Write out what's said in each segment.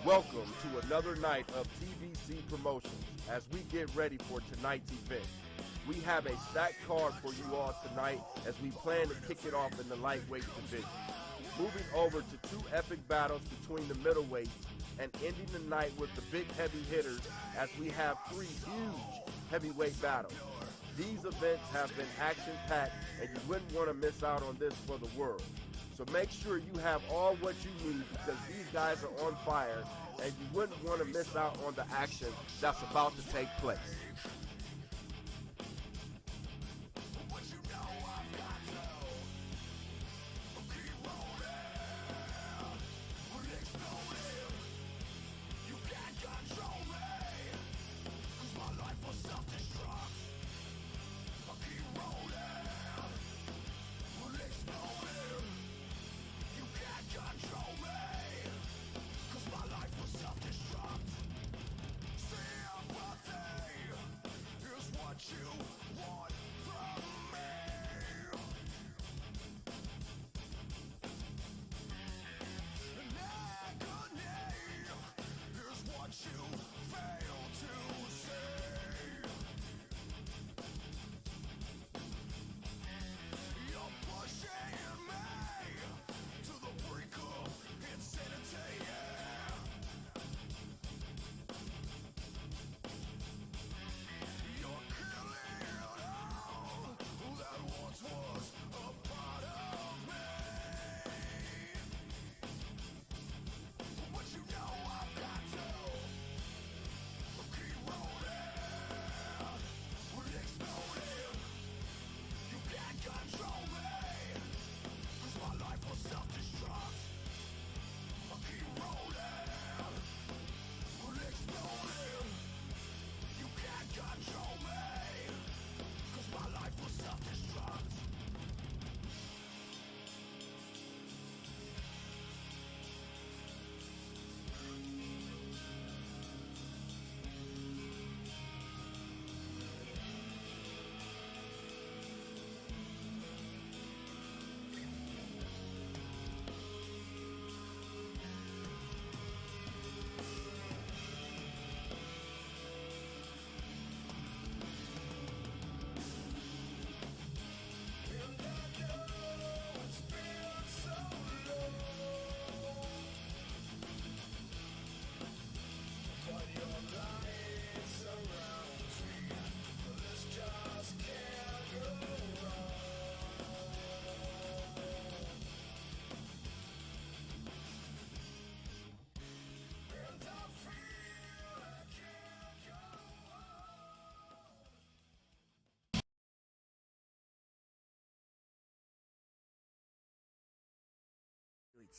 Welcome to another night of TVC Promotions as we get ready for tonight's event. We have a stacked card for you all tonight as we plan to kick it off in the lightweight division. Moving over to two epic battles between the middleweights and ending the night with the big heavy hitters as we have three huge heavyweight battles. These events have been action-packed and you wouldn't want to miss out on this for the world. So make sure you have all what you need because these guys are on fire and you wouldn't want to miss out on the action that's about to take place.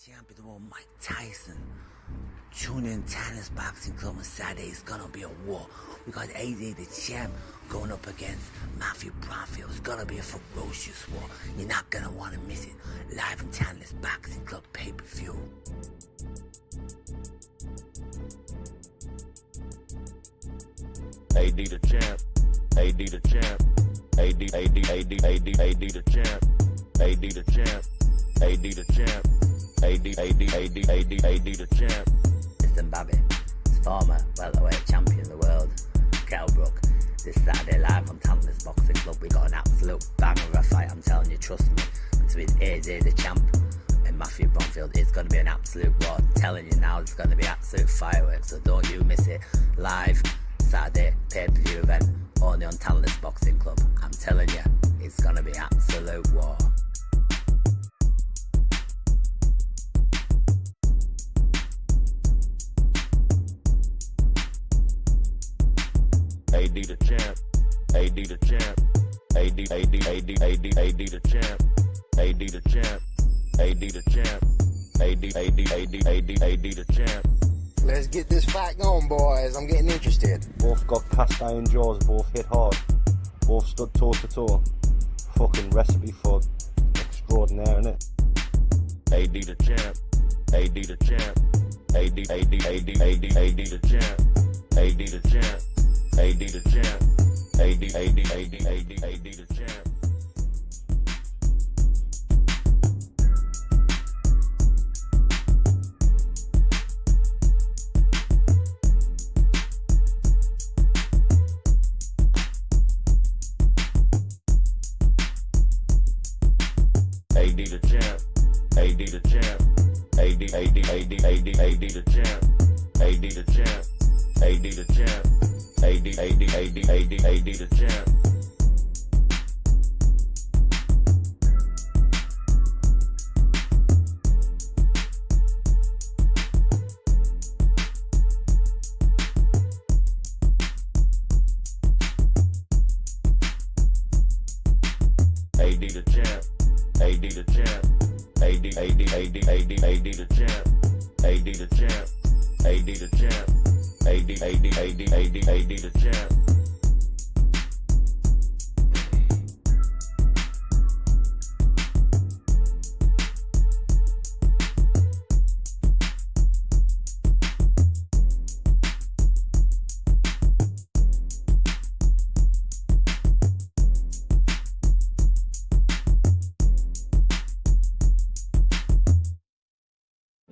Champion of the world, Mike Tyson. Tune in Tennis Boxing Club on Saturday. It's gonna be a war. We got AJ the champ going up against Matthew Bromfield. It's gonna be a ferocious war. You're not gonna want to miss it. Live in Tennis Boxing Club pay-per-view. AD the champ. AD the champ. AD the champ. AD the champ. AD the champ. AD the champ. Listen, Bobby, former welterweight champion of the world, Kell Brook. This Saturday live on Tantalus Boxing Club, we got an absolute banger of a fight, I'm telling you, trust me. Between AJ the champ and Matthew Bromfield, it's going to be an absolute war. I'm telling you now, it's going to be absolute fireworks, so don't you miss it. Live Saturday pay-per-view event, only on Tantalus Boxing Club. I'm telling you, it's going to be absolute war. the champ. AD the champ. AD the champ. AD the champ. AD the champ. AD the champ. Let's get this fight going, boys. I'm getting interested. Both got cast iron jaws, both hit hard. Both stood toe to toe. Fucking recipe for extraordinaire, innit? AD the champ. AD the champ. AD the champ. AD the champ. AD the champ. AD the champ. AD the champ. AD the champ. AD the champ. AD the champ. AD the champ. AD the champ. AD the champ. AD the champ. AD the champ. AD the champ. AD the champ. AD the champ.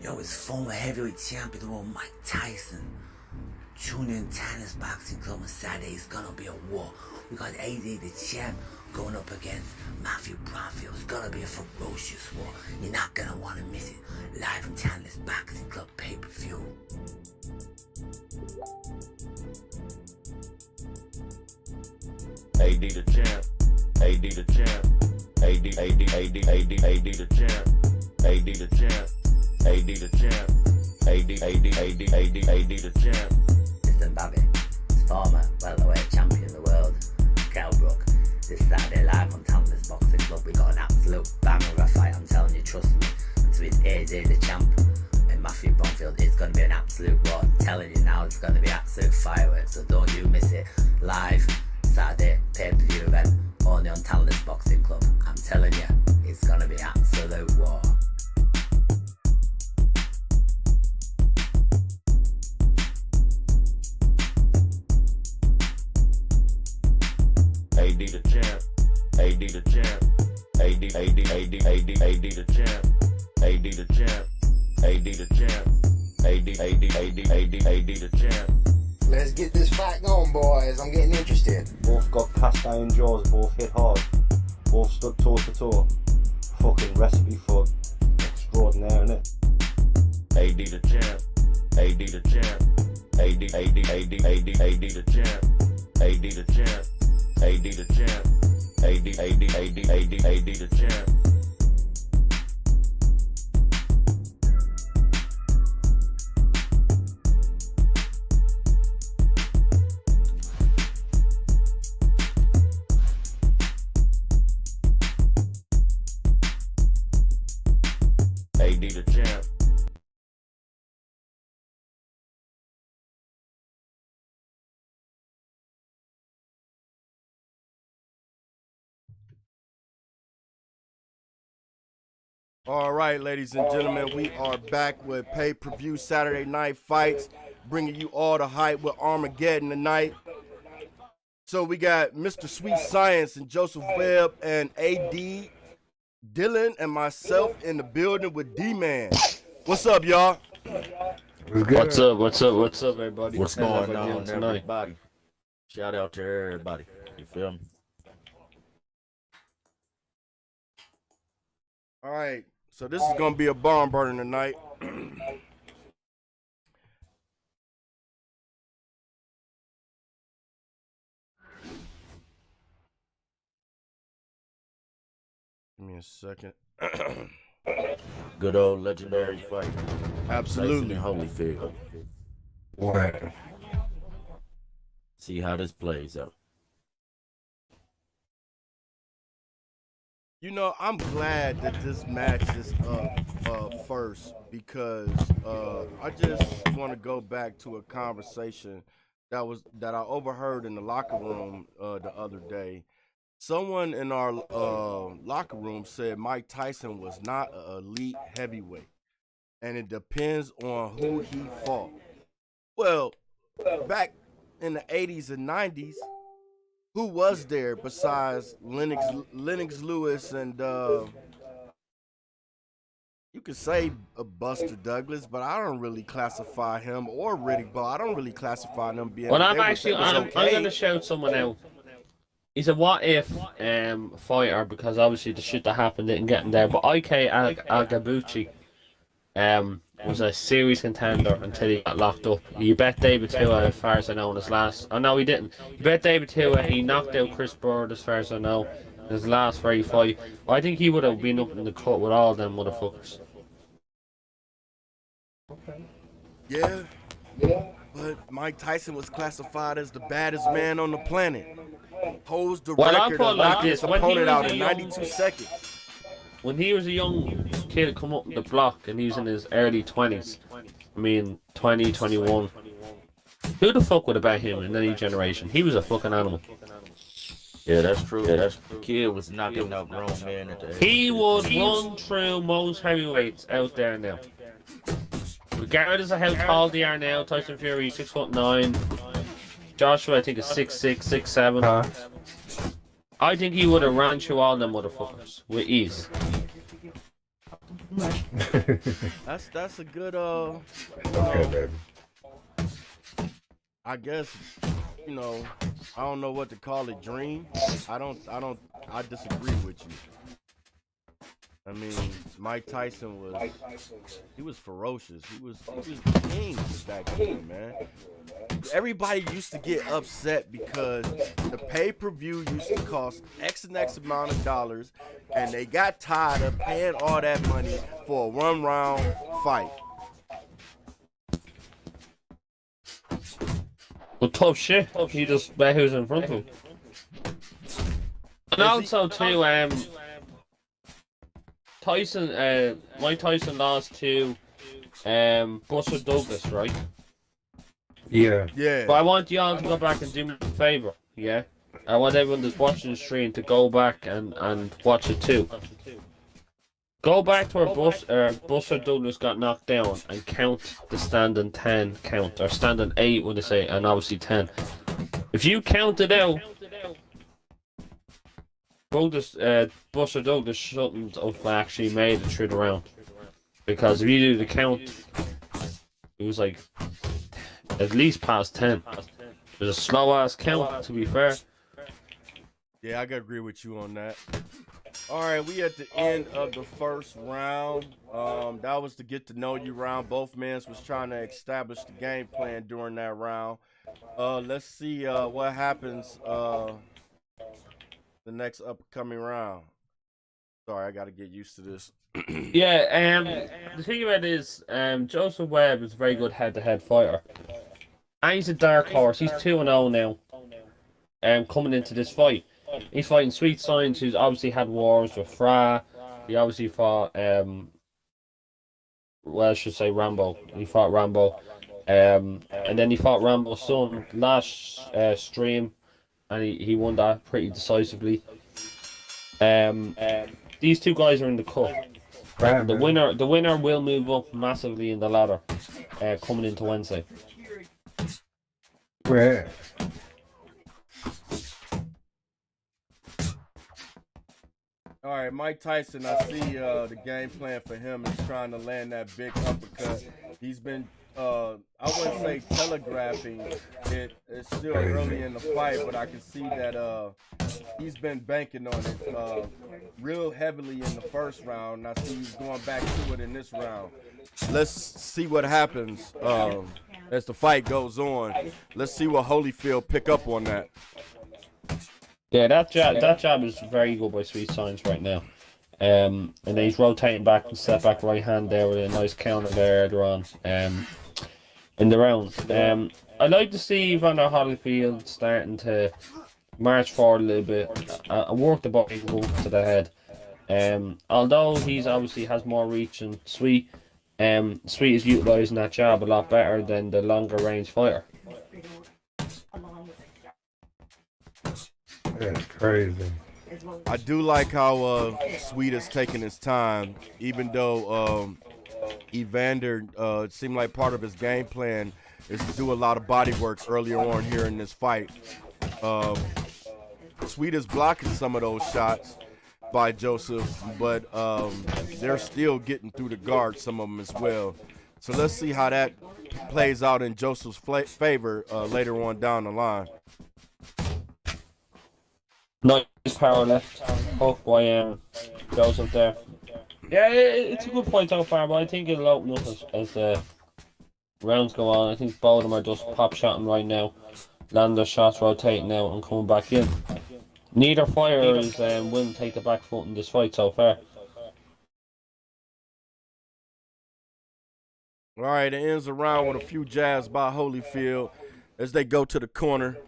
Yo, it's former heavyweight champion of the world, Mike Tyson. Tune in Tennis Boxing Club on Saturday. It's gonna be a war. We got AD the champ going up against Matthew Bromfield. It's gonna be a ferocious war. You're not gonna wanna miss it. Live from Tennis Boxing Club pay-per-view. AD the champ. AD the champ. AD the champ. AD the champ. AD the champ. AD the champ. Listen, Bobby, it's former welterweight champion of the world, Kell Brook. This Saturday live on Tennis Boxing Club. We got an absolute banger of a fight, I'm telling you, trust me. Between AD the champ and Matthew Bromfield, it's going to be an absolute war. I'm telling you now, it's going to be absolute fireworks, so don't you miss it. Live Saturday pay-per-view event, only on Tennis Boxing Club. I'm telling you, it's going to be absolute war. AD the champ. AD the champ. AD the champ. AD the champ. AD the champ. AD the champ. Let's get this fight going, boys. I'm getting interested. Both got cast iron jaws, both hit hard. Both stood toe to toe. Fucking recipe for extraordinaire, innit? AD the champ. AD the champ. AD the champ. AD the champ. AD the champ. AD the champ. AD the champ. All right, ladies and gentlemen, we are back with pay-per-view Saturday night fights, bringing you all the hype with Armageddon tonight. So we got Mr. Sweet Science and Joseph Webb and AD, Dylan, and myself in the building with D-Man. What's up, y'all? What's up, everybody? What's going on, tonight? everybody? Shout out to everybody. You feel me? All right, so this is going to be a barn burner tonight. Give me a second. Good old legendary fight. Absolutely. Tyson and Holyfield. Wow. See how this plays out. You know, I'm glad that this match is up first because I just want to go back to a conversation that I overheard in the locker room the other day. Someone in our locker room said Mike Tyson was not an elite heavyweight, and it depends on who he fought. Well, back in the 80s and 90s, who was there besides Lennox Lewis and you could say Buster Douglas, but I don't really classify him or Riddick Bowe. I don't really classify them being. Well, I'm okay. going to shout someone out. He's a what if fighter because obviously the shit that happened didn't get him there. But Agabuchi was a serious contender until he got locked up. You bet David Tua, as far as I know, in his last. Oh no, he didn't. You bet David Tua, he knocked out Chris Bird, as far as I know, in his last very fight. Well, I think he would have been up in the cut with all them motherfuckers. Yeah, but Mike Tyson was classified as the baddest man on the planet. Holds the record of knocking his opponent out in 92 seconds. When he was a young kid come up the block and he was in his early 20s, I mean 20, 21, who the fuck would have bet him in any generation? He was a fucking animal. Yeah, that's true. Yeah, that's true. Kid was knocking out grown men at the age. He would run through most heavyweights out there now. Regardless of how tall they are now, Tyson Fury 6'9", Joshua I think is 6'6", 6'7". I think he would have ran through all them motherfuckers with ease. That's a good I guess, you know, I don't know what to call it, dream. I disagree with you. I mean, Mike Tyson was ferocious. He was the king back then, man. Everybody used to get upset because the pay-per-view used to cost X and X amount of dollars, and they got tired of paying all that money for a one-round fight. Well, tough shit. He just bet who's in front of him. And also, too, Mike Tyson lost to Buster Douglas, right? Yeah. But I want y'all to go back and do me a favour, yeah? I want everyone that's watching the stream to go back and watch it too. Go back to where Buster Douglas got knocked down and count the standing 10 count, or standing 8 when they say, and obviously 10. If you count it out, Buster Douglas shouldn't have actually made it through the round. Because if you do the count, it was like at least past 10. It was a slow ass count, to be fair. Yeah, I gotta agree with you on that. All right, we at the end of the first round. That was the get to know you round. Both men was trying to establish the game plan during that round. Let's see what happens the next upcoming round. Sorry, I gotta get used to this. Yeah, the thing about it is, Joseph Webb is a very good head-to-head fighter. And he's a dark horse. He's 2-0 now. Coming into this fight, he's fighting Sweet Science, who's obviously had wars with Fra. He obviously fought, I should say Rambo. He fought Rambo, and then he fought Rambo's son last stream, and he won that pretty decisively. These two guys are in the cup. The winner will move up massively in the ladder coming into Wednesday. Right. All right, Mike Tyson, I see the game plan for him is trying to land that big uppercut. He's been, I wouldn't say telegraphing it. It's still early in the fight, but I can see that he's been banking on it real heavily in the first round. And I see he's going back to it in this round. Let's see what happens as the fight goes on. Let's see what Holyfield pick up on that. Yeah, that jab is very good by Sweet Science right now. And then he's rotating back and step back right hand there with a nice counter there earlier on in the round. I'd like to see Evander Holyfield starting to march forward a little bit and work the body to the head. Although he's obviously has more reach than Sweet, Sweet is utilising that jab a lot better than the longer range fighter. That's crazy. I do like how Sweet is taking his time, even though Evander it seemed like part of his game plan is to do a lot of body work earlier on here in this fight. Sweet is blocking some of those shots by Joseph, but they're still getting through the guard, some of them as well. So let's see how that plays out in Joseph's favor later on down the line. Nice power left hook by Joseph there. Yeah, it's a good fight so far, but I think it'll open up as the rounds go on. I think both of them are just pop shotting right now. Land their shots, rotating out and coming back in. Neither fighter is willing to take the back foot in this fight so far. All right, it ends around with a few jabs by Holyfield as they go to the corner.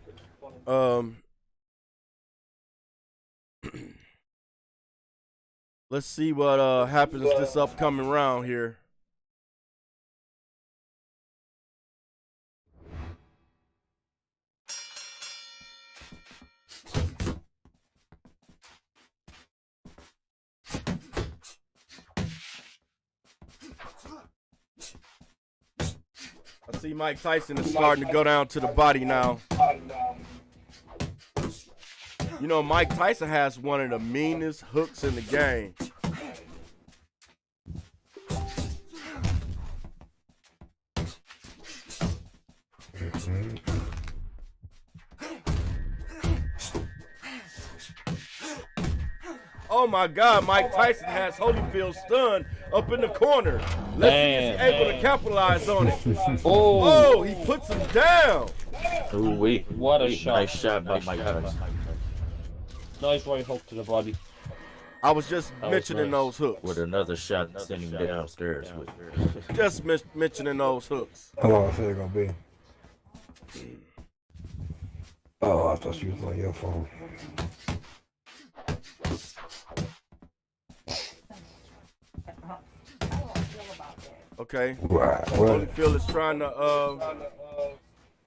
Let's see what happens this upcoming round here. I see Mike Tyson is starting to go down to the body now. You know, Mike Tyson has one of the meanest hooks in the game. Oh my God, Mike Tyson has Holyfield stunned up in the corner. Let's see if he's able to capitalize on it. Oh, he puts him down. Ooh-wee. What a shot. Nice shot by Mike Tyson. Nice right hook to the body. I was just mentioning those hooks. With another shot sending him downstairs with. Just mentioning those hooks. How long I said it gonna be? Oh, I thought you was on your phone. Okay. Right. Holyfield is trying to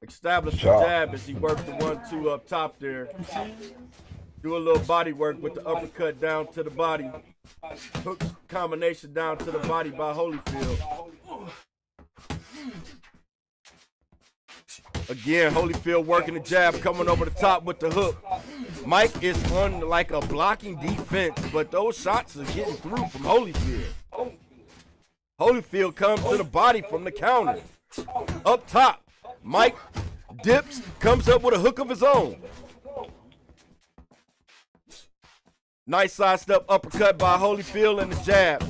establish the jab as he works the 1-2 up top there. Do a little body work with the uppercut down to the body. Hook combination down to the body by Holyfield. Again, Holyfield working the jab, coming over the top with the hook. Mike is on like a blocking defense, but those shots are getting through from Holyfield. Holyfield comes to the body from the counter. Up top, Mike dips, comes up with a hook of his own. Nice sidestep uppercut by Holyfield and the jab.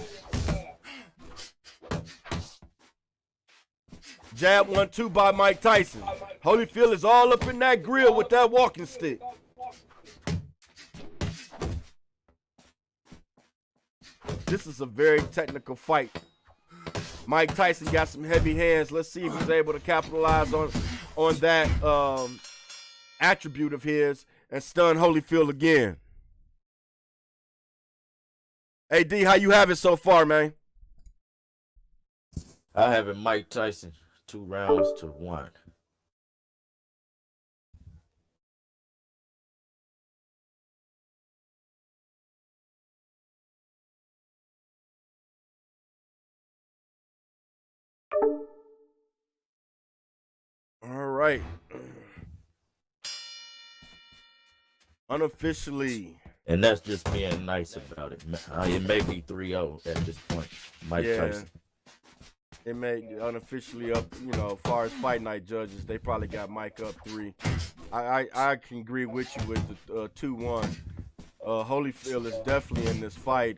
Jab 1-2 by Mike Tyson. Holyfield is all up in that grill with that walking stick. This is a very technical fight. Mike Tyson got some heavy hands. Let's see if he's able to capitalize on that attribute of his and stun Holyfield again. Hey, D, how you have it so far, man? I have it Mike Tyson 2-1. All right. Unofficially. And that's just being nice about it. It may be 3-0 at this point. Mike Tyson. It may unofficially up, you know, as far as fight night judges, they probably got Mike up 3. I can agree with you with the 2-1. Holyfield is definitely in this fight.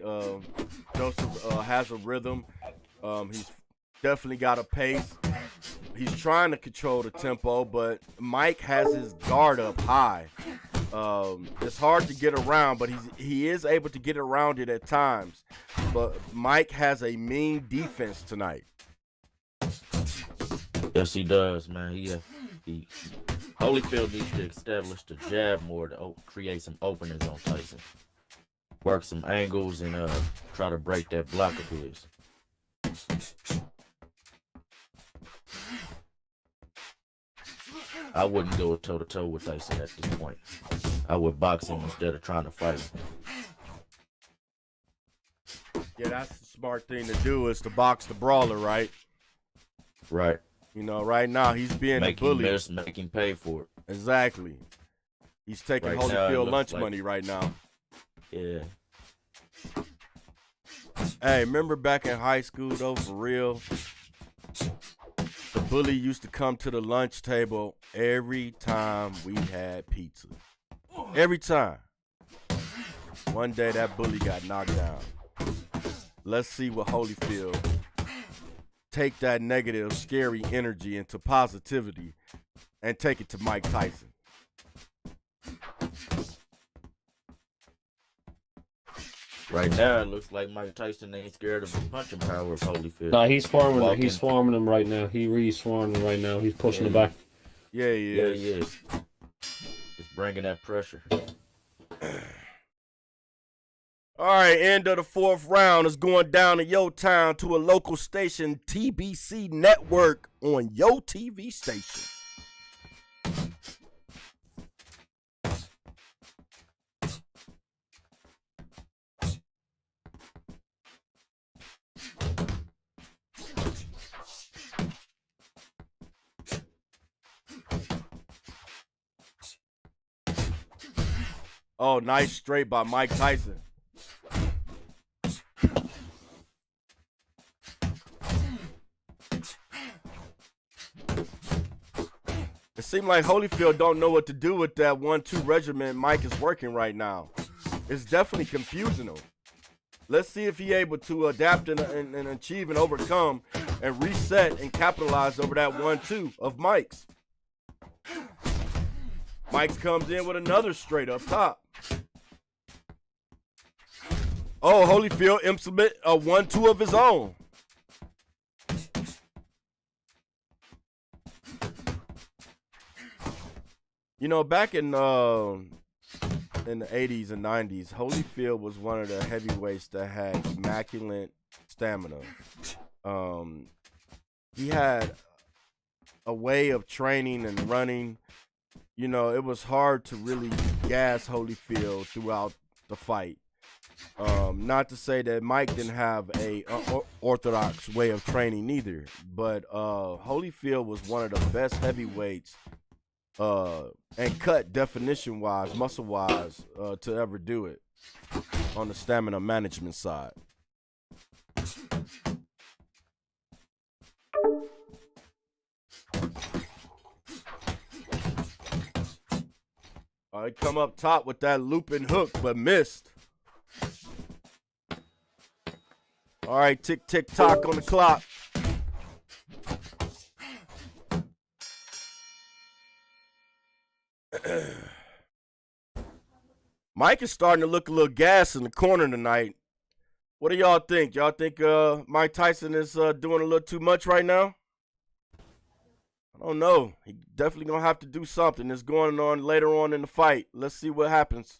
Joseph has a rhythm. He's definitely got a pace. He's trying to control the tempo, but Mike has his guard up high. It's hard to get around, but he is able to get around it at times. But Mike has a mean defense tonight. Yes, he does, man. Holyfield needs to establish the jab more to create some openings on Tyson. work some angles and try to break that block of his. I wouldn't go toe to toe with Tyson at this point. I would box him instead of trying to fight him. Yeah, that's the smart thing to do, is to box the brawler, right? Right. You know, right now he's being Make a bully. him miss, make him pay for it. Exactly. He's taking Right now, it Holyfield looks lunch like- money right now. Yeah. Hey, remember back in high school though, for real? The bully used to come to the lunch table every time we had pizza. Every time. One day that bully got knocked down. Let's see what Holyfield take that negative, scary energy into positivity and take it to Mike Tyson. Right now, it looks like Mike Tyson ain't scared of the punching power of Holyfield. No, he's swarming. Walking. He's swarming him right now. He really swarming him right now. He's pushing Yeah. him back. Yeah, he Yeah, is. he is. It's bringing that pressure. All right, end of the fourth round is going down in Yo Town to a local station, TBC Network on Yo TV station. Oh, nice straight by Mike Tyson. It seemed like Holyfield don't know what to do with that 1-2 regiment Mike is working right now. It's definitely confusing him. Let's see if he able to adapt and achieve and overcome and reset and capitalize over that 1-2 of Mike's. Mike's comes in with another straight up top. Oh, Holyfield implement a 1-2 of his own. You know, back in the 80s and 90s, Holyfield was one of the heavyweights that had immaculate stamina. He had a way of training and running. You know, it was hard to really gas Holyfield throughout the fight. Not to say that Mike didn't have a orthodox way of training either, but Holyfield was one of the best heavyweights and cut definition-wise, muscle-wise, to ever do it on the stamina management side. All right, come up top with that looping hook, but missed. All right, tick, tick, tock on the clock. Mike is starting to look a little gas in the corner tonight. What do y'all think? Y'all think Mike Tyson is doing a little too much right now? I don't know. He definitely gonna have to do something. It's going on later on in the fight. Let's see what happens.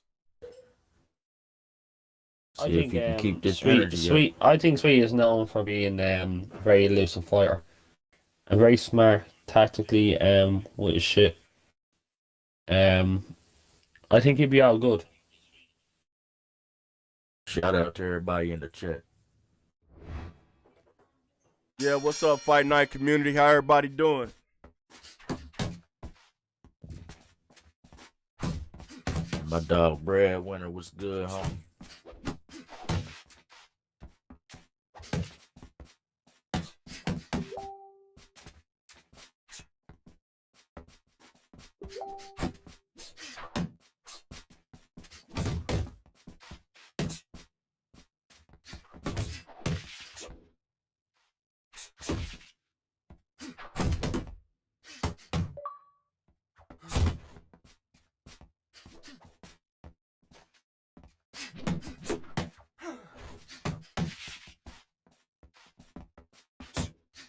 I See if think he can keep this Sweet, energy up. Sweet. I think Sweet is known for being a very elusive fighter and very smart tactically with his shit. I think he'd be all good. Shout out to everybody in the chat. Yeah, what's up, Fight Night community? How everybody doing? My dog Brad Winter was good, homie.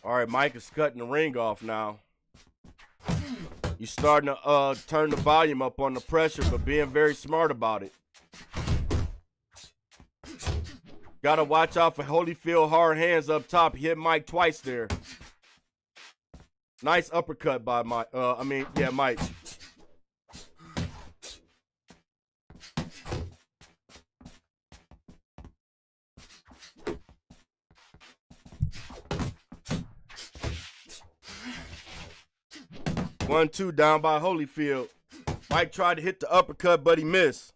All right, Mike is cutting the ring off now. He's starting to turn the volume up on the pressure, but being very smart about it. Gotta watch out for Holyfield hard hands up top. He hit Mike twice there. Nice uppercut by Mike. Mike. One, two down by Holyfield. Mike tried to hit the uppercut, but he missed.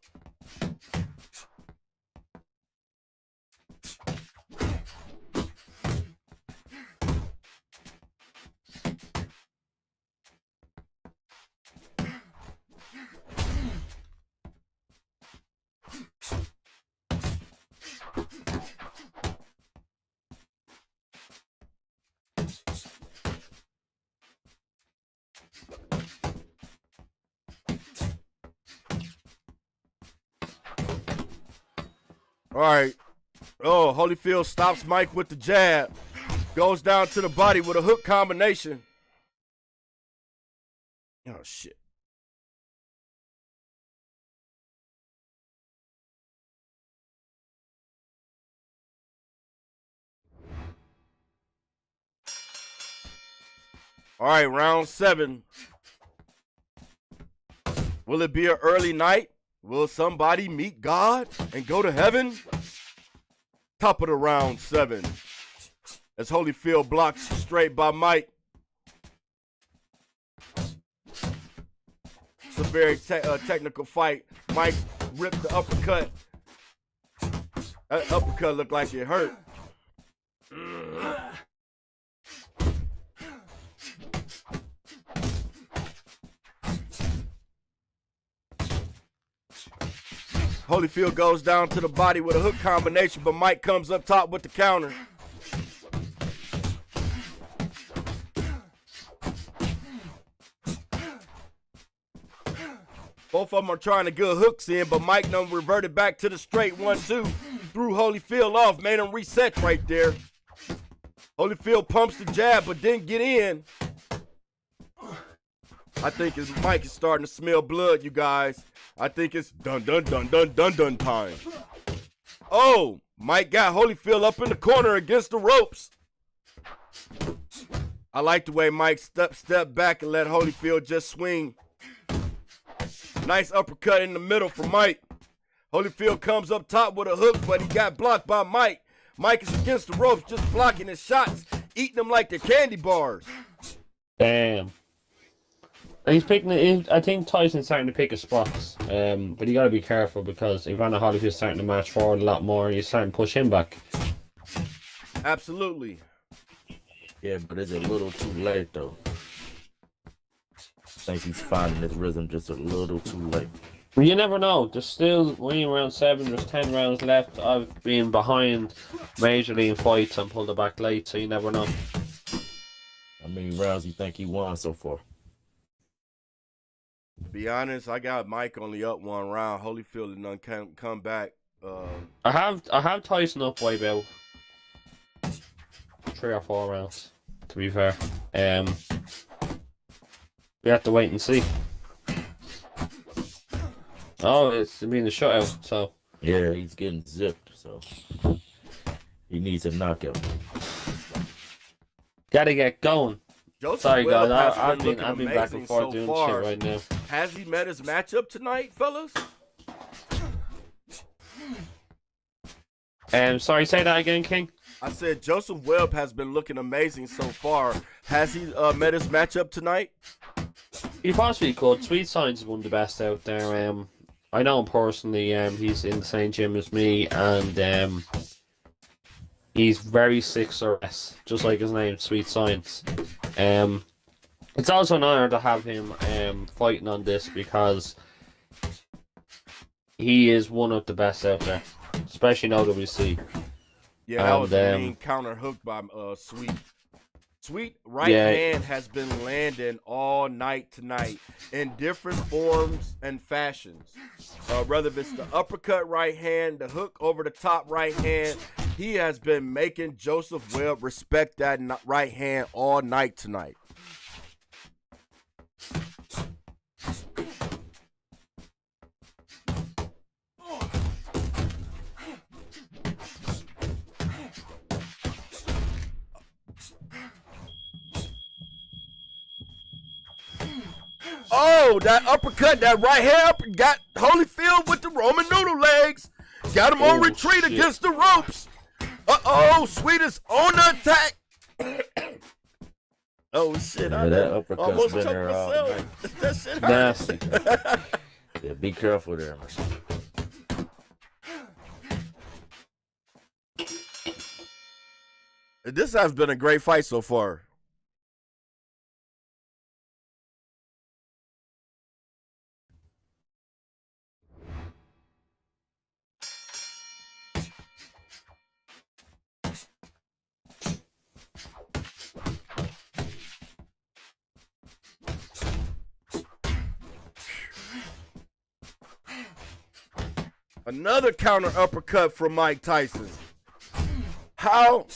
All right. Oh, Holyfield stops Mike with the jab. Goes down to the body with a hook combination. Oh, shit. All right, round 7. Will it be an early night? Will somebody meet God and go to heaven? Top of the round 7. As Holyfield blocks straight by Mike. It's a very technical fight. Mike ripped the uppercut. That uppercut looked like it hurt. Holyfield goes down to the body with a hook combination, but Mike comes up top with the counter. Both of them are trying to get hooks in, but Mike done reverted back to the straight 1-2. Threw Holyfield off, made him reset right there. Holyfield pumps the jab, but didn't get in. I think Mike is starting to smell blood, you guys. I think it's dun time. Oh, Mike got Holyfield up in the corner against the ropes. I like the way Mike stepped back and let Holyfield just swing. Nice uppercut in the middle for Mike. Holyfield comes up top with a hook, but he got blocked by Mike. Mike is against the ropes, just blocking his shots, eating them like they're candy bars. Damn. He's picking. I think Tyson's starting to pick his spots, but you got to be careful because Evander Holyfield's starting to march forward a lot more, and he's starting to push him back. Absolutely. Yeah, but it's a little too late though. I think he's finding his rhythm just a little too late. You never know. There's still winning round 7. There's 10 rounds left. I've been behind majorly in fights and pulled it back late, so you never know. How many rounds you think he won so far? To be honest, I got Mike only up 1 round. Holyfield and none come back. I have Tyson up by about 3 or 4 rounds. To be fair, we have to wait and see. Oh, it's been a shutout, so yeah, he's getting zipped, so he needs a knockout. gotta get going. Joseph Sorry Webb guys, has I've been back and forth doing far. shit right now. Has he met his matchup tonight, fellas? Sorry, say that again, King. I said Joseph Webb has been looking amazing so far. Has he met his matchup tonight? He possibly could. Sweet Science is one of the best out there. I know him personally. He's in the same gym as me, and he's very 6 or less, just like his name, Sweet Science. It's also an honor to have him fighting on this because he is one of the best out there, especially in OWC. Yeah, that was a mean counter hook by Sweet. Sweet hand has been landing all night tonight in different forms and fashions. Whether it's the uppercut right hand, the hook over the top right hand, he has been making Joseph Webb respect that right hand all night tonight. Oh, that uppercut, that right hand up, got Holyfield with the Roman noodle legs. Got him on retreat against the ropes. Uh-oh, Sweetest on the attack. Oh, shit. Yeah, I that uppercut's almost been choked there all myself. night. That shit hurt. Nasty. Yeah, be careful there, man. This has been a great fight so far. Another counter uppercut from Mike Tyson. How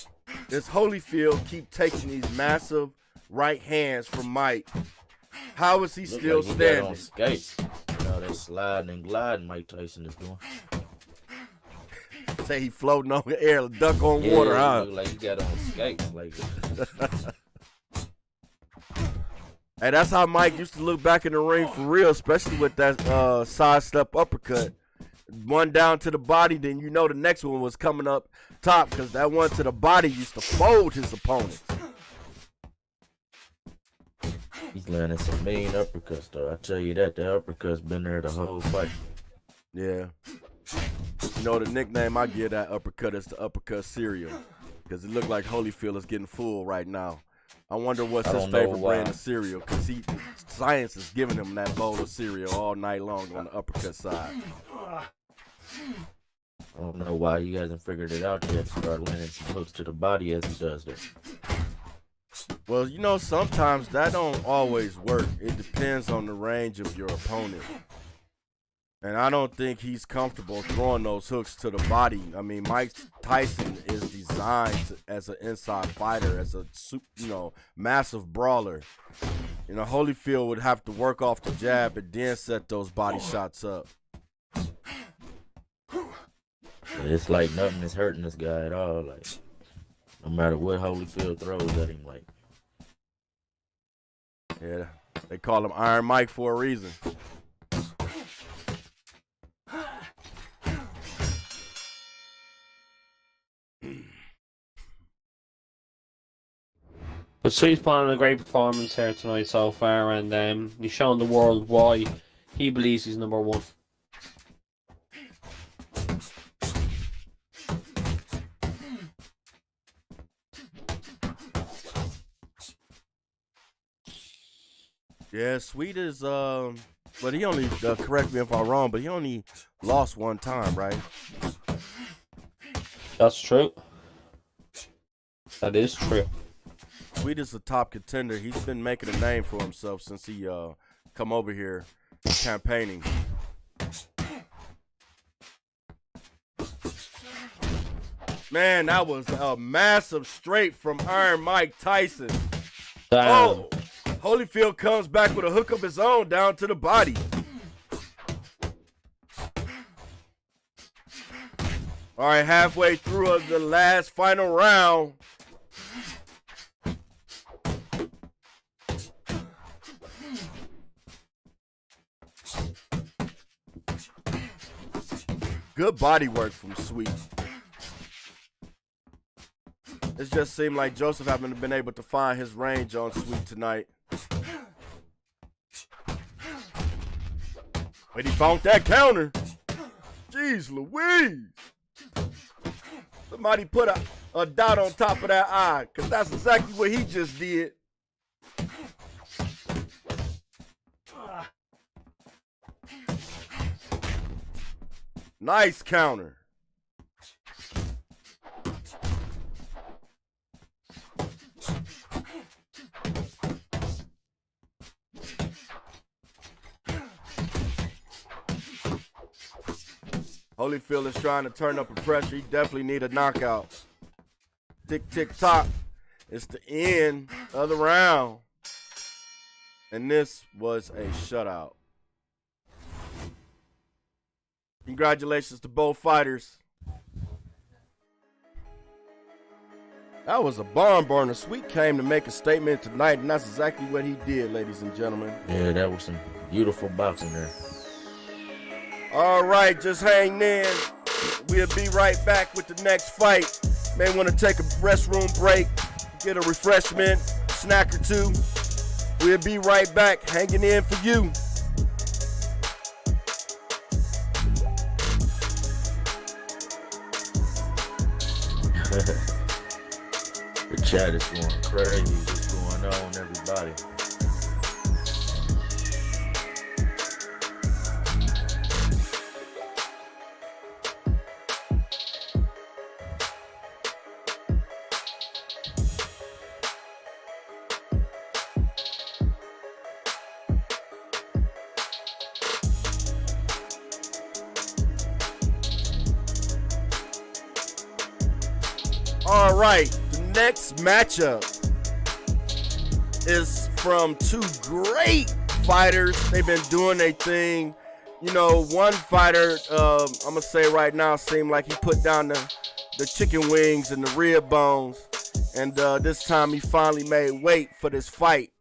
does Holyfield keep taking these massive right hands from Mike? How is he still Like he got on standing? skates. You know, that sliding and gliding Mike Tyson is doing. Say he floating on the air, duck on Yeah, water, he huh? look like he got on skates. Like, Hey, that's how Mike used to look back in the ring for real, especially with that sidestep uppercut. One down to the body, then you know the next one was coming up top because that one to the body used to fold his opponent. he's landing some mean uppercuts, though. I tell you that, the uppercut's been there the whole fight. Yeah. You know the nickname I give that uppercut is the uppercut cereal because it looked like Holyfield is getting full right now. I wonder what's I his don't know favorite why. brand of cereal because science is giving him that bowl of cereal all night long on the uppercut side. I don't know why he hasn't figured it out yet. Start landing some hooks to the body as he does that. Well, you know, sometimes that don't always work. It depends on the range of your opponent. And I don't think he's comfortable throwing those hooks to the body. I mean, Mike Tyson is designed as an inside fighter, as a massive brawler. You know, Holyfield would have to work off the jab and then set those body shots up. It's like nothing is hurting this guy at all. Like, no matter what Holyfield throws at him, like, Yeah, they call him Iron Mike for a reason. But Sweet's put on a great performance here tonight so far, and he's shown the world why he believes he's number one. Yeah, Sweet is but he only correct me if I'm wrong, but he only lost one time, right? That's true. That is true. Sweet is a top contender. He's been making a name for himself since he come over here campaigning. Man, that was a massive straight from Iron Mike Tyson. Damn. Oh, Holyfield comes back with a hook of his own down to the body. All right, halfway through of the last final round. Good body work from Sweet. It just seemed like Joseph haven't been able to find his range on Sweet tonight. But he found that counter. Jeez Louise. Somebody put a dot on top of that eye, because that's exactly what he just did. Nice counter. Holyfield is trying to turn up the pressure. He definitely need a knockout. Tick, tick, tock. It's the end of the round. And this was a shutout. Congratulations to both fighters. That was a barn burner. Sweet came to make a statement tonight, and that's exactly what he did, ladies and gentlemen. Yeah, that was some beautiful boxing there. All right, just hang in. We'll be right back with the next fight. May want to take a restroom break, get a refreshment, snack or two. We'll be right back, hanging in for you. The chat is going crazy. What's going on, everybody? All right, the next matchup is from two great fighters. They've been doing their thing. You know, one fighter, I'm going to say right now, seemed like he put down the chicken wings and the rib bones. And this time he finally made weight for this fight.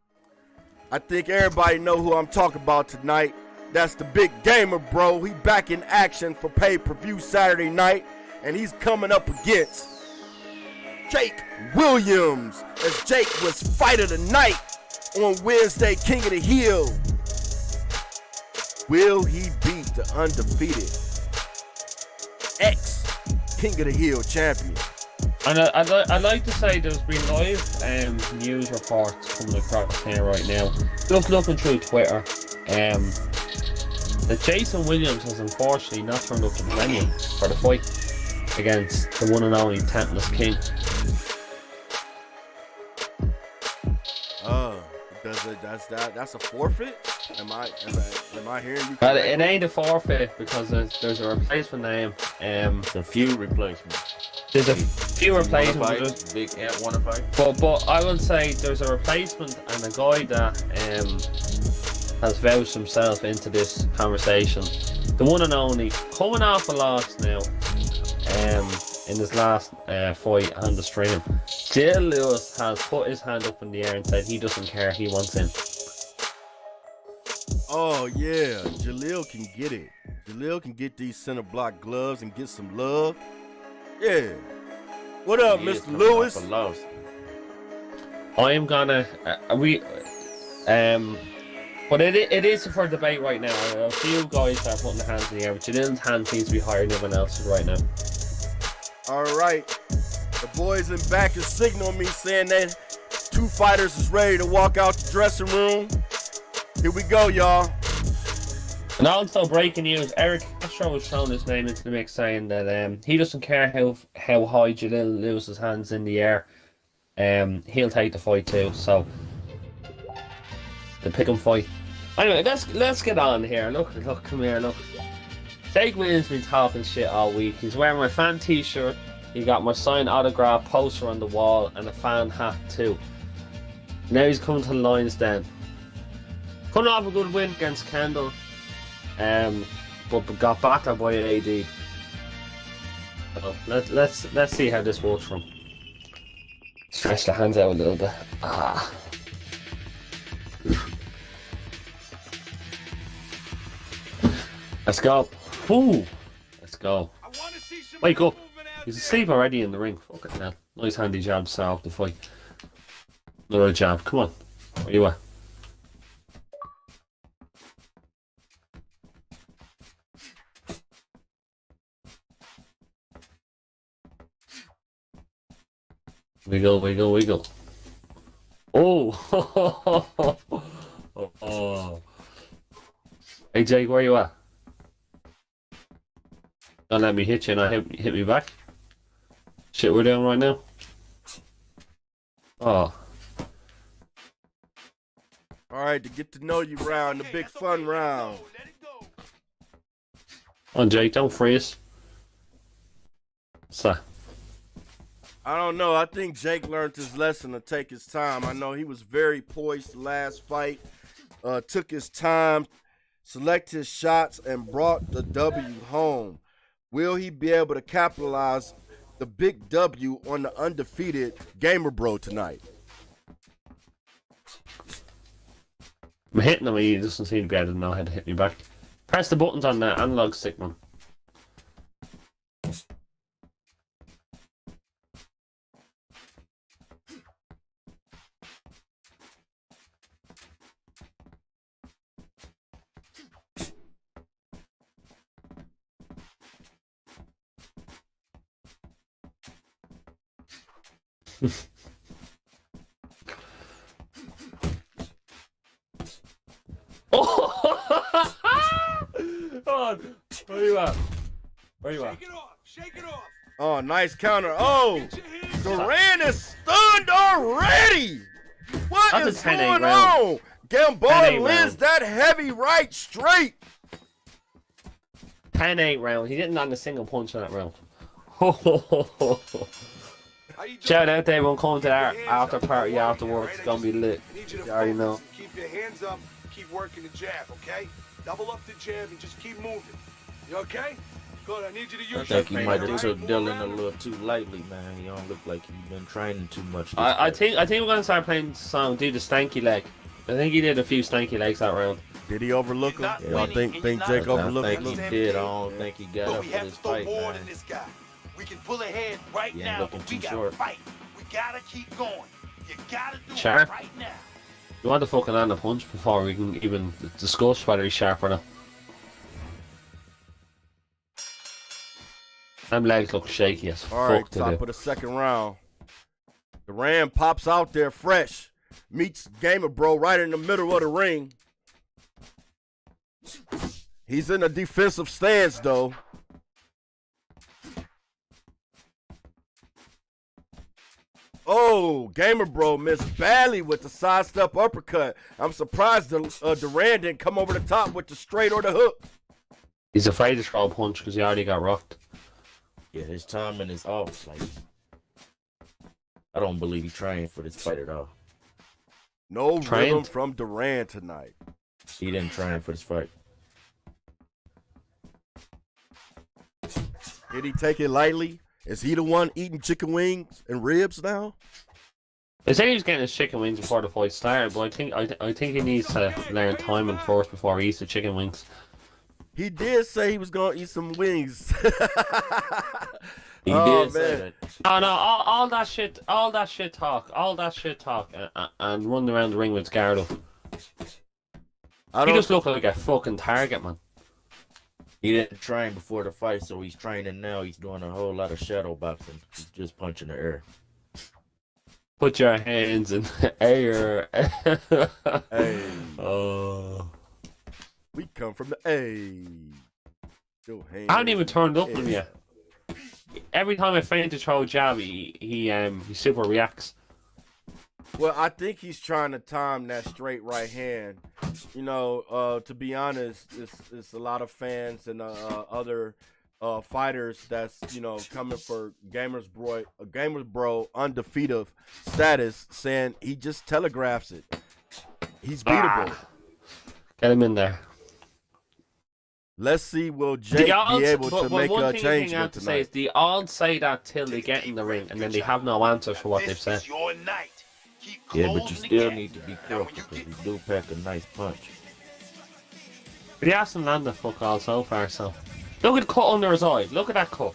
I think everybody know who I'm talking about tonight. That's the big gamer, bro. He back in action for pay-per-view Saturday night. And he's coming up against Jake Williams, as Jake was fight of the night on Wednesday, King of the Hill. Will he beat the undefeated ex-King of the Hill champion? And I'd like to say there's been live news reports coming across here right now. Just looking through Twitter, that Jason Williams has unfortunately not turned up to the venue for the fight against the one and only Talentless King. That's a forfeit? Am I hearing you? It ain't a forfeit because there's a replacement name. It's a few replacements. There's a few replacements. Big Ant wanna fight. But I will say there's a replacement and a guy that has vouched himself into this conversation. The one and only, coming off a loss now, in his last fight and the stream. Jill Lewis has put his hand up in the air and said he doesn't care, he wants in. Oh yeah, Jaleel can get it. Jaleel can get these center block gloves and get some love. Yeah. What up, Mr. Lewis? I am gonna but it is for debate right now. A few guys are putting their hands in the air, but Jaleel's hand seems to be higher than everyone else's right now. All right, the boys in back is signaling me saying that two fighters is ready to walk out the dressing room. Here we go, y'all. And also breaking news, Eric Castro has thrown his name into the mix, saying that he doesn't care how high Jaleel Lewis's hands in the air. He'll take the fight too. So the pick 'em fight. Anyway, let's get on here. Look, come here, look. Jake Williams been talking shit all week. He's wearing my fan t-shirt. He got my signed autograph poster on the wall and a fan hat too. Now he's coming to the Lions Den. Coming off a good win against Kendall, but got battered by AD. So let's see how this works for him. Stretch the hands out a little bit. Let's go. Ooh, let's go. Wake up. He's asleep already in the ring. Fucking hell. Nice handy jab to start off the fight. Another jab. Come on. Where you at? Wiggle. Oh. Oh. Hey Jake, where you at? Don't let me hit you and I hit me back. Shit we're doing right now. Oh. Alright, to get to know you round, the big fun round. Come on Jake, don't freeze. What's that? I don't know. I think Jake learned his lesson to take his time. I know he was very poised the last fight. Took his time, select his shots, and brought the W home. Will he be able to capitalize the big W on the undefeated Gamer Bro tonight? I'm hitting him, he doesn't seem to be able to know how to hit me back. Press the buttons on the analog stick, man. Oh, where you at? Where you at? Shake it off. Oh, nice counter. Oh, Duran is stunned already. What That's is a 10-8 going round. on? Gamboa 10-8 lands round. that heavy right straight. 10-8 round. He didn't land a single punch in that round. Shout out to everyone coming to our after party afterwards. It's gonna be lit. You already know. Keep your hands up. Keep working the jab, okay? Double up the jab and just keep moving. You okay? Good. I need you to use I think your he might have feet. took Dylan a little too lightly, man. He don't look like he's been training too much. I think we're gonna start playing the song "Do the Stanky Leg." I think he did a few stanky legs that round. Did he overlook him? Y'all think Jake I overlooked think him? he did. I don't think he got But up we for have this to throw fight, more man. than this guy. We can pull ahead right He ain't now, looking but we too gotta short. fight. We gotta keep going. You gotta do Sure. it right now. You want to fucking land a punch before we can even discuss whether he's sharp or not. Them legs look shaky as All right, fuck to top do. of the second round. Duran pops out there fresh. Meets Gamer Bro right in the middle of the ring. He's in a defensive stance, though. Oh, Gamer Bro missed badly with the sidestep uppercut. I'm surprised Duran didn't come over the top with the straight or the hook. He's afraid to throw a punch because he already got rocked. Yeah, his timing is off. Like, I don't believe he trained for this fight at all. No Trained? rhythm from Duran tonight. He didn't train for this fight. Did he take it lightly? Is he the one eating chicken wings and ribs now? They say he was getting his chicken wings before the fight started, but I think he needs to learn timing first before he eats the chicken wings. He did say he was gonna eat some wings. He Oh, did say man. that. Oh no, all that shit talk, and running around the ring with his guard up. I He don't. just looked like a fucking target, man. He didn't train before the fight, so he's training now. He's doing a whole lot of shadow boxing. He's just punching the air. Put your hands in the air. Hey, Oh. we come from the A. Your hands I haven't even turned up in on him the yet. Every time I feint to throw a jab, he super reacts. Well, I think he's trying to time that straight right hand. You know, to be honest, it's a lot of fans and other fighters that's, you know, coming for Gamers Bro undefeated status, saying he just telegraphs it. He's beatable. Get him in there. Let's see, will Jake be able to make one a thing change I have to say is they all say that till they get in the ring, and then they have no answer for what they've This said. is your night. Keep Yeah, but you closing the still gap. need to be Now, careful when you because get he do pack a nice punch. But he hasn't landed fuck all so far, so. Look at the cut under his eye. Look at that cut.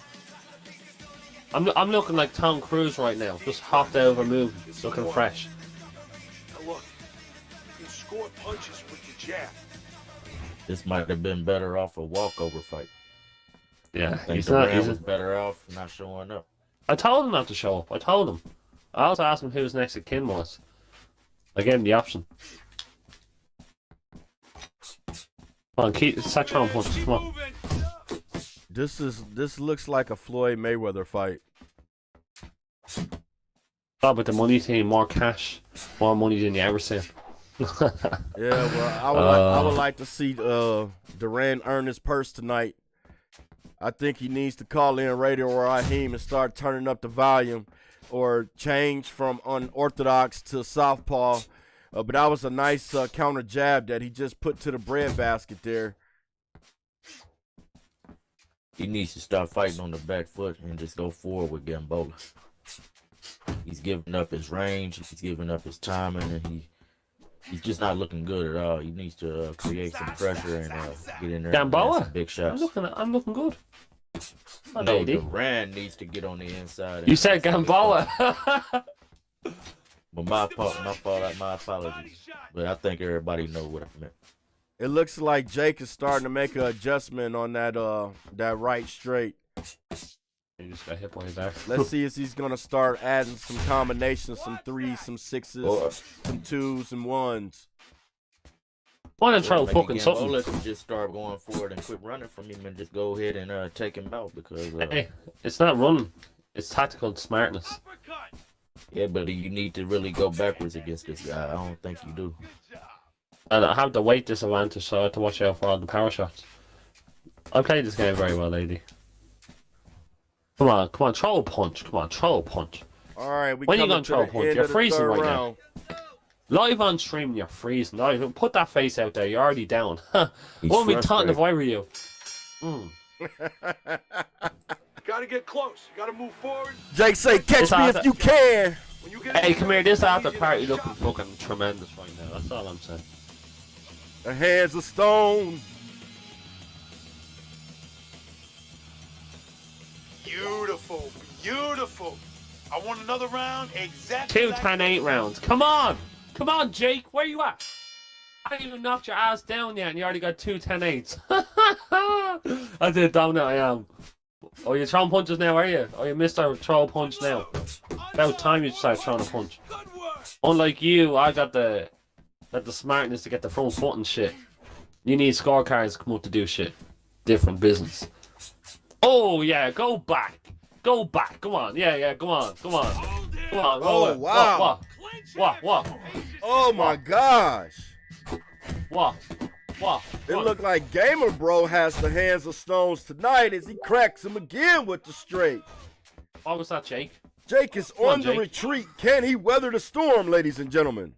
I'm looking like Tom Cruise right now, just hopped over moving, looking fresh. Now look, you can score punches with the jab. This might have been better off a walkover fight. Yeah, I think he's not. Duran was better off not showing up. I told him not to show up. I told him. I also asked him who his next of kin was. I gave him the option. Come on, start throwing punches. Come on. This looks like a Floyd Mayweather fight. Stop with the money team, more cash, more money than you ever seen. Yeah, well, I would like to see Duran earn his purse tonight. I think he needs to call in Radio Raheem and start turning up the volume, or change from unorthodox to southpaw. But that was a nice counter jab that he just put to the breadbasket there. He needs to start fighting on the back foot and just go forward with Gamboa. He's giving up his range. He's giving up his timing, and he's just not looking good at all. He needs to create some pressure and get in there. Gamboa? And some big shots. I'm looking good. No, Duran needs to get on the inside. You said Gamboa. Well, my fault, my apologies. But I think everybody knows what I meant. It looks like Jake is starting to make an adjustment on that right straight. You just got hit by your back. Let's see if he's gonna start adding some combinations, some threes, some sixes, some twos and ones. Why not try fucking something? Let's just start going forward and quit running from him and just go ahead and take him out because hey, it's not running. It's tactical smartness. Yeah, but you need to really go backwards against this guy. I don't think you do. And I have the weight disadvantage, so I have to watch out for all the power shots. I played this game very well, lady. Come on, throw a punch. Come on, throw a punch. All right, when are you gonna throw a punch? You're freezing right now. Live on stream, you're freezing. Live, put that face out there. You're already down. What would be taunting if I were you? Gotta get close. You gotta move forward. Jake say, catch me if you can. Hey, come here. This after party looking fucking tremendous right now. That's all I'm saying. The hands of stone. Beautiful, beautiful. I want another round. Exactly. 2 10-8 rounds. Come on, Jake. Where you at? I didn't even knocked your ass down yet, and you already got 2 10-8s. That's how dominant I am. Oh, you're throwing punches now, are you? Oh, you missed our throw punch now. About time you start throwing a punch. Unlike you, I got the smartness to get the front foot and shit. You need scorecards to come up to do shit. Different business. Oh yeah, go back. Come on, yeah, come on. Oh wow. What? Oh my gosh. What? It looked like Gamer Bro has the hands of stones tonight as he cracks him again with the straight. What was that, Jake? Jake is on the retreat. Can he weather the storm, ladies and gentlemen?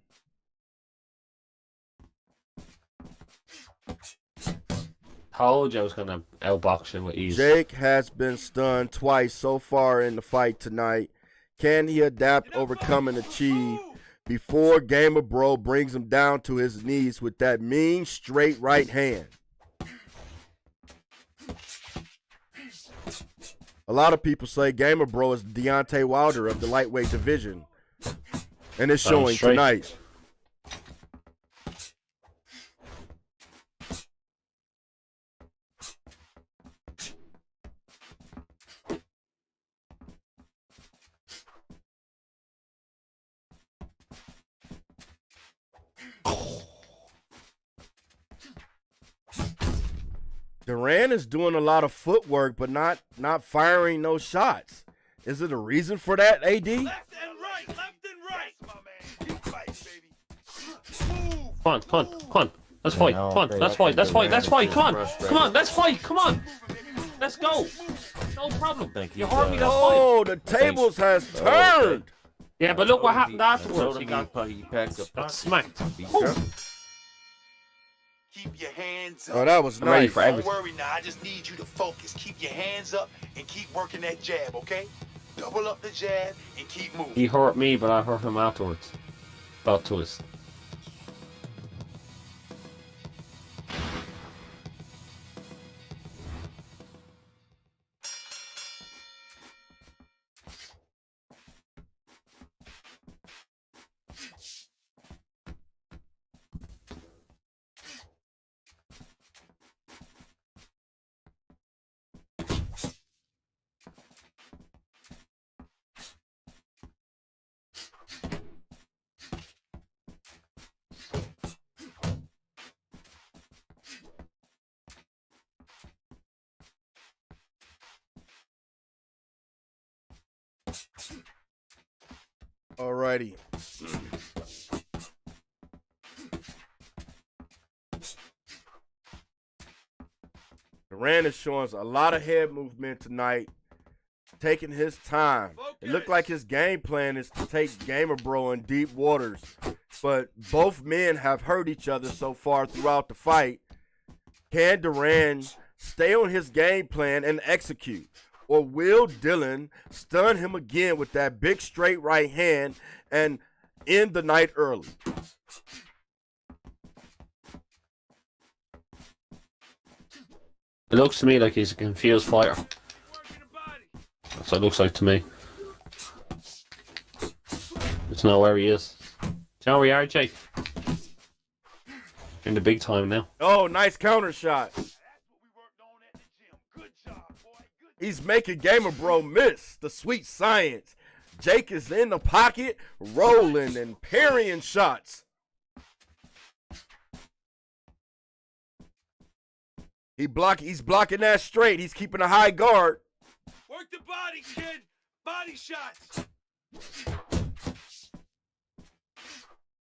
Told you I was gonna outbox him with ease. Jake has been stunned twice so far in the fight tonight. Can he adapt, overcome, and achieve before Gamer Bro brings him down to his knees with that mean straight right hand? A lot of people say Gamer Bro is Deontay Wilder of the lightweight division, and it's showing tonight. Duran is doing a lot of footwork, but not firing no shots. Is it a reason for that, AD? Left and right, my man. Keep fighting, baby. Move. Come on. Let's fight. Let's fight. Come on. Let's go. No problem. You heard me. Oh, the tables has turned. Yeah, but look what happened afterwards. He got smacked. Keep your hands up. Oh, that was nice. Don't worry now. I just need you to focus. Keep your hands up and keep working that jab, okay? Double up the jab and keep moving. He hurt me, but I hurt him afterwards. About twist. Alrighty. Duran is showing us a lot of head movement tonight, taking his time. It looked like his game plan is to take Gamer Bro in deep waters, but both men have hurt each other so far throughout the fight. Can Duran stay on his game plan and execute? Or will Dillon stun him again with that big straight right hand and end the night early? It looks to me like he's a confused fighter. That's what it looks like to me. It's not where he is. Do you know where we are, Jake? In the big time now. Oh, nice counter shot. He's making Gamer Bro miss the sweet science. Jake is in the pocket, rolling and parrying shots. He's blocking that straight. He's keeping a high guard. Work the body, kid. Body shots.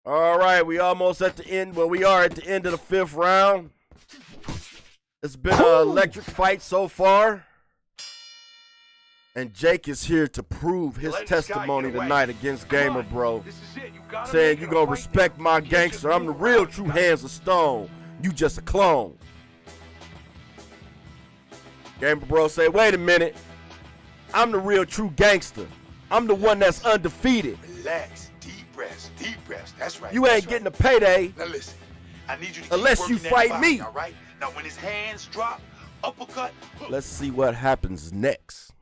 All right, we almost at the end. Well, we are at the end of the 5th round. It's been an electric fight so far. And Jake is here to prove his testimony tonight against Gamer Bro. Saying you gonna respect my gangster. I'm the real true Hands of Stone. You just a clone. Gamer Bro say, wait a minute. I'm the real true gangster. I'm the one that's undefeated. Relax. Deep breaths. Deep breaths. That's right. You ain't getting a payday. Now listen. I need you to keep unless you working fight that body, me. all right? Now when his hands drop, uppercut. Let's see what happens next.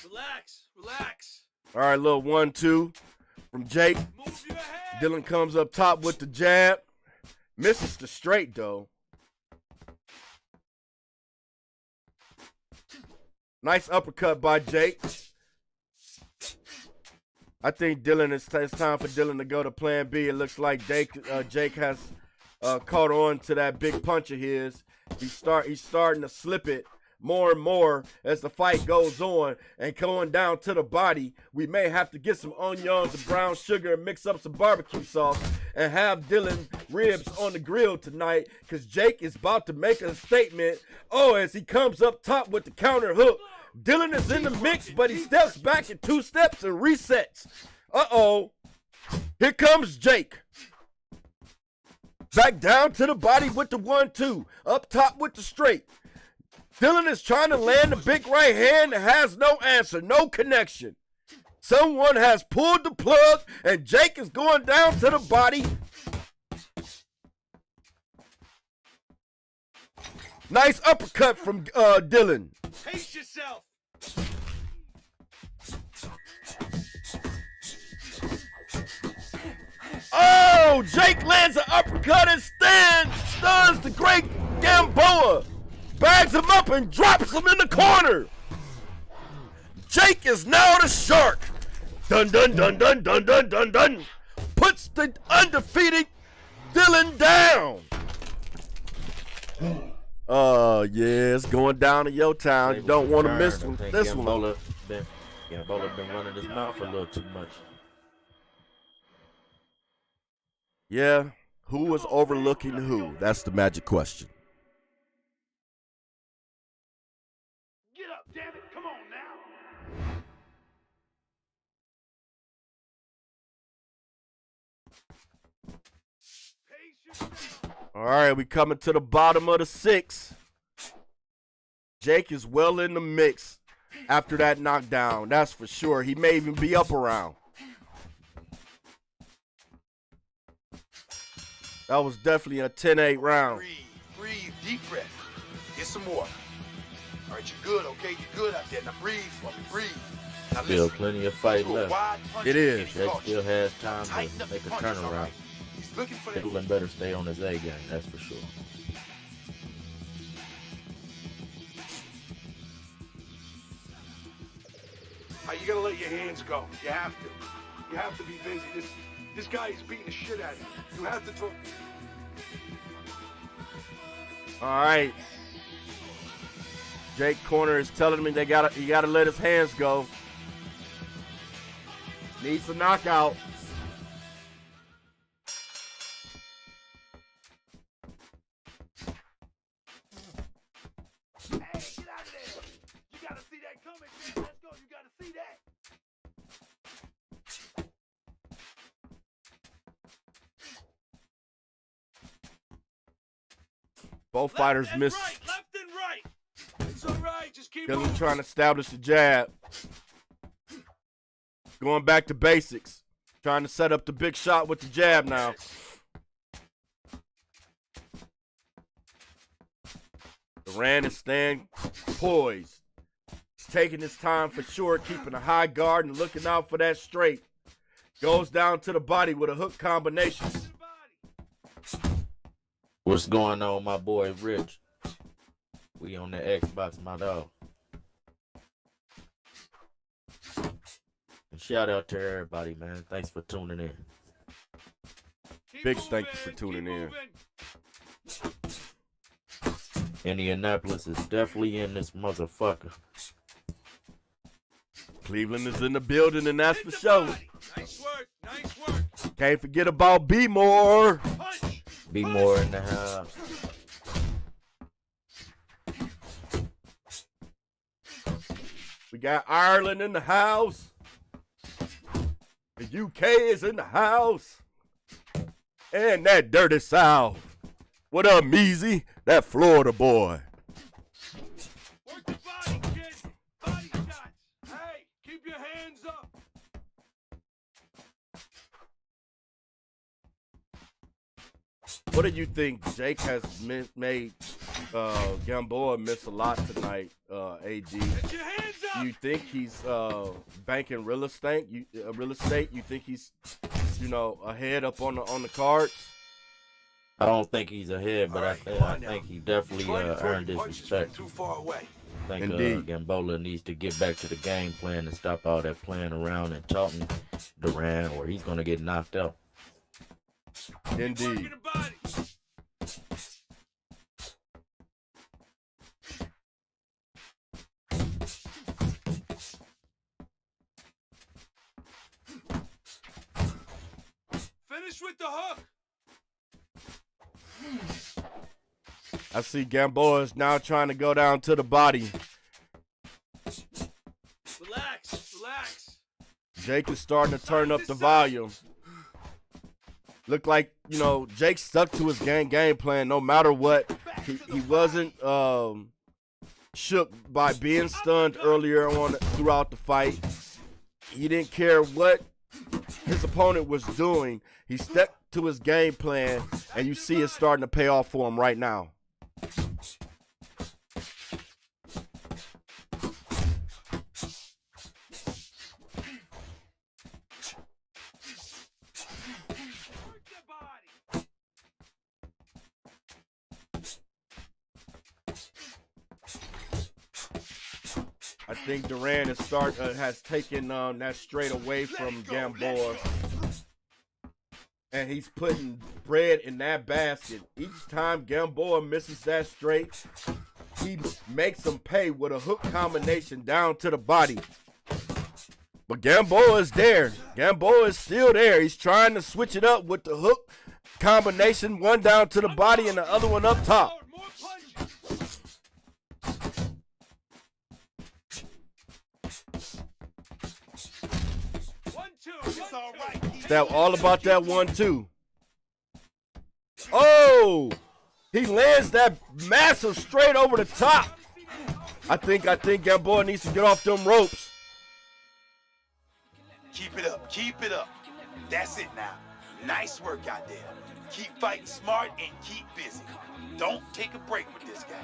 Relax. Relax. All right, little 1-2 from Jake. Move your head. Dillon comes up top with the jab. Misses the straight, though. Nice uppercut by Jake. I think Dillon it's time for Dillon to go to plan B. It looks like Jake has caught on to that big punch of his. He's starting to slip it more and more as the fight goes on and going down to the body. We may have to get some onions and brown sugar and mix up some barbecue sauce and have Dillon ribs on the grill tonight because Jake is about to make a statement. Oh, as he comes up top with the counter hook. Dillon is in the mix, but he steps back in 2 steps and resets. Uh-oh. Here comes Jake. Back down to the body with the 1-2. Up top with the straight. Dillon is trying to land the big right hand and has no answer, no connection. Someone has pulled the plug and Jake is going down to the body. Nice uppercut from Dillon. Pace yourself. Oh, Jake lands an uppercut and stuns the great Gamboa. Bags him up and drops him in the corner. Jake is now the shark. Dun dun dun dun dun dun dun dun. Puts the undefeated Dillon down. Yeah, it's going down to your town. You don't want to miss this one. Gamboa been running his mouth a little too much. Yeah, who is overlooking who? That's the magic question. Get up, damn it. Come on now. Pace yourself. All right, we coming to the bottom of the 6th. Jake is well in the mix after that knockdown. That's for sure. He may even be up around. That was definitely a 10-8 round. Breathe, deep breath. Get some more. All right, you're good, okay? You're good out there. Now breathe for me, breathe. Now Still listen, plenty of fight do a left. wide punch It is. and Jake he still has time tighten to up make a the punches, all turnaround. right? He's looking for that. Dillon better stay on his A game, that's for sure. You gotta let your hands go. You have to. You have to be busy. This guy is beating the shit out of you. You have to talk. All right. Jake corner is telling me he gotta let his hands go. Needs a knockout. Hey, get out of there. You gotta see that coming, man. Let's go. You gotta see that. Both fighters miss. Right, left and right. It's all right. Just keep Dylan moving. trying to establish the jab. Going back to basics. Trying to set up the big shot with the jab now. Duran is staying poised. He's taking his time for sure, keeping a high guard and looking out for that straight. Goes down to the body with a hook combination. What's going on, my boy Rich? We on the Xbox, my dog. And shout out to everybody, man. Thanks for tuning in. Big thank you for tuning in. Indianapolis is definitely in this motherfucker. Cleveland is in the building, and that's for sure. Nice work. Nice work. Can't forget about B More. Punch. Be more in the house. We got Ireland in the house. The UK is in the house. And that dirty South. What up, Measy? That Florida boy. Work the body, kid. Body shots. Hey, keep your hands up. What do you think Jake has made Gamboa miss a lot tonight, AG? Get your hands up. You think he's banking real estate? You think he's, ahead up on the cards? I don't think he's ahead, but I think he definitely earned his respect. Too far away. I think Indeed. Gamboa needs to get back to the game plan and stop all that playing around and talking Duran, or he's gonna get knocked out. Indeed. Working the body. Finish with the hook. I see Gamboa is now trying to go down to the body. Relax, relax. Jake is starting to turn up the volume. Look like, Jake stuck to his game plan no matter what. He wasn't shook by being stunned earlier on throughout the fight. He didn't care what his opponent was doing. He stuck to his game plan, and you see it starting to pay off for him right now. I think Duran has taken that straight away from Gamboa. And he's putting bread in that basket. Each time Gamboa misses that straight, he makes him pay with a hook combination down to the body. But Gamboa is there. Gamboa is still there. He's trying to switch it up with the hook combination, one down to the body and the other one up top. More punches. One, two. It's all right. That all about that 1-2. Oh, he lands that massive straight over the top. I think Gamboa needs to get off them ropes. Keep it up. Keep it up. That's it now. Nice work out there. Keep fighting smart and keep busy. Don't take a break with this guy.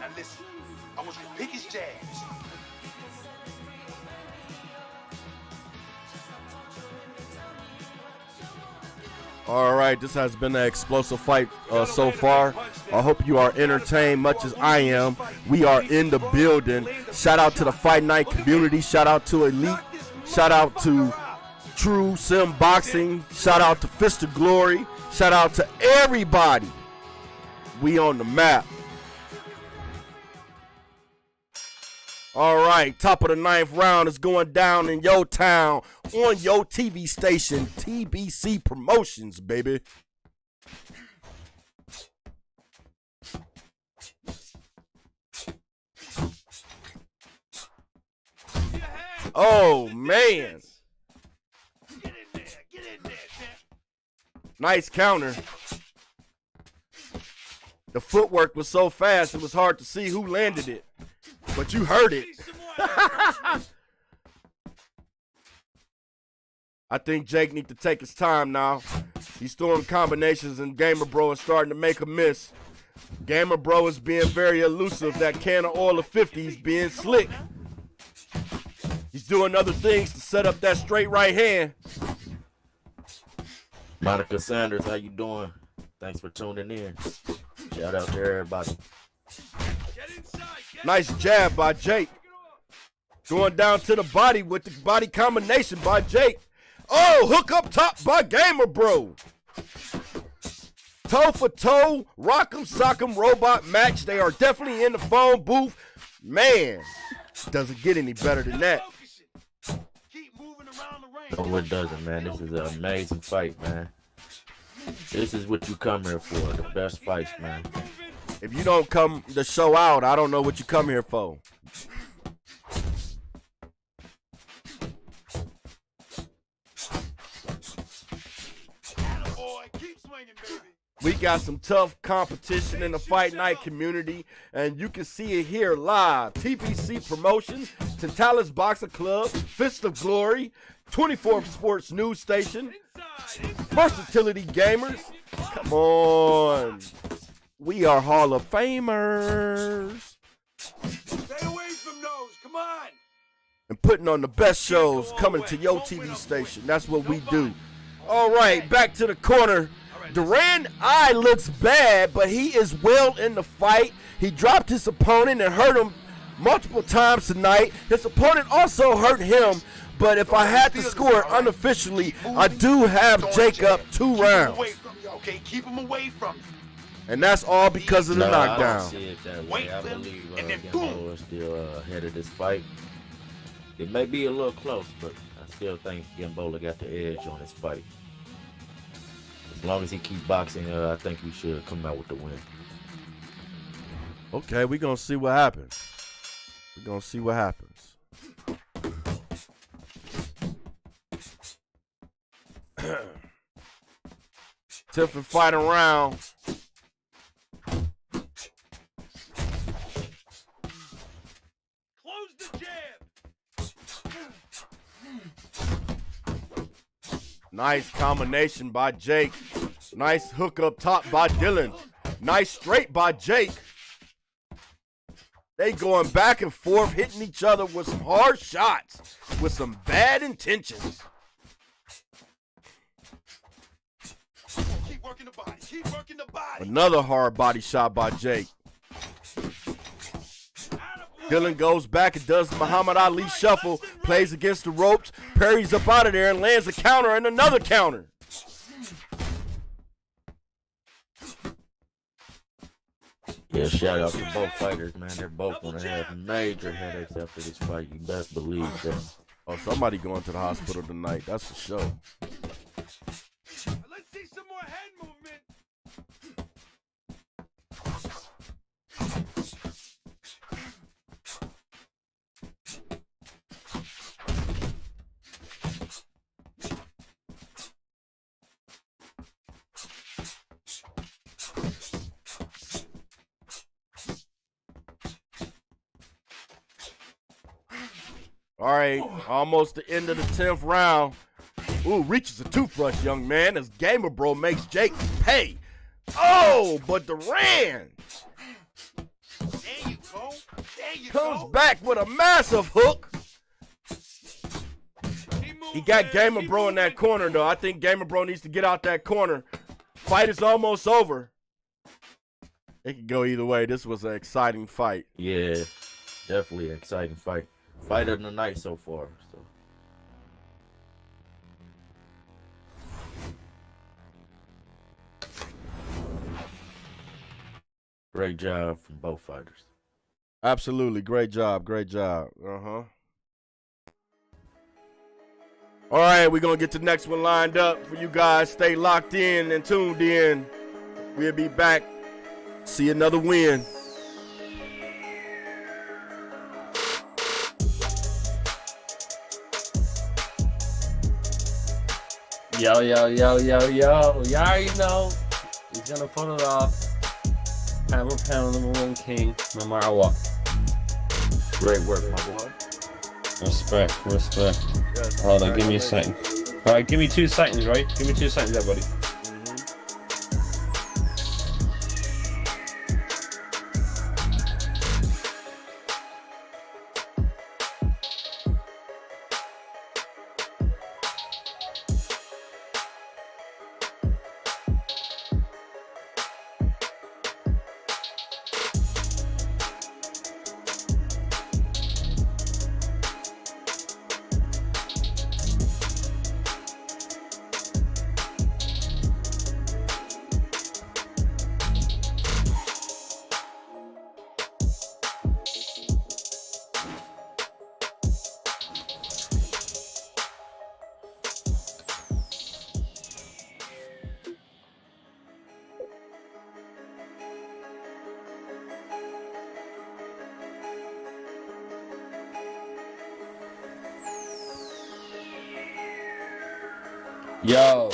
Now listen, I want you to pick his jabs. All right, this has been an explosive fight so far. I hope you are entertained much as I am. We are in the building. Shout out to the Fight Night community. Shout out to Elite. Shout out to True Sim Boxing. Shout out to Fist of Glory. Shout out to everybody. We on the map. All right, top of the 9th round is going down in your town on your TV station, TBC Promotions, baby. Oh, man. Get in there, champ. Nice counter. The footwork was so fast it was hard to see who landed it, but you heard it. I think Jake needs to take his time now. He's throwing combinations and Gamer Bro is starting to make a miss. Gamer Bro is being very elusive. That can of oil of 50 is being slick. He's doing other things to set up that straight right hand. Monica Sanders, how you doing? Thanks for tuning in. Shout out to everybody. Nice jab by Jake. Going down to the body with the body combination by Jake. Oh, hook up top by Gamer Bro. Toe for toe, rock'em sock'em robot match. They are definitely in the phone booth. Man, doesn't get any better than that. No, it doesn't, man. This is an amazing fight, man. This is what you come here for, the best fights, man. If you don't come to show out, I don't know what you come here for. We got some tough competition in the Fight Night community, and you can see it here live. TBC Promotions, Tantalus Boxer Club, Fist of Glory, 24 Sports News Station, Versatility Gamers. Come on. We are Hall of Famers. Stay away from those. Come on. And putting on the best shows coming to your TV station. That's what we do. All right, back to the corner. Duran eye looks bad, but he is well in the fight. He dropped his opponent and hurt him multiple times tonight. His opponent also hurt him, but if I had to score unofficially, I do have Jake up 2 rounds. Okay, keep him away from you. And that's all because of the knockdown. I don't see it that way. I believe Gamboa is still ahead of this fight. It may be a little close, but I still think Gamboa got the edge on this fight. As long as he keeps boxing, I think he should come out with the win. Okay, we're going to see what happens. We're going to see what happens. Different fight around. Close the jab. Nice combination by Jake. Nice hook up top by Dylan. Nice straight by Jake. They going back and forth, hitting each other with some hard shots, with some bad intentions. Keep working the body. Keep working the body. Another hard body shot by Jake. Dylan goes back and does the Muhammad Ali shuffle, plays against the ropes, parries up out of there and lands a counter and another counter. Yeah, shout out to both fighters, man. They're both going to have major headaches after this fight. You best believe that. Oh, somebody going to the hospital tonight. That's for sure. Let's see some more head movement. All right, almost the end of the 10th round. Ooh, reaches a toothbrush, young man, as Gamer Bro makes Jake pay. Oh, but Duran There you go. There you comes go. back with a massive hook. He got Gamer Bro in that corner, though. I think Gamer Bro needs to get out that corner. Fight is almost over. It could go either way. This was an exciting fight. Yeah, definitely an exciting fight. Fight of the night so far. So. Great job from both fighters. Absolutely. Great job. Great job. Uh-huh. All right, we're going to get the next one lined up for you guys. Stay locked in and tuned in. We'll be back. See another win. Yo, yo, yo, yo, yo. You already know. He's gonna put it off. Hammer pound number one king, no matter what. Great work, my boy. Respect. Yes, Hold on, give me a second. Alright, give me 2 seconds, right? Give me 2 seconds, everybody. Yo.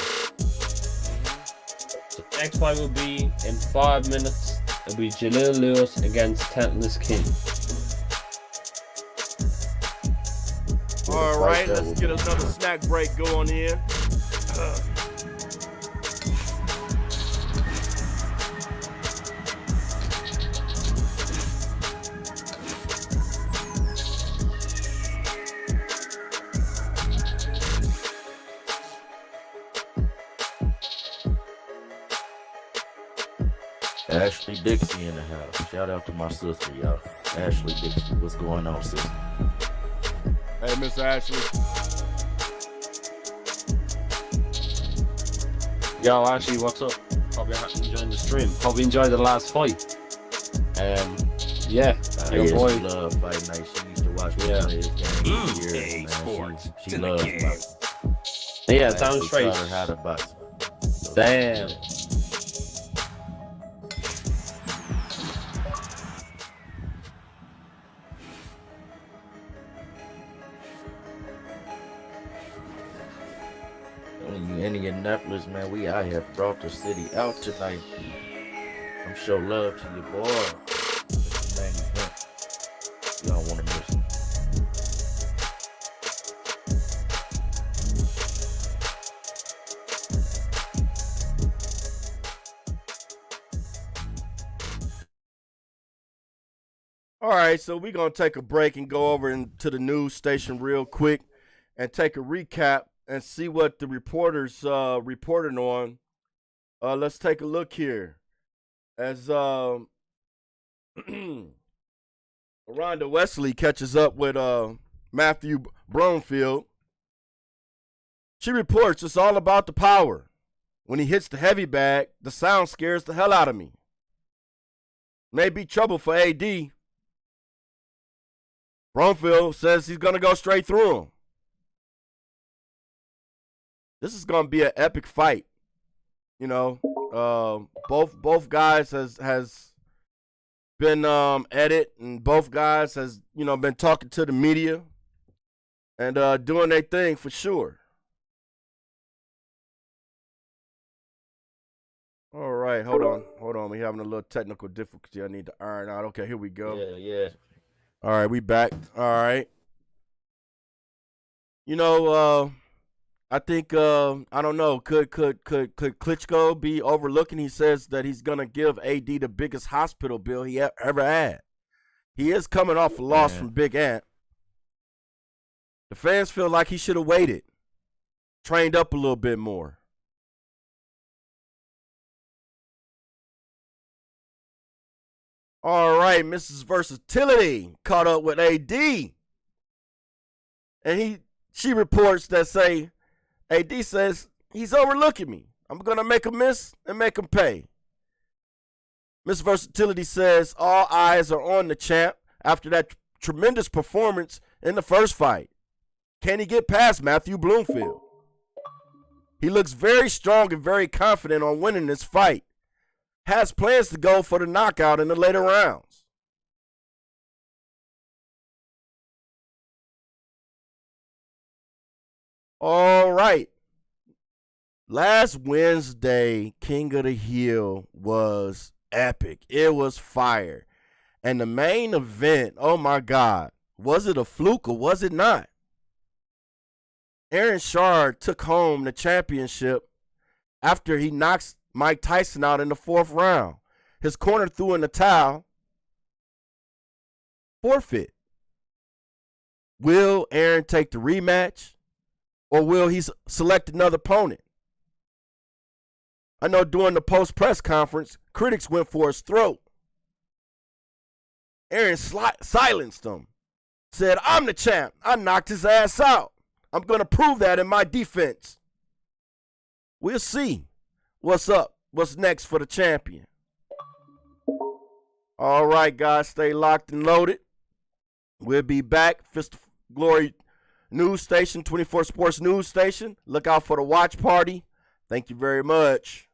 The next fight will be in 5 minutes. It'll be Jalil Lewis against Tentless King. All right, let's get another snack break going in. Ashley Dixie in the house. Shout out to my sister, y'all. Ashley Dixie, what's going on, sister? Hey, Miss Ashley. Yo, Ashley, what's up? Hope you're enjoying the stream. Hope you enjoyed the last fight. Yeah, your boy. She love fight night. She used to watch me play this game for years, man. She loves boxing. Yeah, down straight. Taught her how to box. So, Damn. Indianapolis, man, we out here brought the city out tonight. I'm show love to your boy. It's the main event. You don't want to miss it. All right, so we're going to take a break and go over into the news station real quick and take a recap and see what the reporters reporting on. Let's take a look here. As Rhonda Wesley catches up with Matthew Broomfield, she reports it's all about the power. When he hits the heavy bag, the sound scares the hell out of me. May be trouble for AD. Broomfield says he's going to go straight through him. This is going to be an epic fight. You know, both guys has been at it, and both guys has, you know, been talking to the media and doing their thing for sure. All right, hold on. We're having a little technical difficulty I need to iron out. Okay, here we go. Yeah. All right, we back. All right. You know, I think I don't know. Could Klitschko be overlooking? He says that he's gonna give AD the biggest hospital bill he ever had. He is coming off a loss from Big Ant. The fans feel like he should have waited, trained up a little bit more. All right, Mrs. Versatility caught up with AD, and she reports that say. AD says, he's overlooking me. I'm going to make him miss and make him pay. Miss Versatility says all eyes are on the champ after that tremendous performance in the first fight. Can he get past Matthew Bloomfield? He looks very strong and very confident on winning this fight. Has plans to go for the knockout in the later rounds. All right. Last Wednesday, King of the Hill was epic. It was fire. And the main event, oh my God, was it a fluke or was it not? Aaron Shard took home the championship after he knocks Mike Tyson out in the 4th round. His corner threw in the towel. Forfeit. Will Aaron take the rematch, or will he select another opponent? I know during the post-press conference, critics went for his throat. Aaron silenced him. Said, I'm the champ. I knocked his ass out. I'm going to prove that in my defense. We'll see what's up, what's next for the champion. All right, guys, stay locked and loaded. We'll be back. Fist of Glory News Station, 24 Sports News Station. Look out for the watch party. Thank you very much.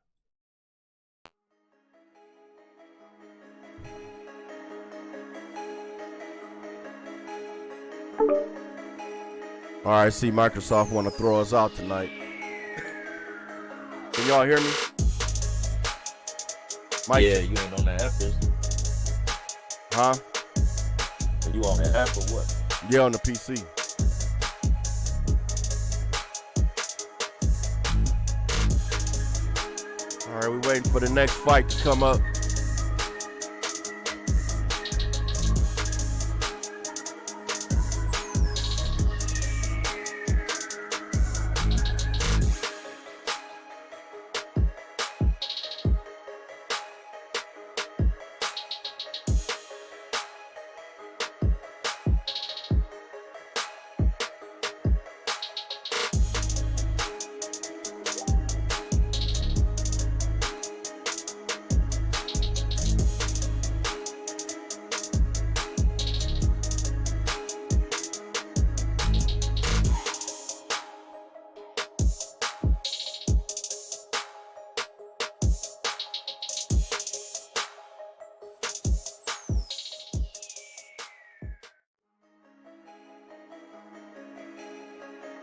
All right, see, Microsoft want to throw us out tonight. Can y'all hear me? Mike? Yeah, you ain't on the app, is you? Huh? You on the app or what? Yeah, on the PC. All right, we waiting for the next fight to come up.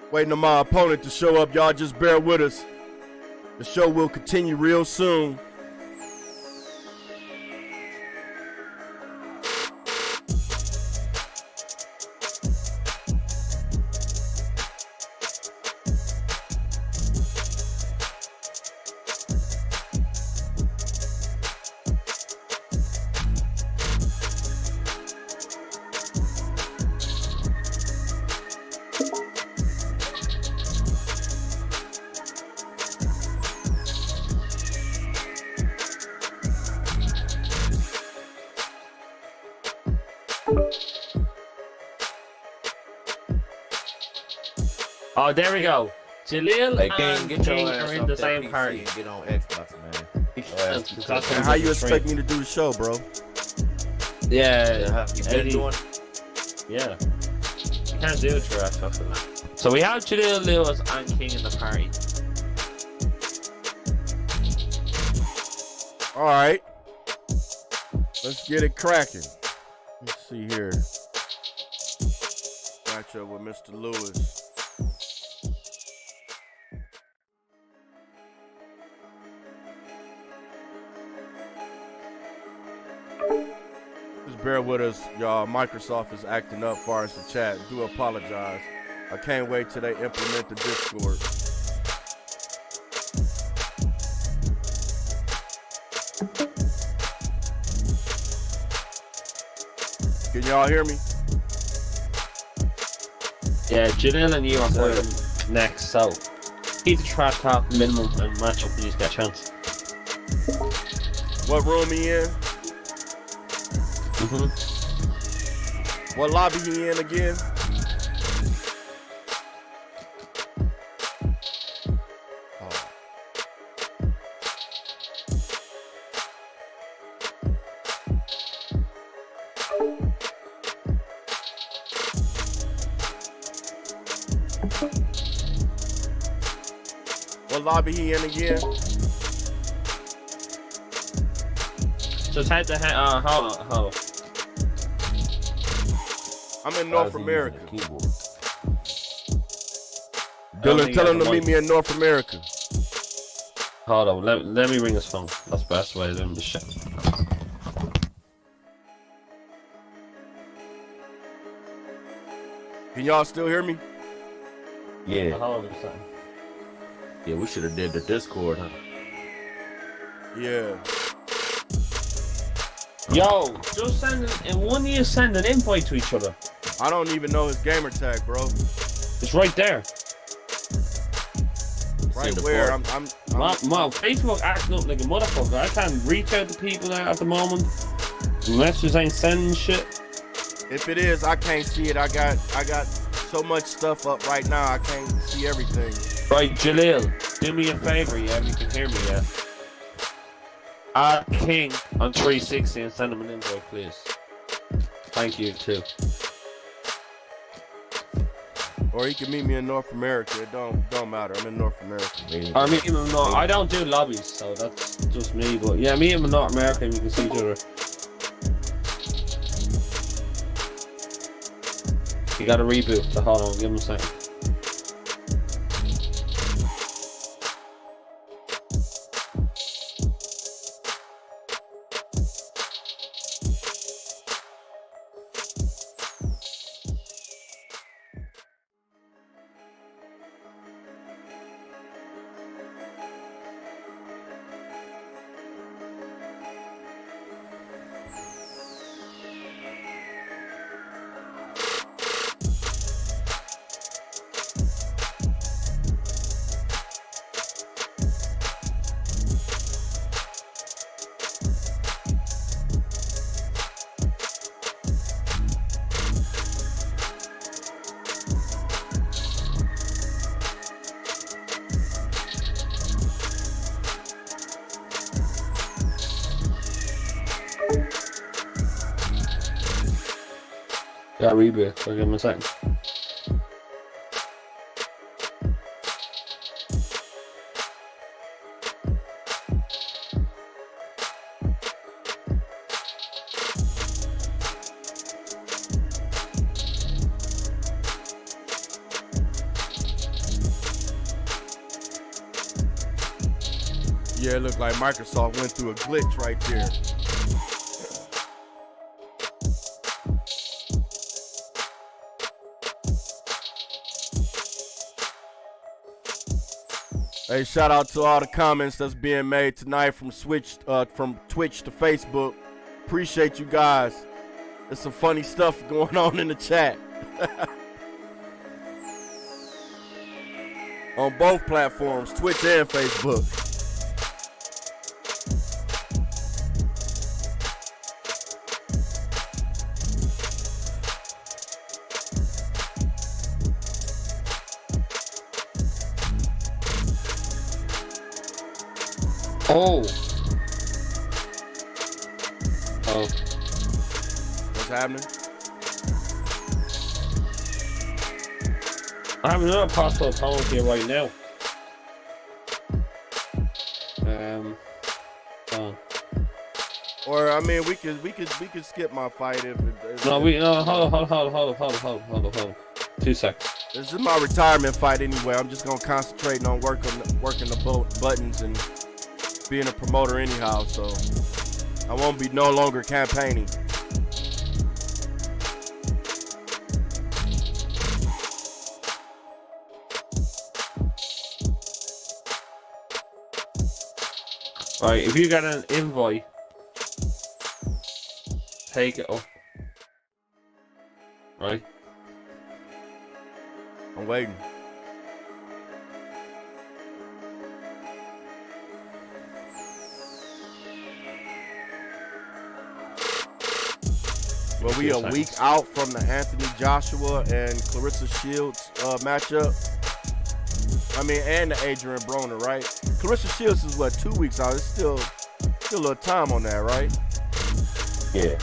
Waiting on my opponent to show up. Y'all just bear with us. The show will continue real soon. Oh, there we go. Jaleel Hey, and get your King ass are in off the that same PC party. and get on Xbox, man. Man, how you expect me to do the show, bro? Yeah, You been doing? Yeah. You can't do it for us after that. So we have Jaleel Lewis and King in the party. All right. Let's get it cracking. Let's see here. Matchup with Mr. Lewis. Just bear with us, y'all. Microsoft is acting up far as the chat. Do apologize. I can't wait till they implement the Discord. Can y'all hear me? Yeah, Jaleel and you are going next, so keep the trash talk minimum and match up when you get a chance. What room he in? What lobby he in again? What lobby he in again? Just head to head. Hold on. I'm in North America. Keyboard. Dylan, tell him to meet me in North America. Hold on, let me ring his phone. That's the best way of doing this shit. Can y'all still hear me? Yeah. 100%. Yeah, we should have did the Discord, huh? Yeah. Yo, just and one of you send an invite to each other. I don't even know his gamer tag, bro. It's right there. Right where? I'm Facebook acting up like a motherfucker. I can't reach out to people now at the moment. Messages ain't sending shit. If it is, I can't see it. I got so much stuff up right now. I can't see everything. Right, Jalil, do me a favor, yeah, if you can hear me, yeah. Add King on 360 and send him an invite, please. Thank you too. Or he can meet me in North America. It don't matter. I'm in North America. Or meet him in North. I don't do lobbies, so that's just me. But yeah, meet him in North America and we can see each other. You gotta reboot. So hold on, give him a second. Got reboot, so give him a second. Yeah, it looked like Microsoft went through a glitch right there. Hey, shout out to all the comments that's being made tonight from Twitch to Facebook. Appreciate you guys. There's some funny stuff going on in the chat. On both platforms, Twitch and Facebook. Oh. What's happening? I have another possible opponent here right now. Or I mean, we could skip my fight if. Hold on. 2 seconds. This is my retirement fight anyway. I'm just gonna concentrate on working the buttons and being a promoter anyhow. So I won't be no longer campaigning. Alright, if you got an invite, take it up. Right? I'm waiting. Well, we a week out from the Anthony Joshua and Clarissa Shields matchup. I mean, and the Adrian Broner, right? Clarissa Shields is what, 2 weeks out? It's still a little time on that, right? Yeah.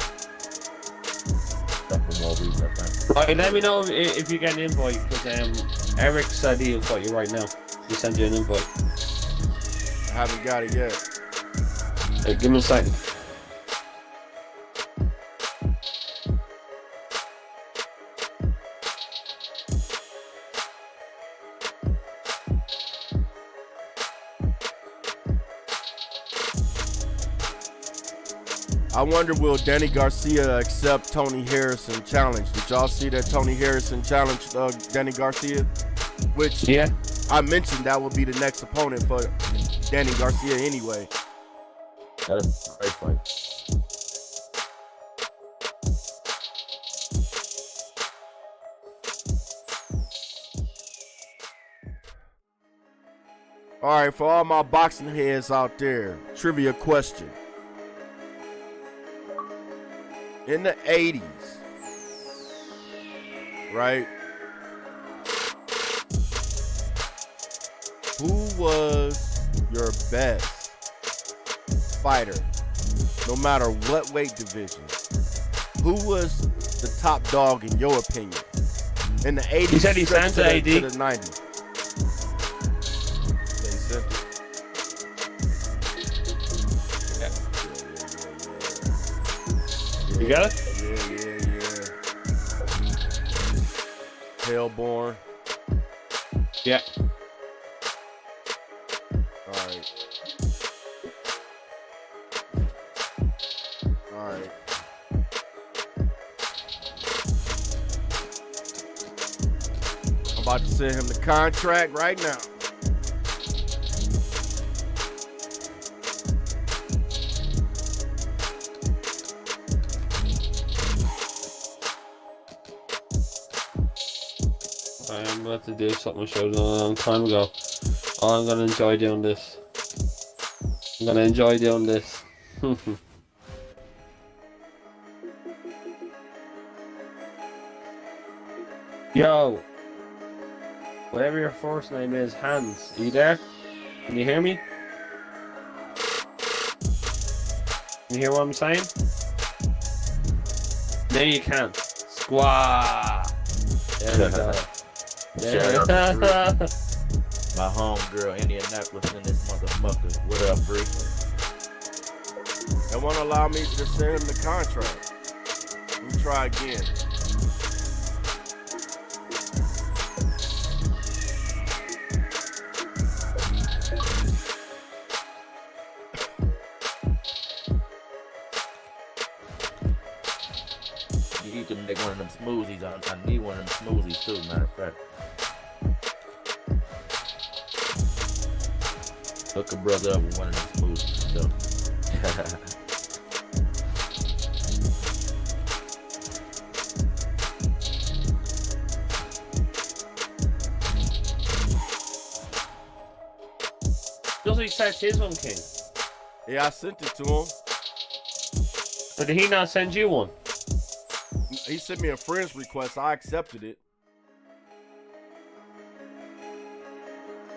Couple more weeks, I think. Right, let me know if you get an invite, because Eric said he'll fight you right now. He sent you an invite. I haven't got it yet. Hey, give me a second. I wonder, will Danny Garcia accept Tony Harrison challenge? Did y'all see that Tony Harrison challenged Danny Garcia? Which Yeah. I mentioned that would be the next opponent for Danny Garcia anyway. That's a great fight. All right, for all my boxing heads out there, trivia question. In the 80s, right? Who was your best fighter, no matter what weight division? Who was the top dog in your opinion? In the 80s, He said he sent to AD. to the 90s. You got it? Yeah. Hellborn. Yeah. All right. I'm about to send him the contract right now. I'm about to do something I showed a long time ago. Oh, I'm gonna enjoy doing this. I'm gonna enjoy doing this. Yo, whatever your first name is, Hans, are you there? Can you hear me? Can you hear what I'm saying? No, you can't. Squaw. There we go. Shout out to Bree. My homegirl, Indianapolis, in this motherfucker. What up, Bree? They won't allow me to send him the contract. Let me try again. You need to make one of them smoothies. I need one of them smoothies too, matter of fact. Hook a brother up with one of them smoothies. So. Does he send his one, King? Yeah, I sent it to him. Or did he not send you one? He sent me a friend's request. I accepted it.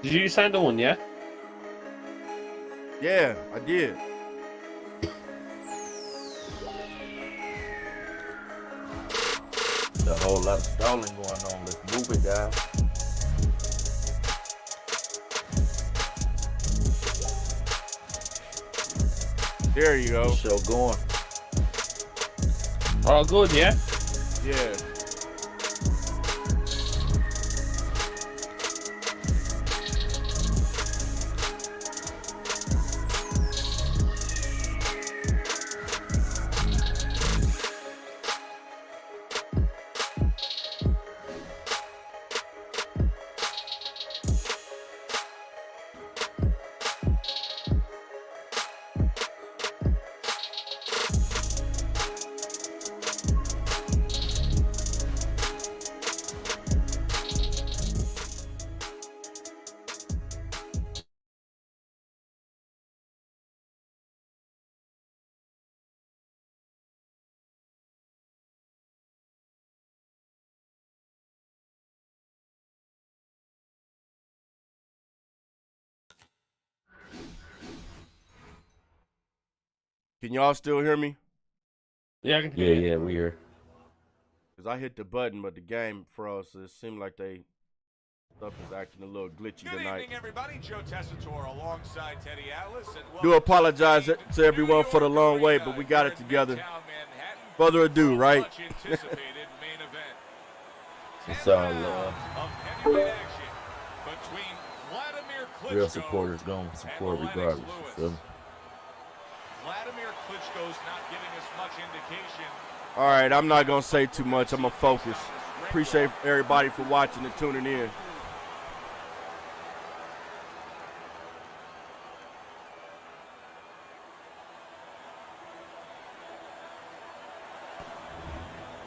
Did you send the one, yeah? Yeah, I did. There's a whole lot of stalling going on. Let's move it, guys. There you go. Show going. Oh, good, yeah? Yeah. Can y'all still hear me? Yeah, I can hear you. Yeah, we here. Because I hit the button, but the game froze. So it seemed like stuff is acting a little glitchy Good tonight. evening, everybody. Joe Tessitore alongside Teddy Atlas. And Do apologize to everyone for the long wait, but we got it together. Further ado, right? It's all love. Real supporters going to support regardless. You feel me? Vladimir Klitschko's not giving us much indication. All right, I'm not going to say too much. I'm going to focus. Appreciate everybody for watching and tuning in.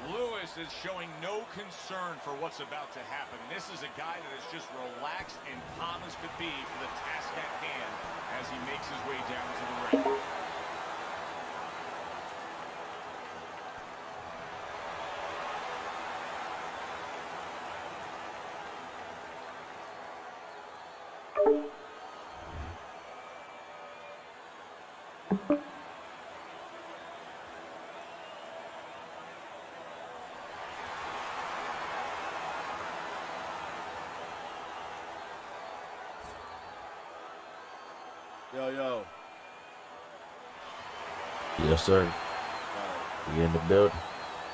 Lewis is showing no concern for what's about to happen. This is a guy that is just relaxed and calm as could be for the task at hand as he makes his way down to the ring. Yo. Yes, sir. We in the building.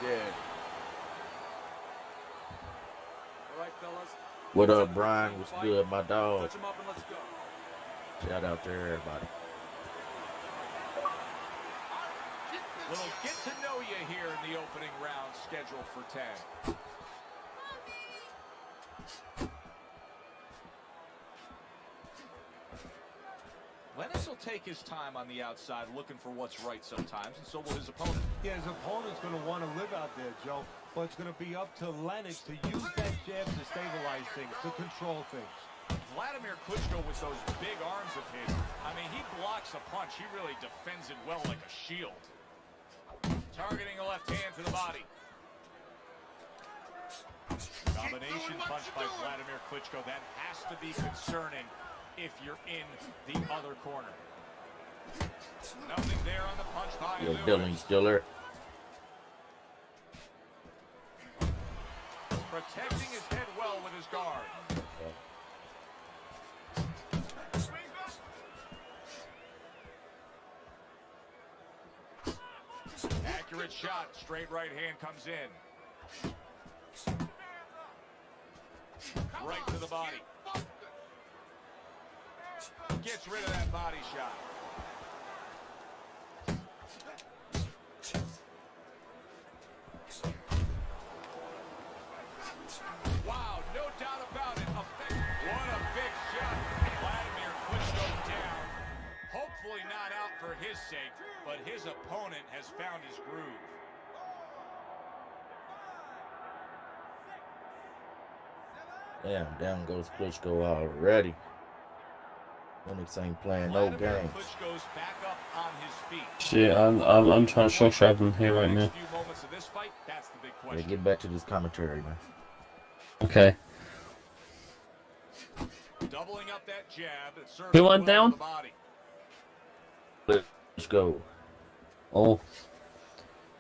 Yeah. All right, fellas. What up, Brian? What's good, my dog? Touch him up and let's go. Shout out to everybody. Little get to know you here in the opening round scheduled for 10. Lennox will take his time on the outside looking for what's right sometimes, and so will his opponent. Yeah, his opponent's going to want to live out there, Joe, but it's going to be up to Lennox to use that jab to stabilize things, to control things. Vladimir Klitschko with those big arms of his, I mean, he blocks a punch. He really defends it well like a shield. Targeting a left hand to the body. Combination punch by Vladimir Klitschko. That has to be concerning if you're in the other corner. Nothing there on the punch by Yo, Lewis. Dylan Stiller. Protecting his head well with his guard. Accurate shot. Straight right hand comes in. Right to the body. Gets rid of that body shot. Wow, no doubt about it. What a big shot. Vladimir Klitschko down. Hopefully not out for his sake, but his opponent has found his groove. Damn, down goes Klitschko already. Lennox ain't playing no games. Klitschko's back up on his feet. Shit, I'm trying to structure everything here right now. Next few moments of this fight, that's the big Yeah, question. get back to this commentary, man. Okay. Doubling up that jab that serves Who went well down? to the body. Let's go. Oh.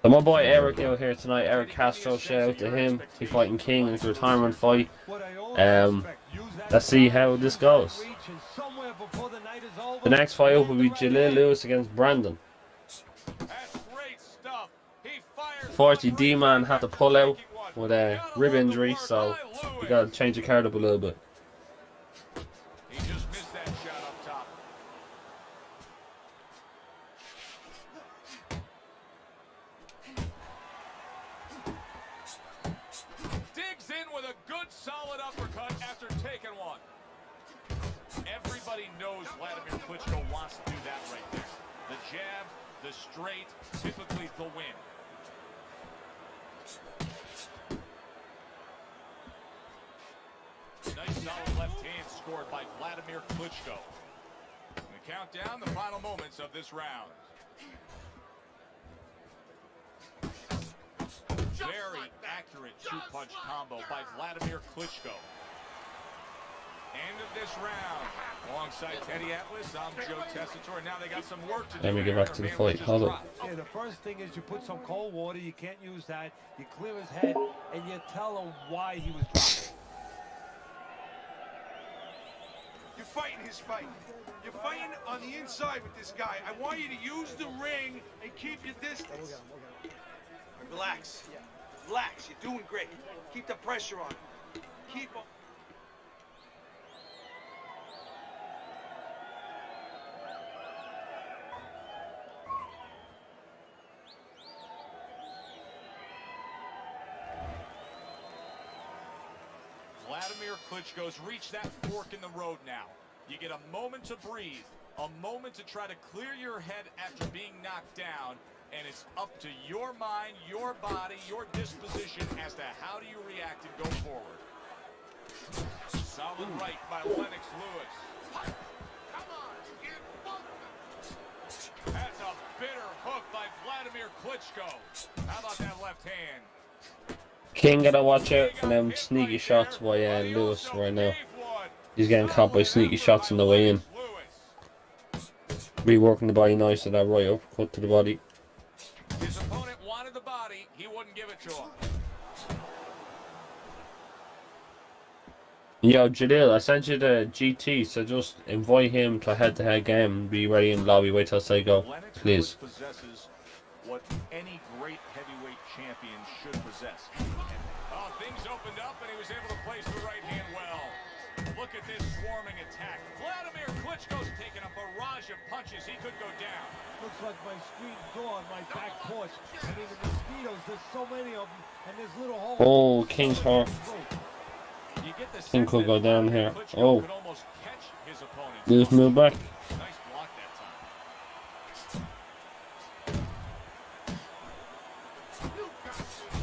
So my boy Eric out here tonight, Eric Castro, shout out to him. He's fighting King in his retirement fight. Let's see how this goes. The next fight up will be Jaleel Lewis against Brandon. That's great stuff. He fires. Unfortunately, D-Man had to pull out with a rib injury, so we got to change the card up a little bit. He just missed that shot up top. Digs in with a good solid uppercut after taking one. Everybody knows Vladimir Klitschko wants to do that right there. The jab, the straight, typically the win. Nice solid left hand scored by Vladimir Klitschko. The countdown, the final moments of this round. Very accurate two-punch combo by Vladimir Klitschko. End of this round. Alongside Teddy Atlas, I'm Joe Tessitore. Now they got some work to do. Let me get back to the fight. Hold on. Yeah, the first thing is you put some cold water. You can't use that. You clear his head, and you tell him why he was dropped. You're fighting his fight. You're fighting on the inside with this guy. I want you to use the ring and keep your distance. Relax. Relax. You're doing great. Keep the pressure on. Keep on. Vladimir Klitschko's reached that fork in the road now. You get a moment to breathe, a moment to try to clear your head after being knocked down, and it's up to your mind, your body, your disposition as to how do you react and go forward. Solid right by Lennox Lewis. Come on, get both. That's a bitter hook by Vladimir Klitschko. How about that left hand? King gotta watch out for them sneaky shots by Lewis right now. He's getting caught by sneaky shots on the way in. Reworking the body nice to that right uppercut to the body. His opponent wanted the body, he wouldn't give it to him. Yo, Jalil, I sent you the GT, so just invite him to a head-to-head game and be ready in the lobby. Wait till I say go, please. Possesses what any great heavyweight champion should possess. Oh, things opened up and he was able to place the right hand well. Look at this swarming attack. Vladimir Klitschko's taking a barrage of punches. He could go down. Looks like my screen door on my back porch. I mean, the mosquitoes, there's so many of them, and there's little holes. Oh, King's hurt. King could go down here. Oh. Lewis move back. Nice block that time.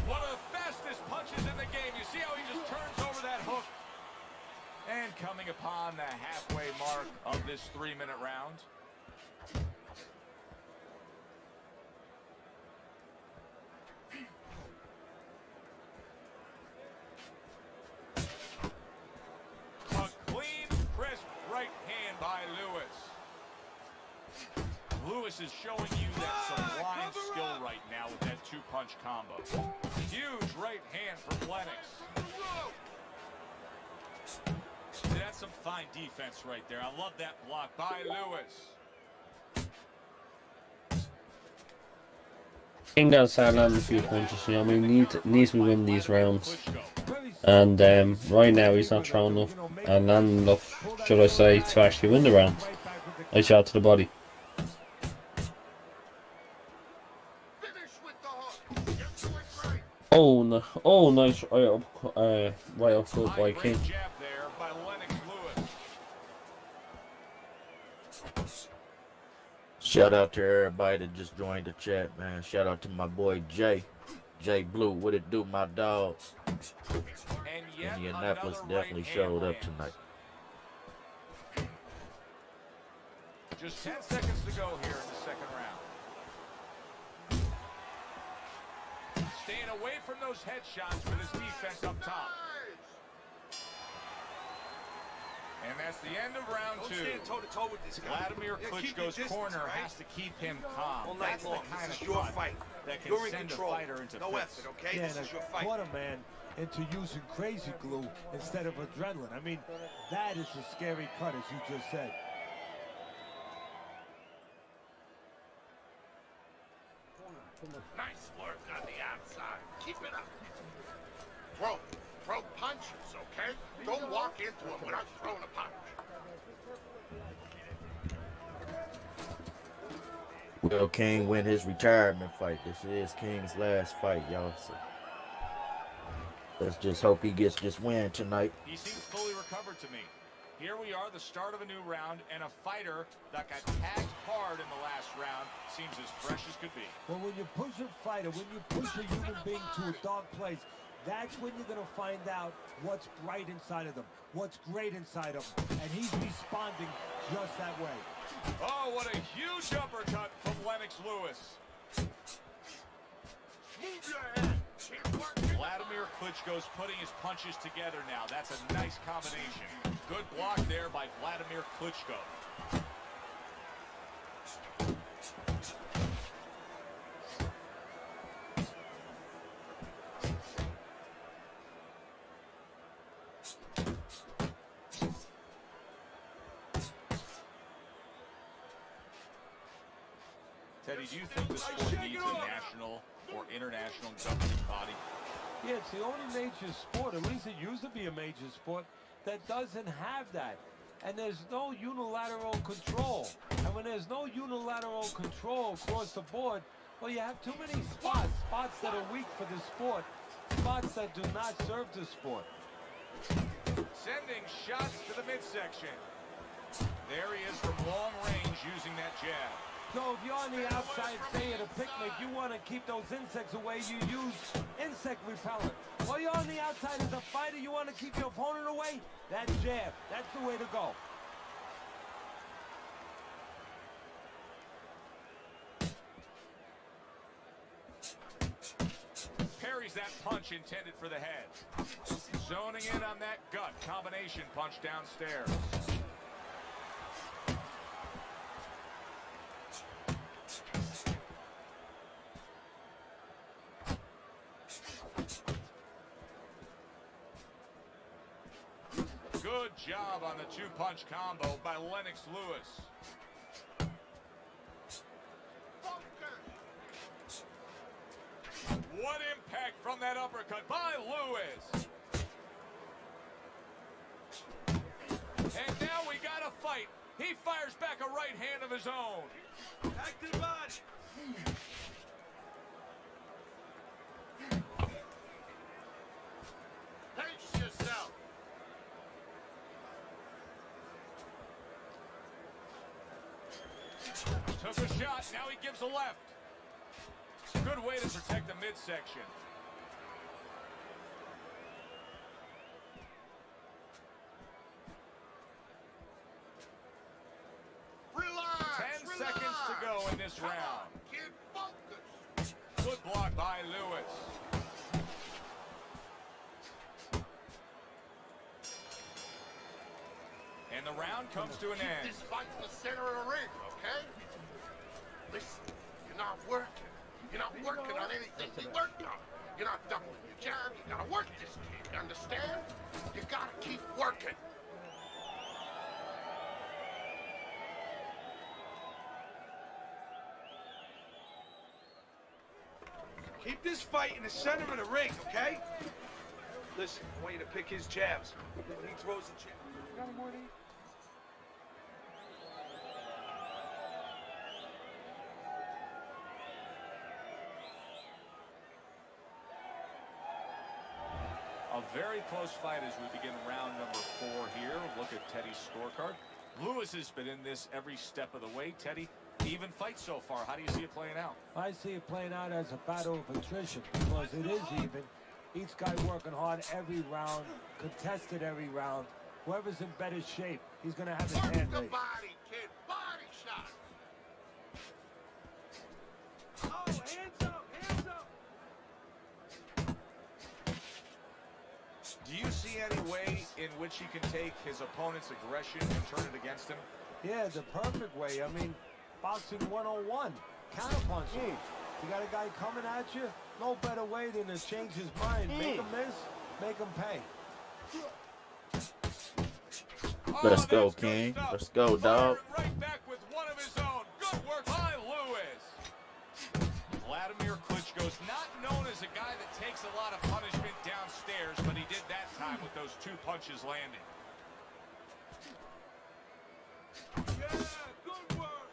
One of the fastest punches in the game. You see how he just turns over that hook? And coming upon the halfway mark of this 3-minute round. A clean, crisp right hand by Lewis. Lewis is showing you that sublime skill right now with that 2-punch combo. Huge right hand from Lennox. That's some fine defense right there. I love that block by Lewis. King gotta start landing a few punches, you know what I mean? Needs to win these rounds. And right now he's not throwing enough and landing enough, should I say, to actually win the rounds. Nice shot to the body. Oh, no. Oh, nice right up foot by King. Shout out to everybody that just joined the chat, man. Shout out to my boy Jay. Jay Blue, what it do, my dogs? Indianapolis definitely showed up tonight. Just 10 seconds to go here in the second round. Staying away from those headshots with his defense up top. And that's the end of round 2. Toe-to-toe with this guy. Vladimir Klitschko's corner has to keep him calm. That's the kind of your fight. That can You're in send control. a fighter into no fits. effort, okay? Yeah, This and is your a fight. quarterman into using crazy glue instead of adrenaline. I mean, that is a scary cut, as you just said. Nice work on the outside. Keep it up. Throw punches, okay? Don't walk into him without throwing a punch. Will King win his retirement fight? This is King's last fight, y'all. So let's just hope he gets this win tonight. He seems fully recovered to me. Here we are, the start of a new round, and a fighter that got tagged hard in the last round seems as fresh as could be. Well, when you push a fighter, when you push a human being to a dark place, that's when you're going to find out what's bright inside of them, what's great inside of them. And he's responding just that way. Oh, what a huge uppercut from Lennox Lewis. Move your head. Vladimir Klitschko's putting his punches together now. That's a nice combination. Good block there by Vladimir Klitschko. Teddy, do you think the sport needs a national or international governing body? Yeah, it's the only major sport, at least it used to be a major sport, that doesn't have that. And there's no unilateral control. And when there's no unilateral control across the board, well, you have too many spots that are weak for the sport, spots that do not serve the sport. sending shots to the midsection. There he is from long range using that jab. So if you're on the outside, say at a picnic, you want to keep those insects away, you use insect repellent. While you're on the outside as a fighter, you want to keep your opponent away, that jab, that's the way to go. Parries that punch intended for the head. Zoning in on that gut combination punch downstairs. Good job on the two-punch combo by Lennox Lewis. What impact from that uppercut by Lewis. And now we got a fight. He fires back a right hand of his own. Back to the body. Pace yourself. Took a shot, now he gives a left. Good way to protect the midsection. Relax. 10 seconds to go in this round. Kid, focus. Good block by Lewis. And the round comes to an Keep end. this fight in the center of the ring, okay? Listen, you're not working. You're not working on anything you worked on. You're not done with your job. You gotta work this kid, you understand? You gotta keep working. Keep this fight in the center of the ring, okay? Listen, I want you to pick his jabs. When he throws the jab. You got any more of these? A very close fight as we begin round number 4 here. Look at Teddy's scorecard. Lewis has been in this every step of the way. Teddy, even fight so far. How do you see it playing out? I see it playing out as a battle of attrition because it is even. Each guy working hard every round, contested every round. Whoever's in better shape, he's going to have his Work hand the raised. body, kid. Body shot. Oh, hands up, hands up. Do you see any way in which he can take his opponent's aggression and turn it against him? Yeah, the perfect way. I mean, boxing 101, counterpunching. You got a guy coming at you, no better way than to change his mind. Make him miss, make him pay. Let's go, King. Let's go, dog. Right back with one of his own. Good work by Lewis. Vladimir Klitschko's not known as a guy that takes a lot of punishment downstairs, but he did that time with those 2 punches landing. Yeah, good work.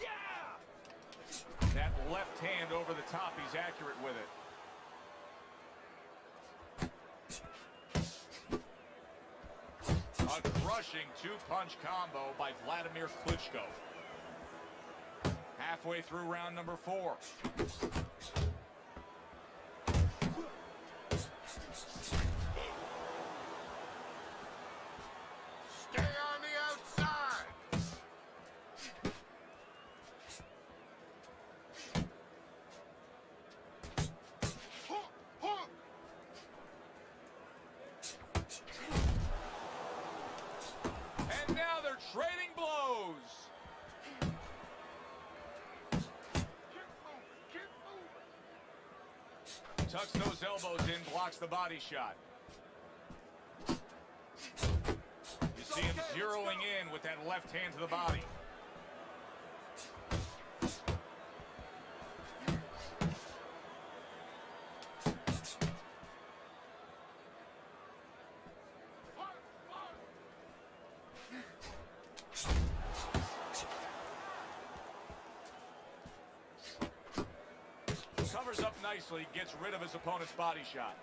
Yeah! That left hand over the top, he's accurate with it. A crushing 2-punch combo by Vladimir Klitschko. Halfway through round number 4. Stay on the outside. Hook, hook. And now they're trading blows. Tucks those elbows in, blocks the body shot. You see him zeroing in with that left hand to the body. Covers up nicely, gets rid of his opponent's body shot.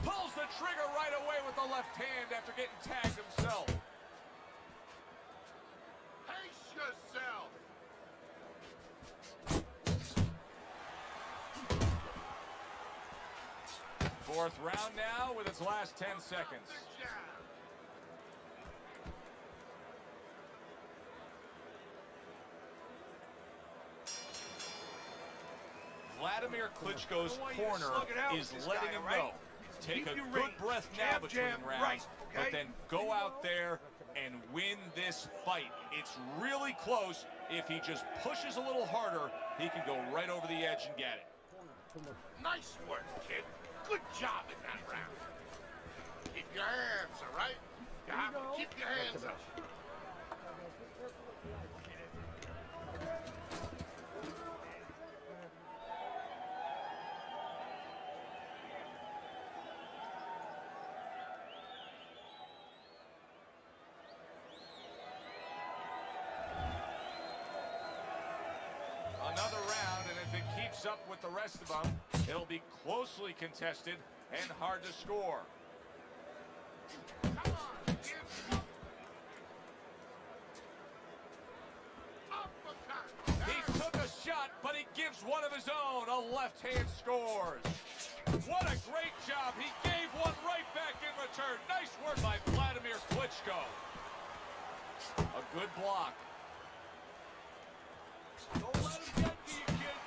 Pulls the trigger right away with the left hand after getting tagged himself. Pace yourself. Fourth round now with its last 10 seconds. Vladimir Klitschko's corner is letting him know. Take a good breath now between rounds, but then go out there and win this fight. It's really close. If he just pushes a little harder, he can go right over the edge and get it. Nice work, kid. Good job in that round. Keep your hands, all right? Keep your hands up. Another round, and if it keeps up with the rest of them, it'll be closely contested and hard to score. Come on, kid. Uppercut. He took a shot, but he gives one of his own. A left hand scores. What a great job. He gave one right back in return. Nice work by Vladimir Klitschko. A good block. Don't let him get to you, kid.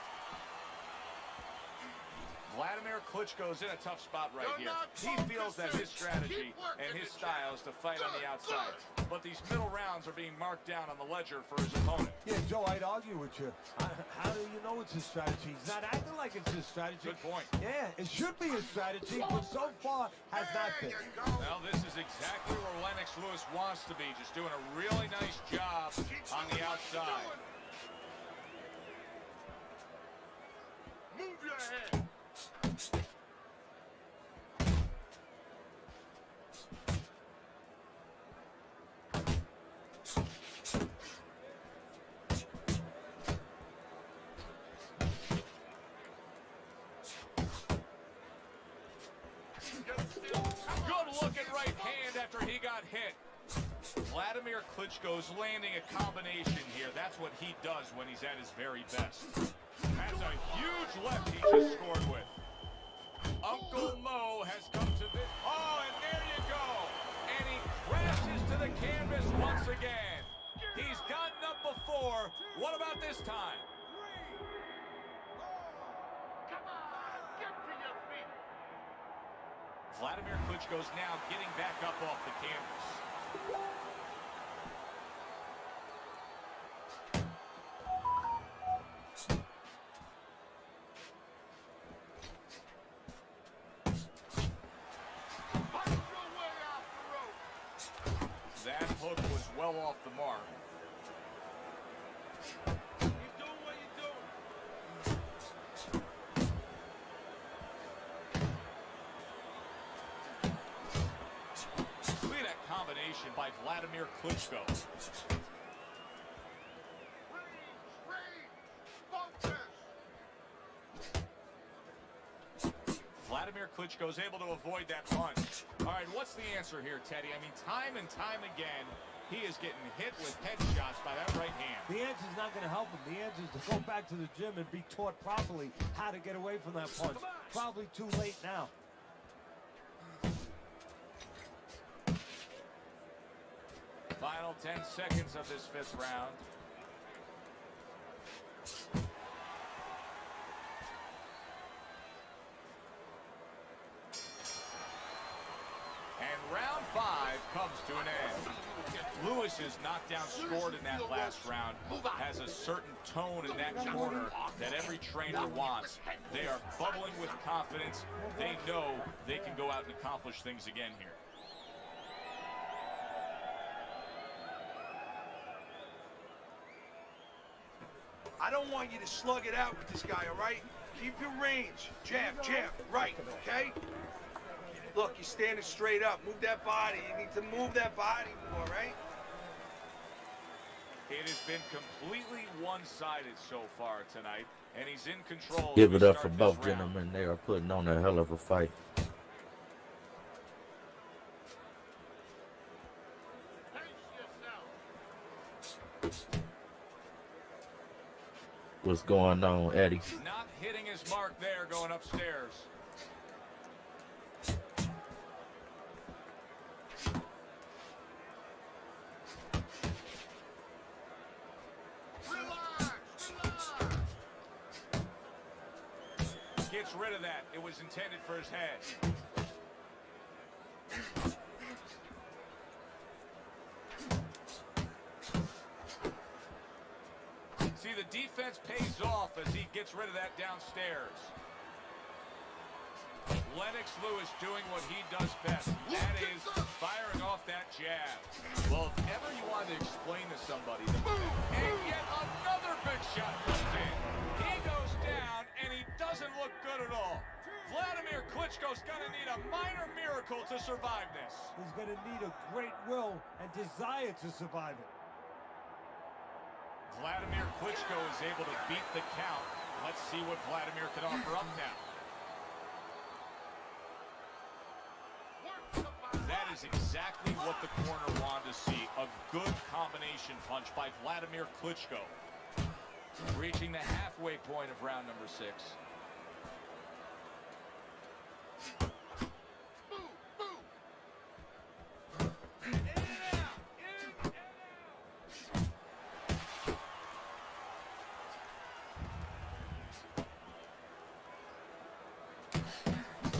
Vladimir Klitschko's in a tough spot right here. He feels that his strategy and his style is to fight on the outside. But these middle rounds are being marked down on the ledger for his opponent. Yeah, Joe, I'd argue with you. How do you know it's his strategy? He's not acting like it's his strategy. Good point. Yeah, it should be his strategy, but so far has not been. Well, this is exactly where Lennox Lewis wants to be, just doing a really nice job on the outside. Move your head. Good looking right hand after he got hit. Vladimir Klitschko's landing a combination here. That's what he does when he's at his very best. That's a huge left he just scored with. Uncle Mo has come to this. Oh, and there you go. And he crashes to the canvas once again. He's gotten up before. What about this time? Come on, get to your feet. Vladimir Klitschko's now getting back up off the canvas. That hook was well off the mark. Keep doing what you're doing. Look at that combination by Vladimir Klitschko. Vladimir Klitschko's able to avoid that punch. All right, what's the answer here, Teddy? I mean, time and time again, he is getting hit with headshots by that right hand. The answer's not going to help him. The answer is to go back to the gym and be taught properly how to get away from that punch. Probably too late now. Final 10 seconds of this fifth round. And round 5 comes to an end. Lewis's knockdown scored in that last round has a certain tone in that corner that every trainer wants. They are bubbling with confidence. They know they can go out and accomplish things again here. I don't want you to slug it out with this guy, all right? Keep your range. Jab, jab, right, okay? Look, you're standing straight up. Move that body. You need to move that body more, right? It has been completely one-sided so far tonight, and he's in control. Give it up for both gentlemen. They are putting on a hell of a fight. What's going on, Eddie? Not hitting his mark there, going upstairs. Gets rid of that. It was intended for his head. See, the defense pays off as he gets rid of that downstairs. Lennox Lewis doing what he does best. That is firing off that jab. Well, if ever you wanted to explain to somebody, and yet another big shot comes in. He goes down, and he doesn't look good at all. Vladimir Klitschko's going to need a minor miracle to survive this. He's going to need a great will and desire to survive it. Vladimir Klitschko is able to beat the count. Let's see what Vladimir can offer up now. That is exactly what the corner wanted to see. A good combination punch by Vladimir Klitschko. Reaching the halfway point of round number 6.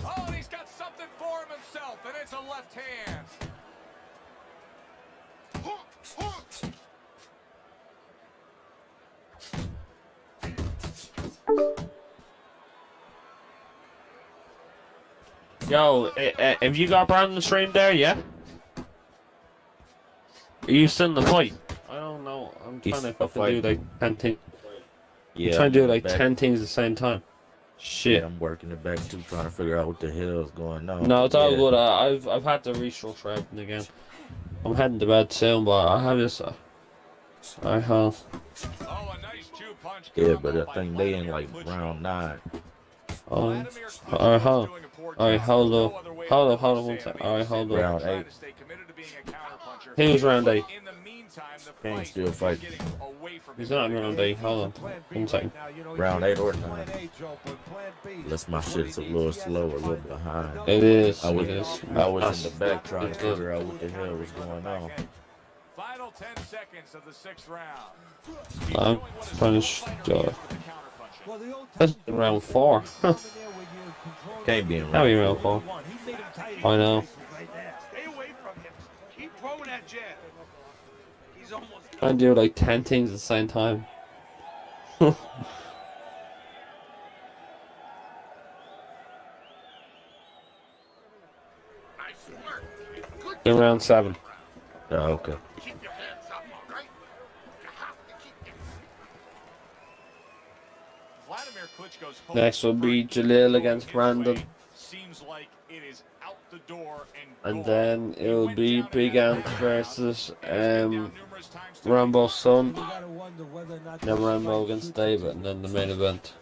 Oh, and he's got something for himself, and it's a left hand. Yo, have you got Brandon stream there, yeah? Are you still in the fight? I don't know. I'm trying to fucking do like 10 things. Yeah, I'm trying to do like back. 10 things at the same time. Shit. Yeah, I'm working it back too, trying to figure out what the hell is going on. No, it's all Yeah. good. I've had to restructure everything again. I'm heading to bed soon, but I have this. I have. Oh, a nice two-punch Yeah, combo but I by think they in Vladimir like Klitschko. round 9. Alright, hold on one second. Alright, hold on. Round 8. Who's round 8? Kane still fighting. He's not in round 8. Hold on. 1 second. Round 8 or 9. Unless my shit's a little slow, a little behind. It is. I was in the back That's trying to good. figure out what the hell was going on. Final 10 seconds of the 6th round. I'm finished. That's round 4. Can't be in That'll be round round 4. I know. Stay away from him. Keep throwing that jab. He's almost I do like 10 things at the same time. In round 7. Oh, okay. Vladimir Klitschko's Next will be Jalil against Brandon. Seems like it is out the door And then it will be Big Ant versus Rambo's son. Then Rambo against David, and then the main event.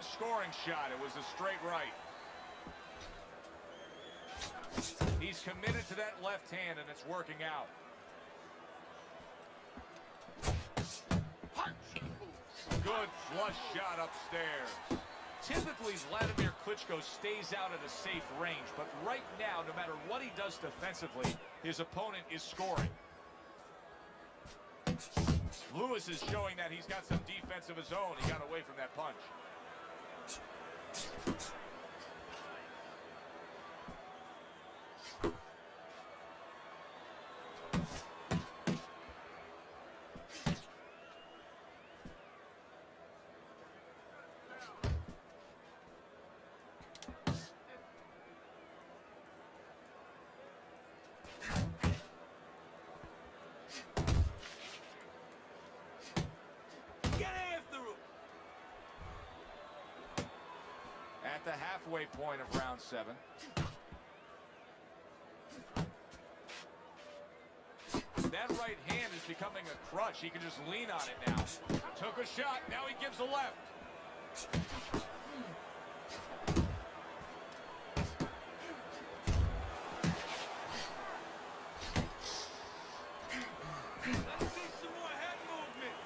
good scoring shot. It was a straight right. He's committed to that left hand, and it's working out. Good flush shot upstairs. Typically, Vladimir Klitschko stays out at a safe range, but right now, no matter what he does defensively, his opponent is scoring. Lewis is showing that he's got some defense of his own. He got away from that punch. the halfway point of round 7. That right hand is becoming a crutch. He can just lean on it now. Took a shot. Now he gives a left. Let's see some more head movement.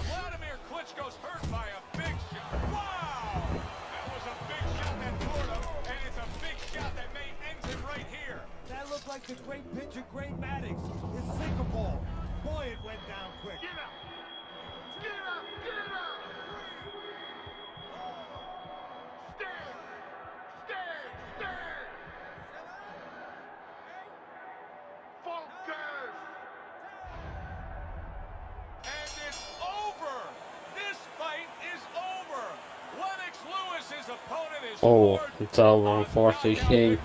Vladimir Klitschko's hurt by a big shot. Wow! That was a big shot that scored him, and it's a big shot that may end him right here. That looked like the great pitcher, Great Maddox. His sinker ball. Boy, it went down quick. Get up! Get up! Get up! Stand! Stand! Stand! Focus! And it's over. This fight is over. Lennox Lewis's opponent is Oh, it's over, unfortunately. King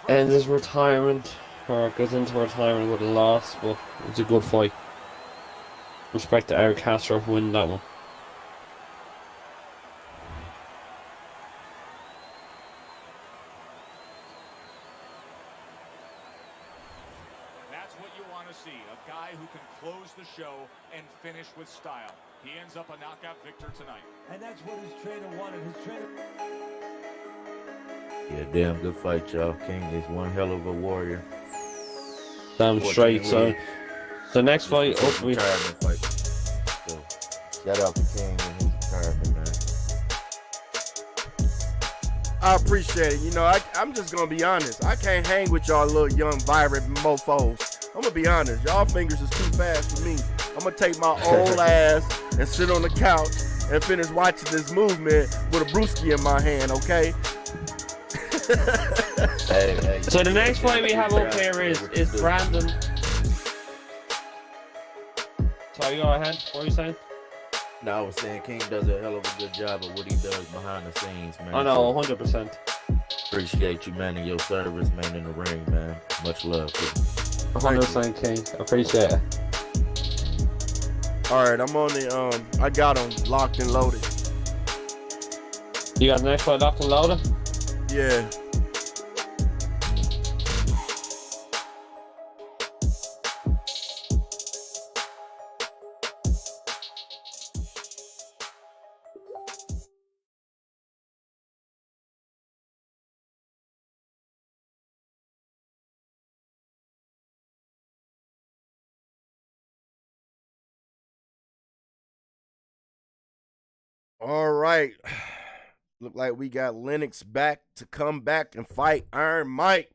ends his retirement, or goes into retirement with a loss, but it was a good fight. Respect to Eric Castro for winning that one. That's what you want to see. A guy who can close the show and finish with style. He ends up a knockout victor tonight. And that's what his trainer wanted. His trainer... Yeah, damn good fight, y'all. King is one hell of a warrior. Damn straight, son. So next fight up we retirement fight. So, shout out to King and his retirement, man. I appreciate it. You know, I'm just gonna be honest. I can't hang with y'all little young vibrant mofos. I'm gonna be honest. Y'all fingers is too fast for me. I'm gonna take my old ass and sit on the couch and finish watching this movement with a brewski in my hand, okay? Hey, So the next fight we have up here is Brandon. Sorry, go ahead. What are you saying? No, I was saying King does a hell of a good job of what he does behind the scenes, man. I know, 100%. Appreciate you, man, and your service, man, in the ring, man. Much love. 100% King. I appreciate it. All right, I'm on the I got them locked and loaded. You got the next fight locked and loaded? Yeah. All right. Look like we got Lennox back to come back and fight Iron Mike.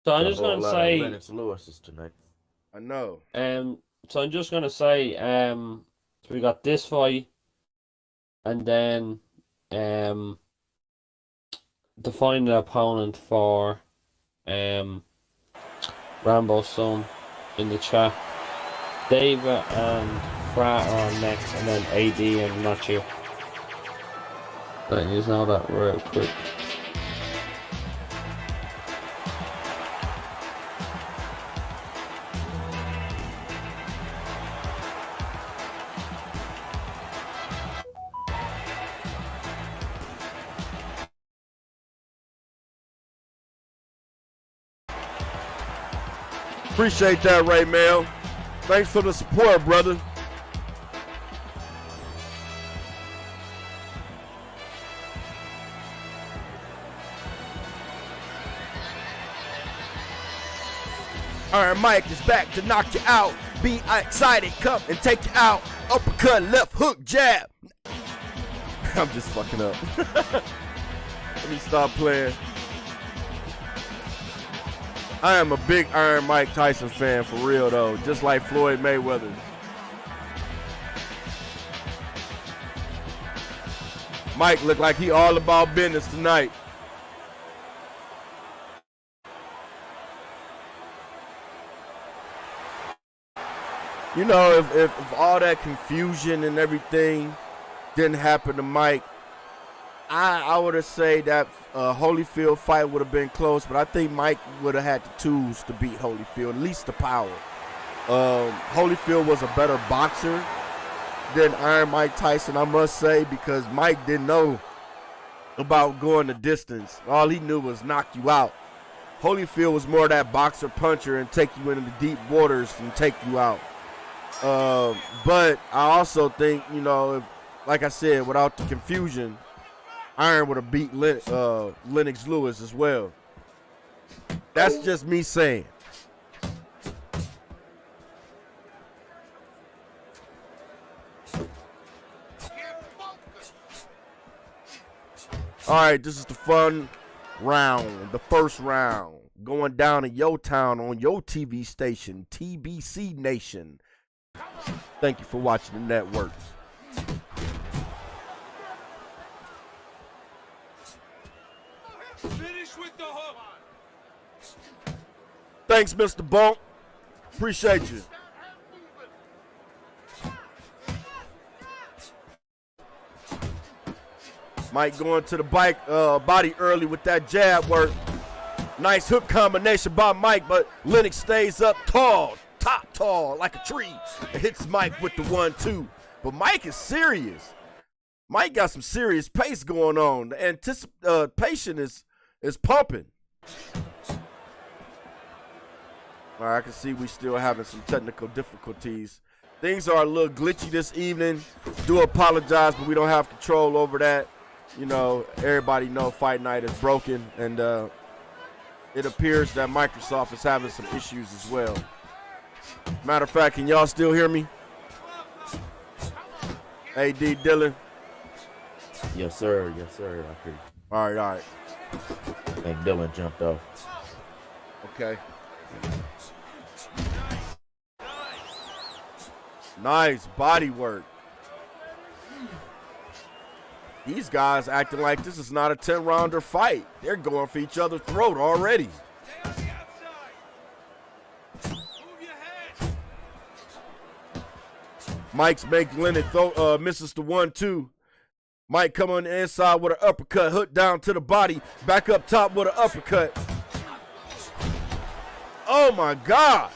So I'm just gonna say Lennox Lewis is tonight. I know. So I'm just gonna say so we got this fight, and then the final opponent for Rambo's son in the chat. David and Frat are on next, and then AD and Matthew. Let me just know that real quick. Appreciate that, Ray Mail. Thanks for the support, brother. Iron Mike is back to knock you out. Be excited, come and take you out. Uppercut, left hook, jab. I'm just fucking up. Let me stop playing. I am a big Iron Mike Tyson fan for real though, just like Floyd Mayweather. Mike looked like he all about business tonight. You know, if all that confusion and everything didn't happen to Mike, I would have said that Holyfield fight would have been close, but I think Mike would have had the tools to beat Holyfield, at least the power. Holyfield was a better boxer than Iron Mike Tyson, I must say, because Mike didn't know about going the distance. All he knew was knock you out. Holyfield was more that boxer puncher and take you into the deep waters and take you out. But I also think, you know, like I said, without the confusion, Iron would have beat Lennox Lewis as well. That's just me saying. All right, this is the fun round, the first round, going down in your town on your TV station, TBC Nation. Thank you for watching the networks. Finish with the hook. Thanks, Mr. Bonk. Appreciate you. Mike going to the body early with that jab work. Nice hook combination by Mike, but Lennox stays up tall, top tall, like a tree, and hits Mike with the 1-2. But Mike is serious. Mike got some serious pace going on. The anticipation is pumping. All right, I can see we still having some technical difficulties. Things are a little glitchy this evening. Do apologize, but we don't have control over that. You know, everybody know Fight Night is broken, and it appears that Microsoft is having some issues as well. Matter of fact, can y'all still hear me? AD Dylan? Yes, sir. Yes, sir. I hear you. All right. I think Dylan jumped off. Okay. Nice body work. These guys acting like this is not a 10-rounder fight. They're going for each other's throat already. Mike's making Lennox misses the 1-2. Mike come on the inside with an uppercut, hook down to the body, back up top with an uppercut. Oh my gosh.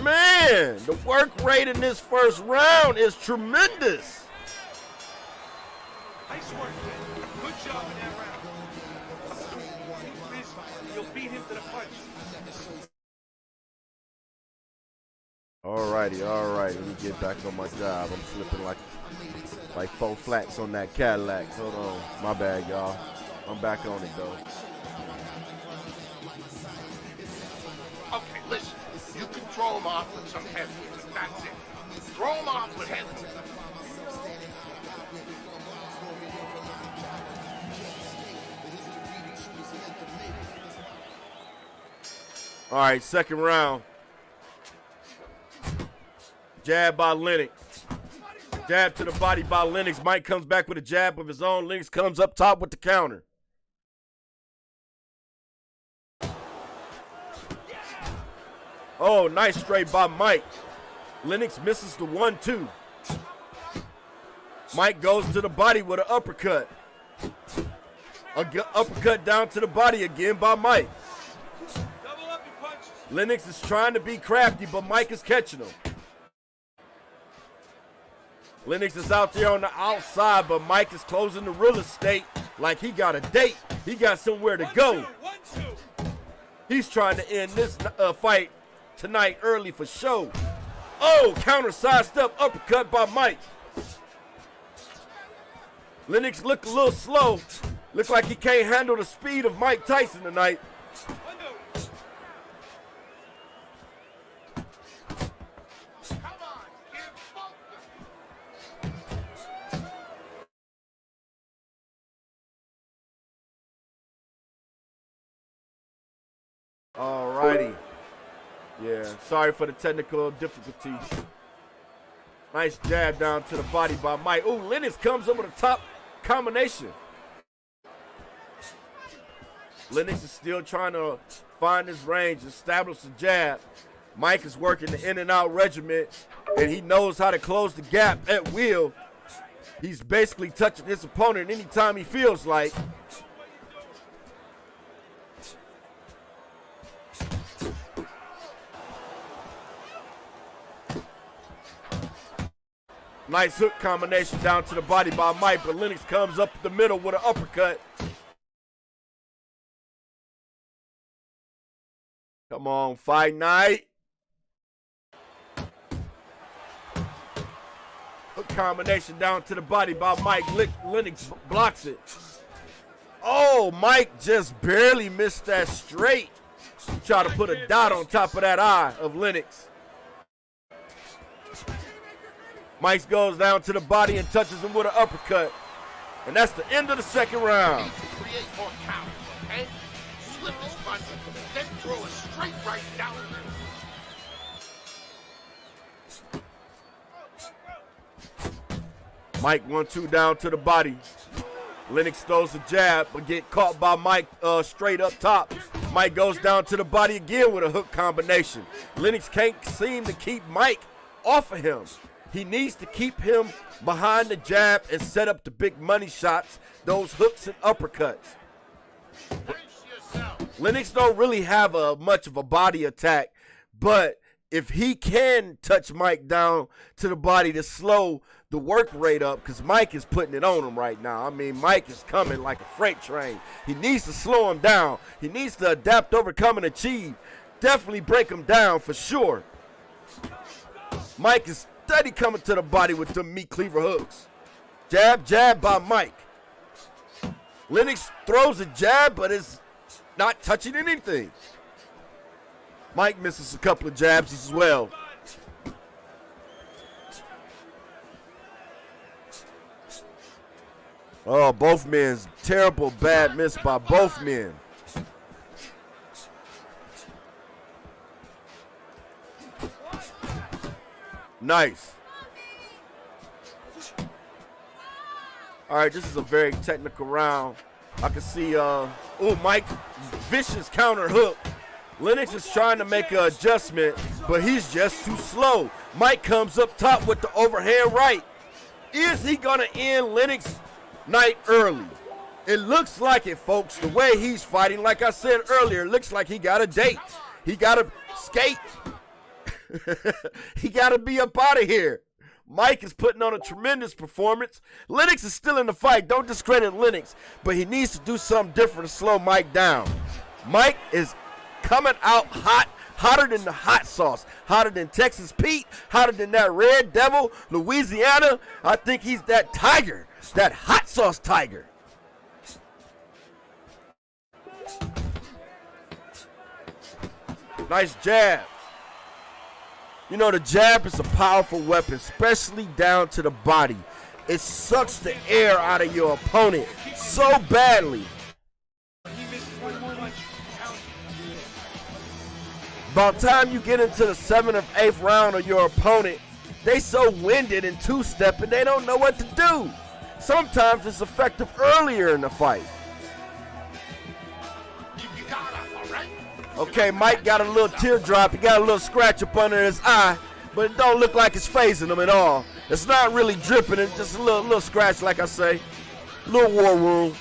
Man, the work rate in this first round is tremendous. Nice work, man. Good job in that round. You'll beat him to the punch. All righty. Let me get back on my job. I'm slipping like 4 flats on that Cadillac. Hold on. My bad, y'all. I'm back on it, though. Okay, listen. You can throw him off with some heavy. That's it. Throw him off with heavy. All right, second round. Jab by Lennox. Jab to the body by Lennox. Mike comes back with a jab of his own. Lennox comes up top with the counter. Oh, nice straight by Mike. Lennox misses the 1-2. Mike goes to the body with an uppercut. Uppercut down to the body again by Mike. Lennox is trying to be crafty, but Mike is catching him. Lennox is out there on the outside, but Mike is closing the real estate like he got a date. He got somewhere to go. He's trying to end this fight tonight early for show. Oh, counter sidestep uppercut by Mike. Lennox look a little slow. Look like he can't handle the speed of Mike Tyson tonight. All righty. Yeah, sorry for the technical difficulties. Nice jab down to the body by Mike. Ooh, Lennox comes up with a top combination. Lennox is still trying to find his range, establish the jab. Mike is working the in and out regiment, and he knows how to close the gap at will. He's basically touching his opponent anytime he feels like. Nice hook combination down to the body by Mike, but Lennox comes up the middle with an uppercut. Come on, Fight Night. Hook combination down to the body by Mike. Lennox blocks it. Oh, Mike just barely missed that straight. Try to put a dot on top of that eye of Lennox. Mike goes down to the body and touches him with an uppercut. And that's the end of the second round. Create more counters, okay? Slip his punch, then throw a straight right down. Mike 1-2 down to the body. Lennox throws a jab, but get caught by Mike straight up top. Mike goes down to the body again with a hook combination. Lennox can't seem to keep Mike off of him. He needs to keep him behind the jab and set up the big money shots, those hooks and uppercuts. Lennox don't really have much of a body attack, but if he can touch Mike down to the body to slow the work rate up, because Mike is putting it on him right now. I mean, Mike is coming like a freight train. He needs to slow him down. He needs to adapt, overcome, and achieve. Definitely break him down for sure. Mike is steady coming to the body with them meat cleaver hooks. Jab, jab by Mike. Lennox throws a jab, but is not touching anything. Mike misses a couple of jabs as well. Oh, both men's terrible bad miss by both men. Nice. All right, this is a very technical round. I can see, Mike, vicious counter hook. Lennox is trying to make an adjustment, but he's just too slow. Mike comes up top with the overhand right. Is he gonna end Lennox night early? It looks like it, folks. The way he's fighting, like I said earlier, it looks like he got a date. He got to skate. He got to be up out of here. Mike is putting on a tremendous performance. Lennox is still in the fight. Don't discredit Lennox, but he needs to do something different to slow Mike down. Mike is coming out hot, hotter than the hot sauce, hotter than Texas Pete, hotter than that Red Devil, Louisiana. I think he's that tiger, that hot sauce tiger. Nice jab. You know, the jab is a powerful weapon, especially down to the body. It sucks the air out of your opponent so badly. By the time you get into the 7th or 8th round of your opponent, they so winded and two-stepping, they don't know what to do. Sometimes it's effective earlier in the fight. Okay, Mike got a little teardrop. He got a little scratch up under his eye, but it don't look like it's phasing him at all. It's not really dripping. It's just a little scratch, like I say. Little war wound.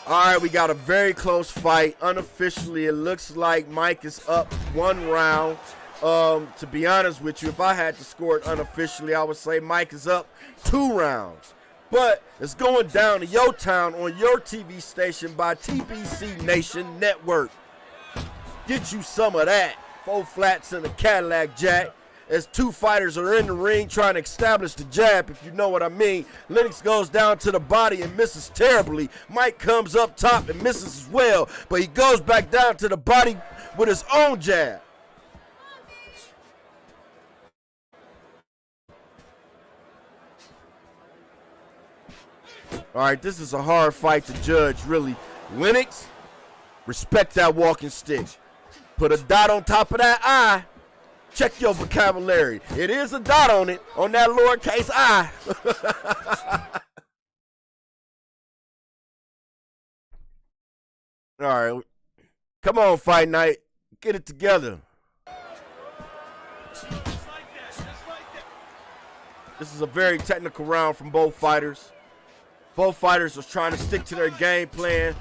All right, we got a very close fight. Unofficially, it looks like Mike is up 1 round. To be honest with you, if I had to score it unofficially, I would say Mike is up 2 rounds. But it's going down to your town on your TV station by TBC Nation Network. Get you some of that. 4 flats and a Cadillac Jack. As 2 fighters are in the ring trying to establish the jab, if you know what I mean. Lennox goes down to the body and misses terribly. Mike comes up top and misses as well, but he goes back down to the body with his own jab. All right, this is a hard fight to judge, really. Lennox, respect that walking stick. Put a dot on top of that eye. Check your vocabulary. It is a dot on it, on that lowercase I. All right. Come on, Fight Night. Get it together. This is a very technical round from both fighters. Both fighters are trying to stick to their game plan.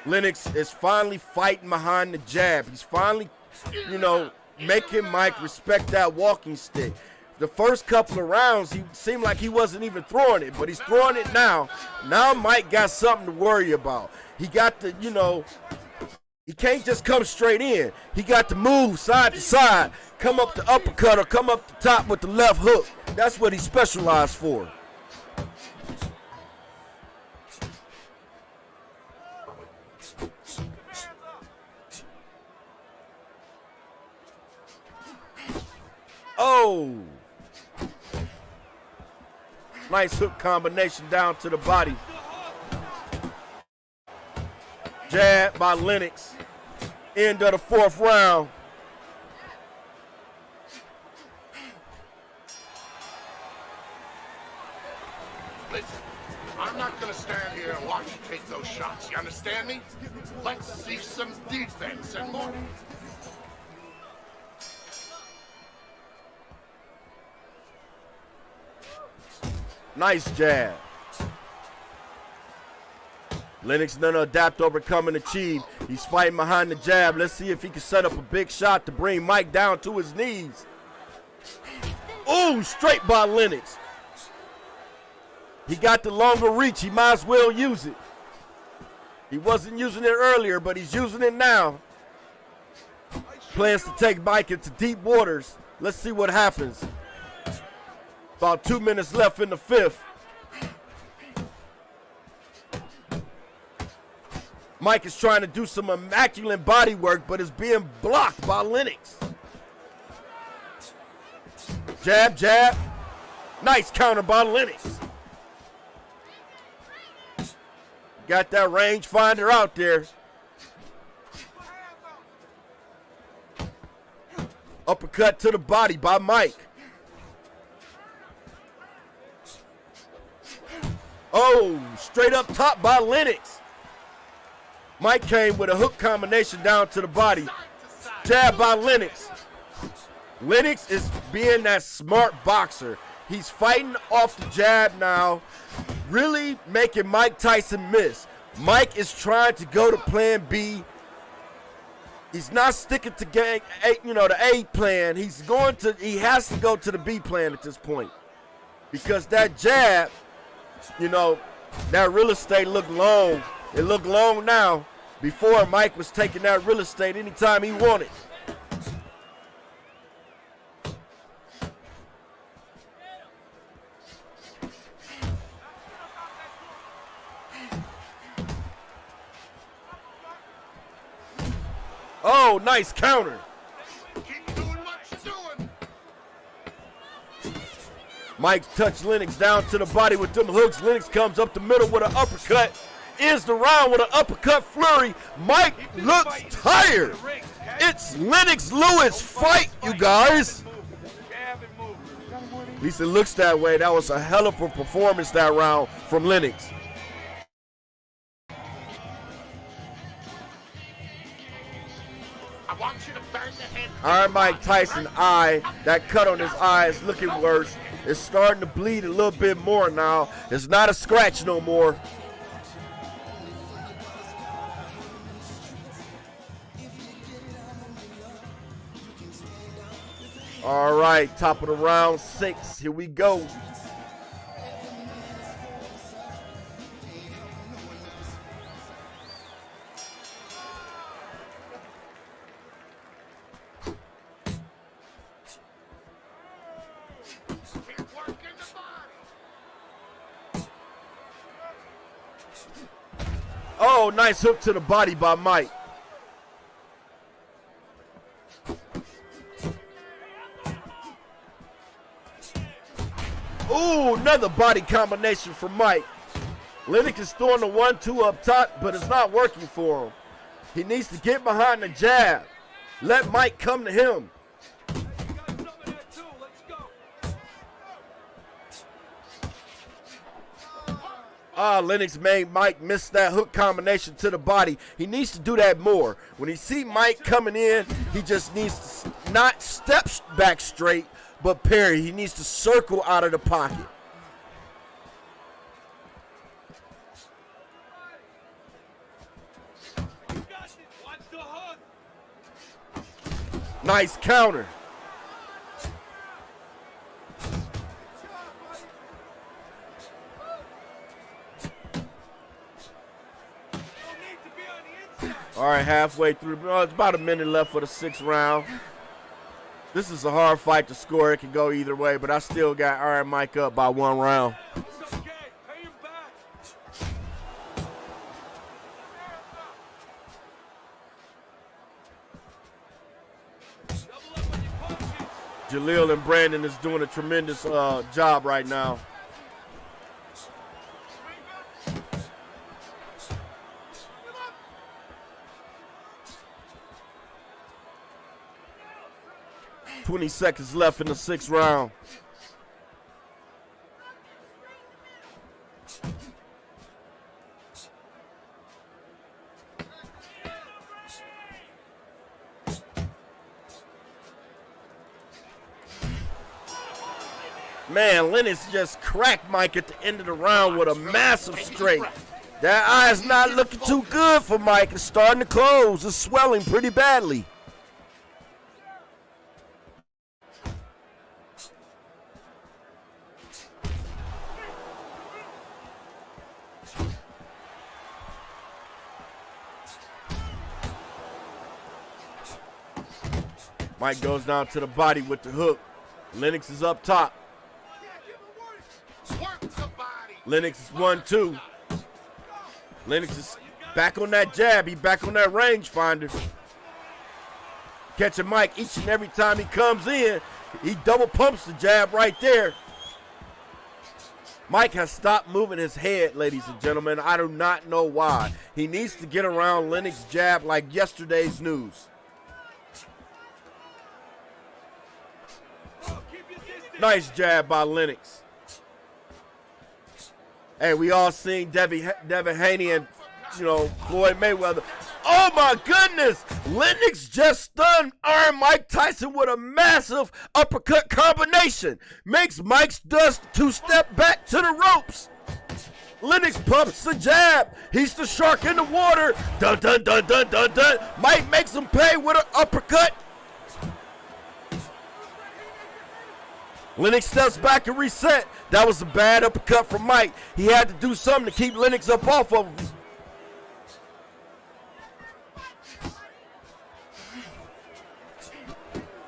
Lennox is finally fighting behind the jab. He's finally, making Mike respect that walking stick. The first couple of rounds, he seemed like he wasn't even throwing it, but he's throwing it now. Now Mike got something to worry about. He got to, he can't just come straight in. He got to move side to side, come up the uppercut or come up the top with the left hook. That's what he's specialized for. Oh! Nice hook combination down to the body. Jab by Lennox. End of the fourth round. Listen, I'm not gonna stand here and watch you take those shots. You understand me? Let's see some defense and more. Nice jab. Lennox gonna adapt, overcome, and achieve. He's fighting behind the jab. Let's see if he can set up a big shot to bring Mike down to his knees. Ooh, straight by Lennox. He got the longer reach. He might as well use it. He wasn't using it earlier, but he's using it now. Plans to take Mike into deep waters. Let's see what happens. About 2 minutes left in the fifth. Mike is trying to do some immaculate body work, but is being blocked by Lennox. Jab, jab. Nice counter by Lennox. Got that rangefinder out there. Uppercut to the body by Mike. Oh, straight up top by Lennox. Mike came with a hook combination down to the body. Jab by Lennox. Lennox is being that smart boxer. He's fighting off the jab now, really making Mike Tyson miss. Mike is trying to go to plan B. He's not sticking to the A plan. He has to go to the B plan at this point. Because that jab, that real estate looked long. It looked long now. Before, Mike was taking that real estate anytime he wanted. Oh, nice counter. Keep doing what you're doing. Mike touched Lennox down to the body with them hooks. Lennox comes up the middle with an uppercut. Ends the round with an uppercut flurry. Mike looks tired. It's Lennox Lewis fight, you guys. At least it looks that way. That was a hell of a performance that round from Lennox. I want you to bang the head. All right, Mike Tyson eye. That cut on his eye is looking worse. It's starting to bleed a little bit more now. It's not a scratch no more. All right, top of the round 6. Here we go. Oh, nice hook to the body by Mike. Ooh, another body combination from Mike. Lennox is throwing the 1-2 up top, but it's not working for him. He needs to get behind the jab. Let Mike come to him. Lennox made Mike miss that hook combination to the body. He needs to do that more. When he see Mike coming in, he just needs to not step back straight, but parry. He needs to circle out of the pocket. Nice counter. All right, halfway through. It's about a minute left for the 6th round. This is a hard fight to score. It can go either way, but I still got Iron Mike up by 1 round. Jaleel and Brandon is doing a tremendous job right now. "20 seconds left in the 6th round. Man, Lennox just cracked Mike at the end of the round with a massive straight. That eye is not looking too good for Mike. It's starting to close. It's swelling pretty badly. Mike goes down to the body with the hook. Lennox is up top. Lennox is 1-2. Lennox is back on that jab. He back on that rangefinder. Catching Mike each and every time he comes in. He double pumps the jab right there. Mike has stopped moving his head, ladies and gentlemen. I do not know why. He needs to get around Lennox's jab like yesterday's news. Nice jab by Lennox. Hey, we all seen Devin Haney and, Floyd Mayweather. Oh, my goodness. Lennox just stunned Iron Mike Tyson with a massive uppercut combination. Makes Mike's dust 2-step back to the ropes. Lennox pumps the jab. He's the shark in the water. Dun, dun, dun, dun, dun, dun. Mike makes him pay with an uppercut. Lennox steps back and reset. That was a bad uppercut from Mike. He had to do something to keep Lennox up off of him.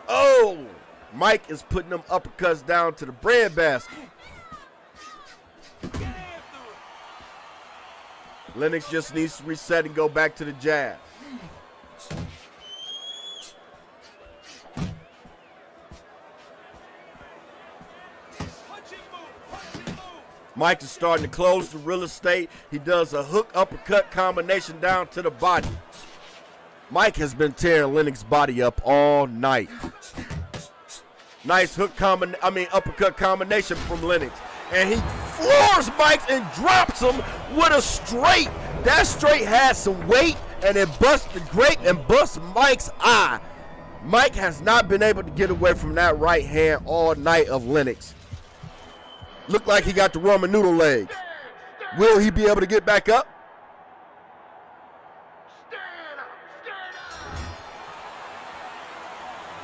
Oh, Mike is putting them uppercuts down to the bread basket. Lennox just needs to reset and go back to the jab. Mike is starting to close the real estate. He does a hook uppercut combination down to the body. Mike has been tearing Lennox's body up all night. Nice uppercut combination from Lennox. And he floors Mike and drops him with a straight. That straight has some weight, and it busts the grape and busts Mike's eye. Mike has not been able to get away from that right hand all night of Lennox. Looked like he got the Roman noodle leg. Will he be able to get back up?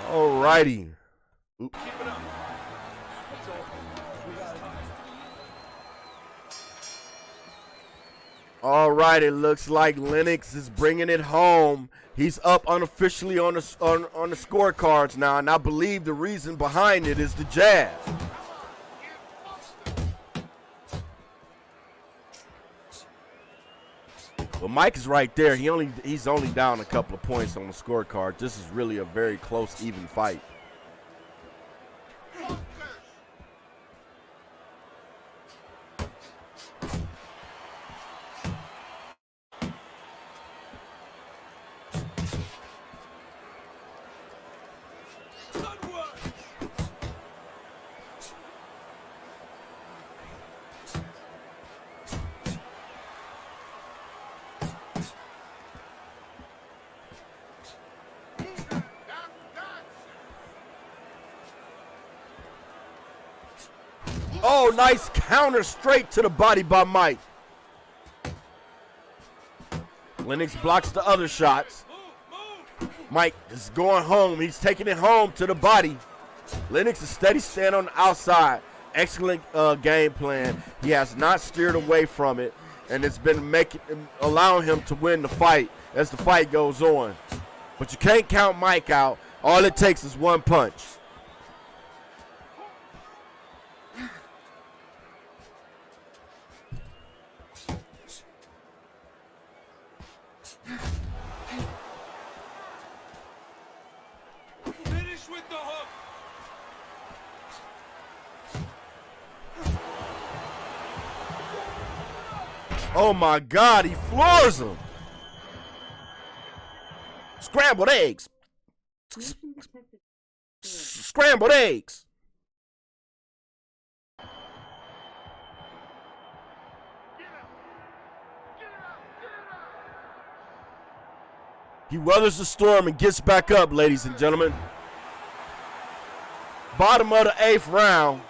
All righty. All right, it looks like Lennox is bringing it home. He's up unofficially on the scorecards now, and I believe the reason behind it is the jab. Well, Mike is right there. He's only down a couple of points on the scorecard. This is really a very close, even fight. Oh, nice counter straight to the body by Mike. Lennox blocks the other shots. Mike is going home. He's taking it home to the body. Lennox is steady stand on the outside. Excellent game plan. He has not steered away from it, and it's been allowing him to win the fight as the fight goes on. But you can't count Mike out. All it takes is one punch. Finish with the hook. Oh my God, he floors him. Scrambled eggs. Scrambled eggs. He weathers the storm and gets back up, ladies and gentlemen. Bottom of the 8th round.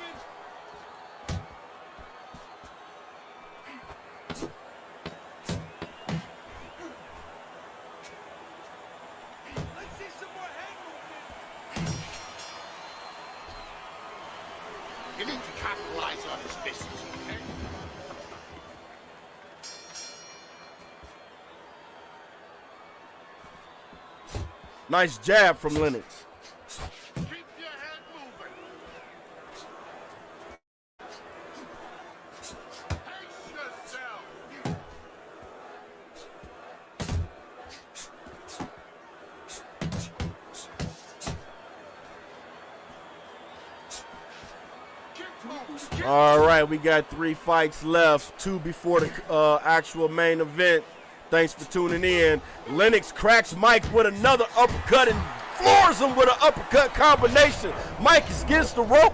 You need to capitalize on his misses, okay? Nice jab from Lennox. Keep your head moving. Pace yourself. All right, we got 3 fights left, 2 before the actual main event. Thanks for tuning in. Lennox cracks Mike with another uppercut and floors him with an uppercut combination. Mike is against the rope,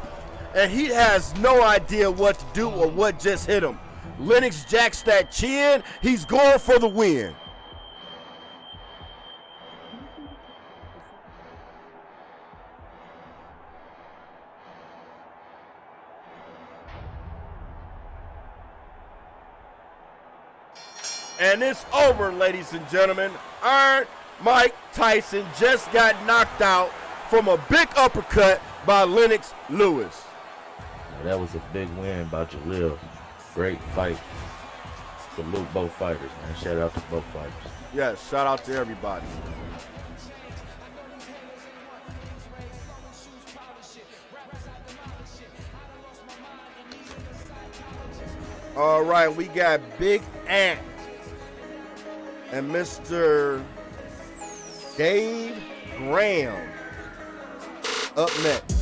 and he has no idea what to do or what just hit him. Lennox jacks that chin. He's going for the win. And it's over, ladies and gentlemen. Iron Mike Tyson just got knocked out from a big uppercut by Lennox Lewis. That was a big win by Jalil. Great fight. Salute both fighters, man. Shout out to both fighters. Yes, shout out to everybody. All right, we got Big Ant and Mr. Dave Graham up next.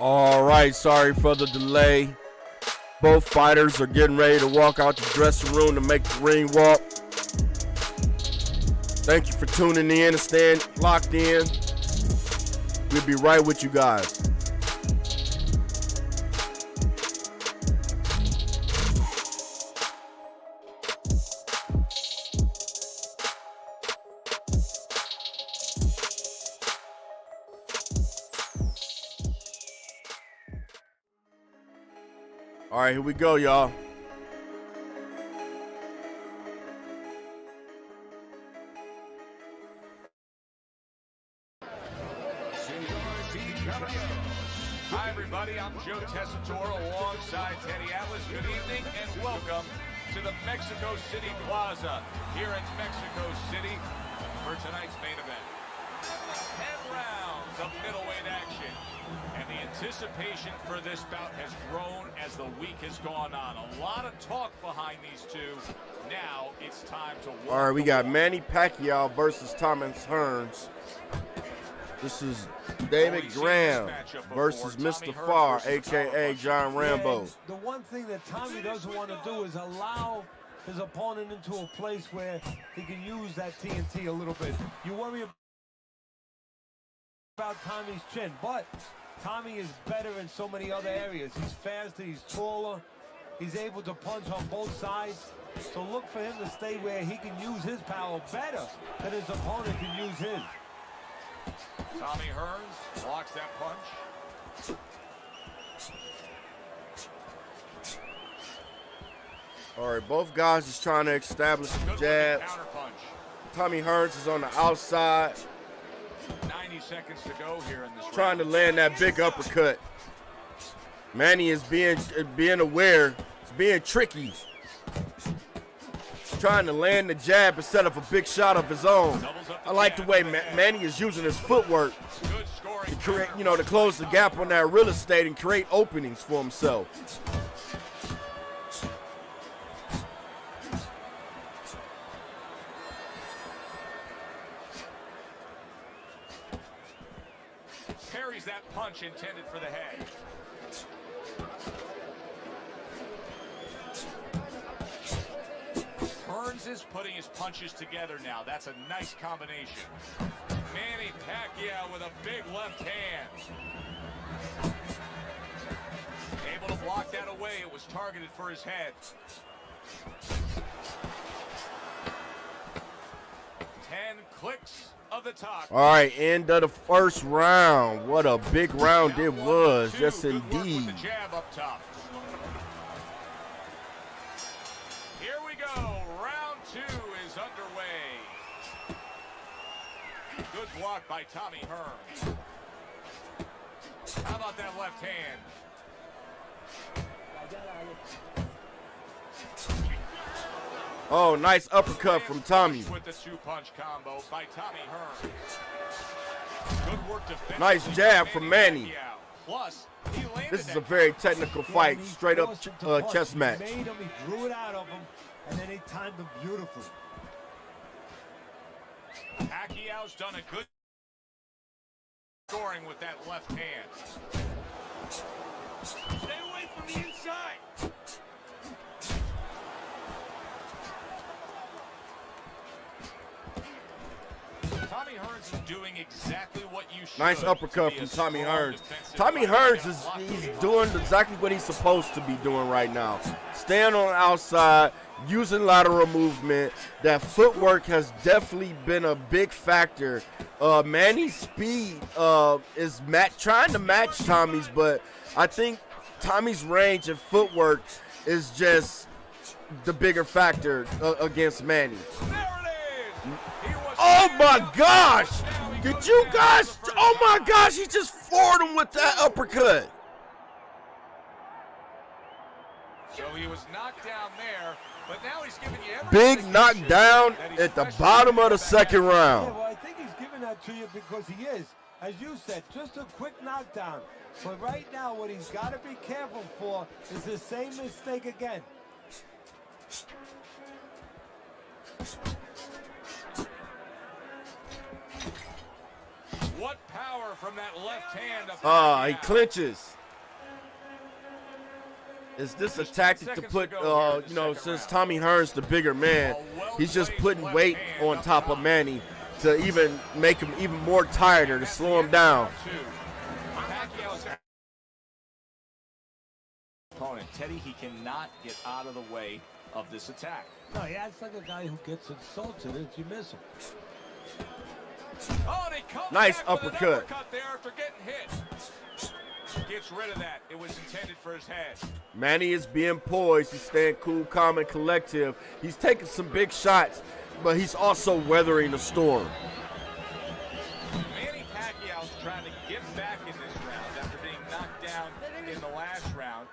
All right, sorry for the delay. Both fighters are getting ready to walk out the dressing room to make the ring walk. Thank you for tuning in and staying locked in. We'll be right with you guys. All right, here we go, y'all. Hi, everybody. I'm Joe Tessitore alongside Teddy Atlas. Good evening and welcome to the Mexico City Plaza here in Mexico City for tonight's main event. 10 rounds of middleweight action. And the anticipation for this bout has grown as the week has gone on. A lot of talk behind these two. Now it's time to walk. All right, we got Manny Pacquiao versus Thomas Hearns. This is David Graham versus Mr. Farr, a.k.a. John Rambo. The one thing that Tommy doesn't want to do is allow his opponent into a place where he can use that TNT a little bit. You worry about Tommy's chin, but Tommy is better in so many other areas. He's faster, he's taller, he's able to punch on both sides. So look for him to stay where he can use his power better than his opponent can use his. Tommy Hearns blocks that punch. All right, both guys is trying to establish the jab. Tommy Hearns is on the outside. 90 seconds to go here in this trying to land that big uppercut. Manny is being aware. It's being tricky. He's trying to land the jab instead of a big shot of his own. I like the way Manny is using his footwork to create, to close the gap on that real estate and create openings for himself. Parries that punch intended for the head. Hearns is putting his punches together now. That's a nice combination. Manny Pacquiao with a big left hand. Able to block that away. It was targeted for his head. 10 clicks of the top. All right, end of the first round. What a big round it was. Yes, indeed. Jab up top. Here we go. Round 2 is underway. Good block by Tommy Hearns. How about that left hand? Oh, nice uppercut from Tommy. With the 2-punch combo by Tommy Hearns. Good work defensively. Nice jab from Manny. Plus, this is a very technical fight, straight up chess match. He made him, he drew it out of him, and then he timed him beautifully. Pacquiao's done a good scoring with that left hand. Stay away from the inside. Tommy Hearns is doing exactly what you should. Nice uppercut from Tommy Hearns. Tommy Hearns he's doing exactly what he's supposed to be doing right now. Staying on the outside, using lateral movement. That footwork has definitely been a big factor. Manny's speed is trying to match Tommy's, but I think Tommy's range and footwork is just the bigger factor against Manny. Oh my gosh! Did you guys? Oh my gosh! He just floored him with that uppercut. So he was knocked down there, but now he's giving you big knockdown at the bottom of the second round. Yeah, well, I think he's giving that to you because he is, as you said, just a quick knockdown. But right now, what he's got to be careful for is the same mistake again. What power from that left hand. He clinches. Is this a tactic to put, you know, since Tommy Hearns the bigger man, he's just putting weight on top of Manny to even make him even more tired, to slow him down. Opponent Teddy, he cannot get out of the way of this attack. No, he acts like a guy who gets insulted if you miss him. Oh, they come nice back with an uppercut. uppercut there after getting hit. Gets rid of that. It was intended for his head. Manny is being poised. He's staying cool, calm, and collective. He's taking some big shots, but he's also weathering the storm. Manny Pacquiao's trying to get back in this round after being knocked down in the last round.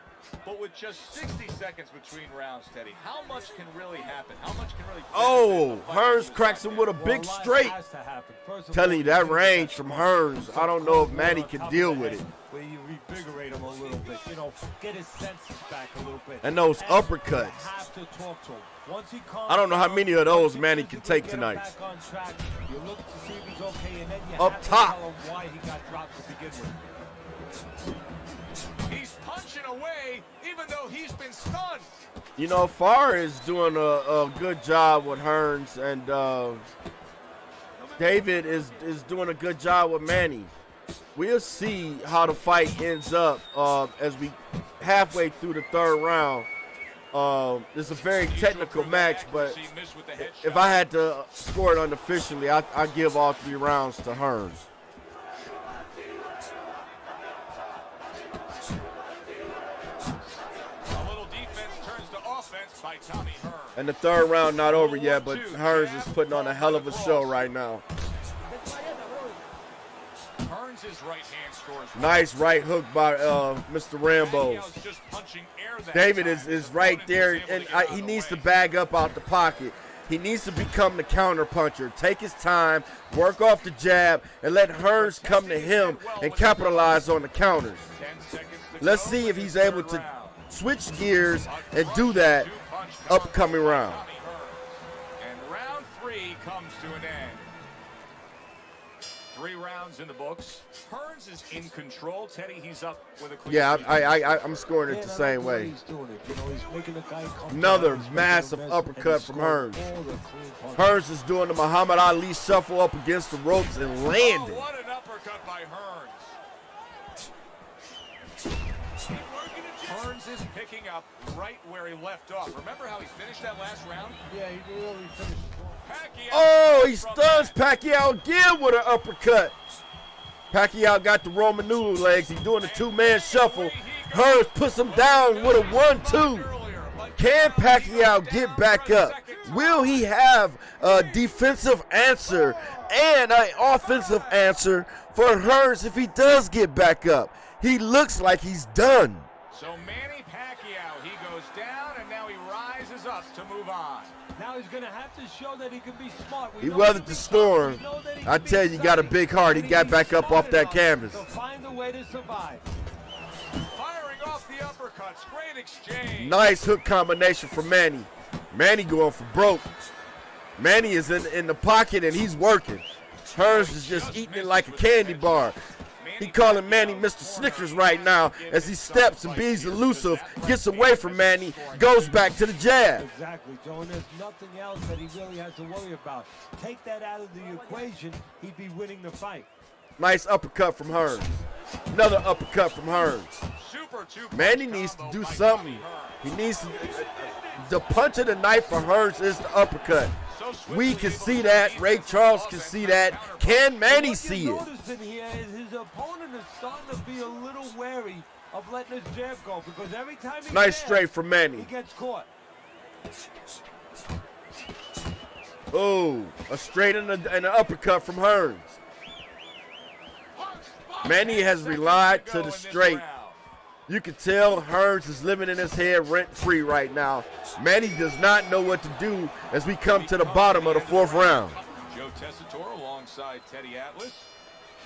But with just 60 seconds between rounds, Teddy, how much can really happen? How much can really... Oh, Hearns cracks him with a big straight. Telling you, that range from Hearns, I don't know if Manny can deal with it. Where you revigorate him a little bit, you know, get his senses back a little bit. And those uppercuts. Have to talk to him. Once he I don't know how many of those Manny can take tonight. You look to see if he's okay, and then you up have top. to tell him why he got dropped to begin with. He's punching away, even though he's been stunned. You know, Farr is doing a good job with Hearns, and David is doing a good job with Manny. We'll see how the fight ends up as we halfway through the third round. It's a very technical match, but if I had to score it unofficially, I give all 3 rounds to Hearns. A little defense turns to offense by Tommy Hearns. And the third round not over yet, but Hearns is putting on a hell of a show right now. Hearns' right hand scores. Nice right hook by Mr. Rambo. David is right there, and he needs to bag up out the pocket. He needs to become the counter puncher. Take his time, work off the jab, and let Hearns come to him and capitalize on the counters. Let's see if he's able to switch gears and do that upcoming round. And round 3 comes to an end. 3 rounds in the books. Hearns is in control. Teddy, he's up with a clean Yeah, I'm scoring it the same way. Another massive uppercut from Hearns. Hearns is doing the Muhammad Ali shuffle up against the ropes and landing. Oh, what an uppercut by Hearns. Hearns is picking up right where he left off. Remember how he finished that last round? Yeah, he really finished. Oh, he stuns Pacquiao again with an uppercut. Pacquiao got the Roman noodle legs. He's doing a 2-man shuffle. Hearns puts him down with a 1-2. Can Pacquiao get back up? Will he have a defensive answer and an offensive answer for Hearns if he does get back up? He looks like he's done. So Manny Pacquiao, he goes down, and now he rises up to move on. Now he's going to have to show that he can be smart. He weathered the storm. I tell you, he got a big heart. He got back up off that canvas. So find a way to survive. Firing off the uppercuts. Great exchange. Nice hook combination for Manny. Manny going for broke. Manny is in the pocket, and he's working. Hearns is just eating it like a candy bar. He calling Manny Mr. Snickers right now as he steps and being elusive, gets away from Manny, goes back to the jab. Exactly, Joe, and there's nothing else that he really has to worry about. Take that out of the equation, he'd be winning the fight. Nice uppercut from Hearns. Another uppercut from Hearns. Manny needs to do something. He needs to. The punch of the night for Hearns is the uppercut. We can see that. Ray Charles can see that. Can Manny see it? What you're noticing here is his opponent is starting to be a little wary of letting his jab go because every time he nice jabs, straight from Manny. He gets caught. Oh, a straight and an uppercut from Hearns. Manny has relied to the straight. You can tell Hearns is living in his head rent-free right now. Manny does not know what to do as we come to the bottom of the 4th round. Joe Tessitore alongside Teddy Atlas.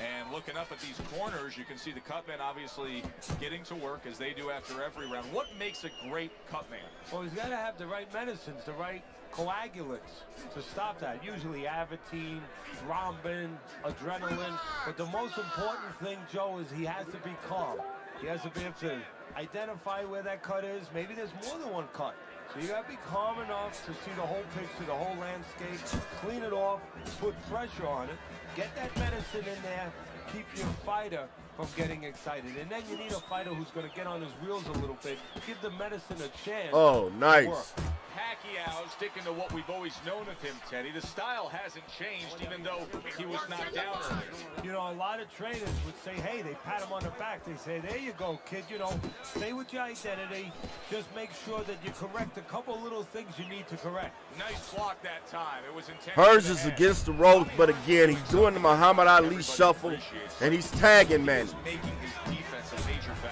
And looking up at these corners, you can see the cutmen obviously getting to work as they do after every round. What makes a great cutman? Well, he's got to have the right medicines, the right coagulants to stop that. Usually Avitine, thrombin, adrenaline. But the most important thing, Joe, is he has to be calm. He has to be able to identify where that cut is. Maybe there's more than one cut. So you got to be calm enough to see the whole picture, the whole landscape, clean it off, put pressure on it, get that medicine in there, keep your fighter from getting excited. And then you need a fighter who's going to get on his wheels a little bit, give the medicine a chance. Oh, nice. Pacquiao sticking to what we've always known of him, Teddy. The style hasn't changed, even though he was knocked down earlier. You know, a lot of trainers would say, hey, they pat him on the back. They say, there you go, kid. You know, stay with your identity. Just make sure that you correct a couple little things you need to correct. Nice block that time. It was intense. Hearns is against the ropes, but again, he's doing the Muhammad Ali shuffle, and he's tagging Manny.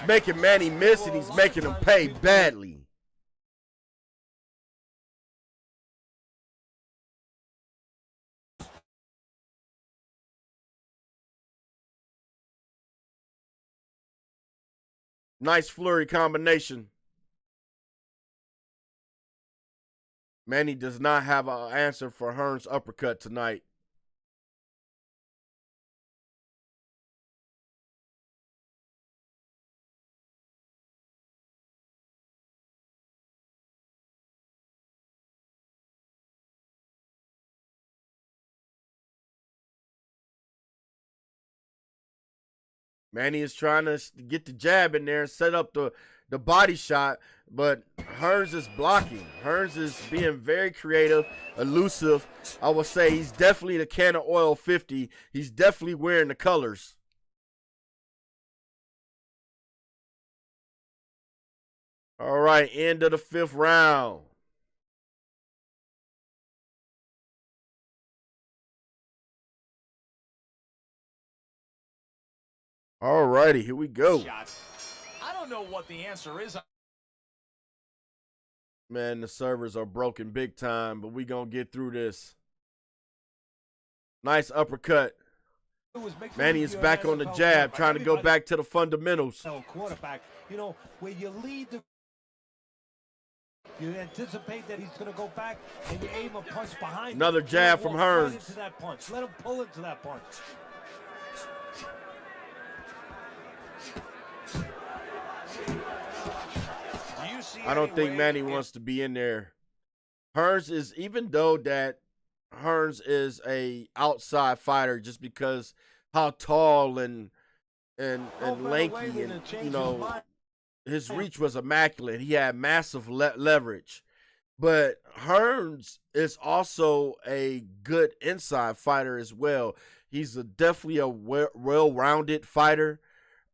Making Manny miss, and he's making him pay badly. Nice flurry combination. Manny does not have an answer for Hearns' uppercut tonight. Manny is trying to get the jab in there and set up the body shot, but Hearns is blocking. Hearns is being very creative, elusive. I would say he's definitely the can of oil 50. He's definitely wearing the colors. All right, end of the 5th round. All righty, here we go. I don't know what the answer is. Man, the servers are broken big time, but we gonna get through this. Nice uppercut. Manny is back on the jab, trying to go back to the fundamentals. Quarterback, you know, where you lead the... You anticipate that he's going to go back, and you aim a punch behind. Another jab from Hearns. Right into that punch. Let him pull into that punch. I don't think Manny wants to be in there. Hearns is, even though that Hearns is a outside fighter, just because how tall and lanky, and you know, his reach was immaculate. He had massive leverage. But Hearns is also a good inside fighter as well. He's definitely a well-rounded fighter.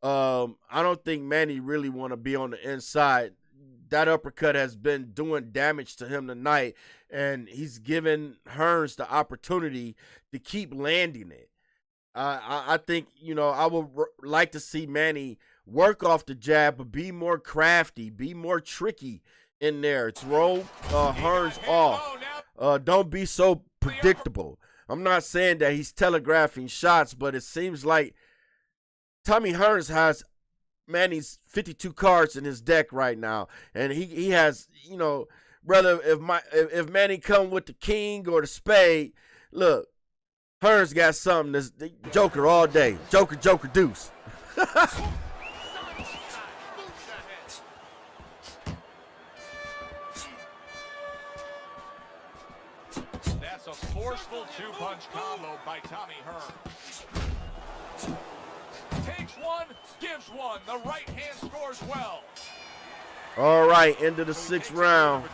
I don't think Manny really want to be on the inside. That uppercut has been doing damage to him tonight, and he's given Hearns the opportunity to keep landing it. I think, you know, I would like to see Manny work off the jab, but be more crafty, be more tricky in there. Throw Hearns off. Don't be so predictable. I'm not saying that he's telegraphing shots, but it seems like Tommy Hearns has Manny's 52 cards in his deck right now, and he has, you know, brother, if Manny come with the king or the spade, look, Hearns got something that's Joker all day. Joker, deuce. That's a forceful two-punch combo by Tommy Hearns. Takes one, gives one. The right hand scores well. All right, end of the 6th round.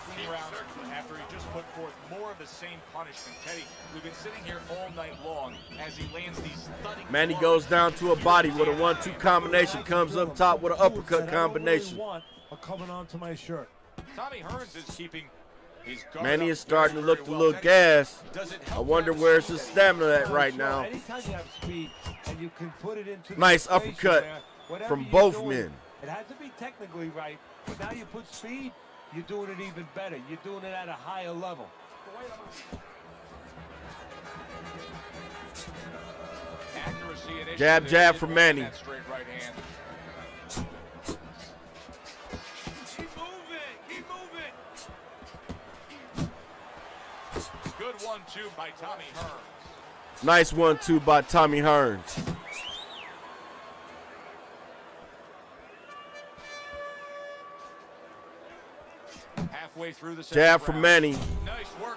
After he just put forth more of the same punishment. Teddy, we've been sitting here all night long as he lands these stunning... Manny goes down to a body with a 1-2 combination, comes up top with an uppercut combination. Coming onto my shirt. Tommy Hearns is keeping his guard Manny up is starting to look a very little well. gas. Does it I help wonder have where's his stamina at right now. Anytime you have speed and you can put it into Nice the situation uppercut where from you're both doing, men. It has to be technically right, but now you put speed, you're doing it even better. You're doing it at a higher level. Accuracy and Jab from Manny. That straight right hand. Keep moving. Good 1-2 by Tommy Hearns. Nice 1-2 by Tommy Hearns. halfway through the Jab from Manny.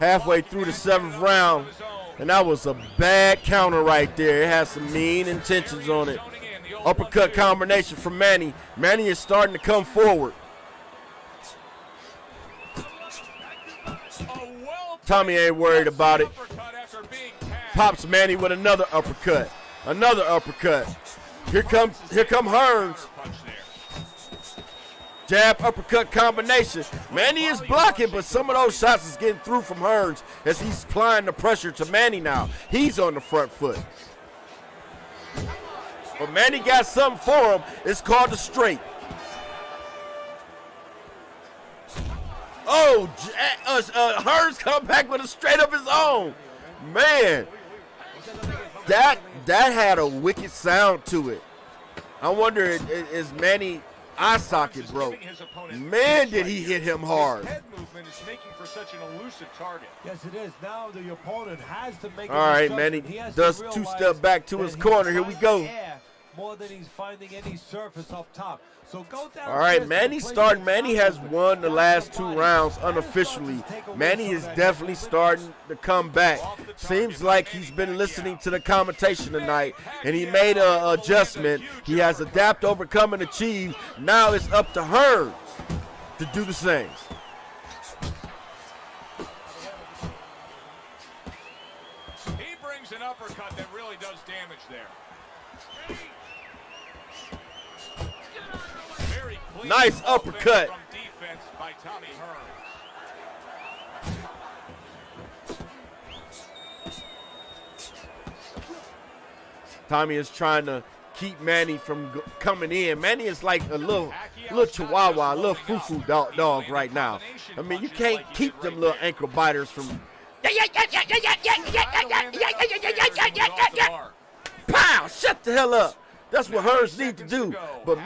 Halfway through the 7th round. And that was a bad counter right there. It has some mean intentions on it. Uppercut combination from Manny. Manny is starting to come forward. Tommy ain't worried about it. Pops Manny with another uppercut. Another uppercut. Here come Hearns. Jab, uppercut combination. Manny is blocking, but some of those shots is getting through from Hearns as he's applying the pressure to Manny now. He's on the front foot. But Manny got something for him. It's called the straight. Oh, Hearns come back with a straight of his own. Man, that had a wicked sound to it. I wonder, is Manny eye socket broke? Man, did he hit him hard. Head movement is making for such an elusive target. Yes, it is. Now the opponent has to make. All right, Manny does 2-step back to his corner. Here we go. More than he's finding any surface up top. So go down. All right, Manny has won the last 2 rounds unofficially. Manny is definitely starting to come back. Seems like he's been listening to the commentation tonight, and he made an adjustment. He has adapted, overcome, and achieved. Now it's up to Hearns to do the same. He brings an uppercut that really does damage there. Nice uppercut. From defense by Tommy Hearns. Tommy is trying to keep Manny from coming in. Manny is like a little chihuahua, a little foo-foo dog right now. I mean, you can't keep them little ankle biters from. Pow! Shut the hell up. That's what Hearns need to do. But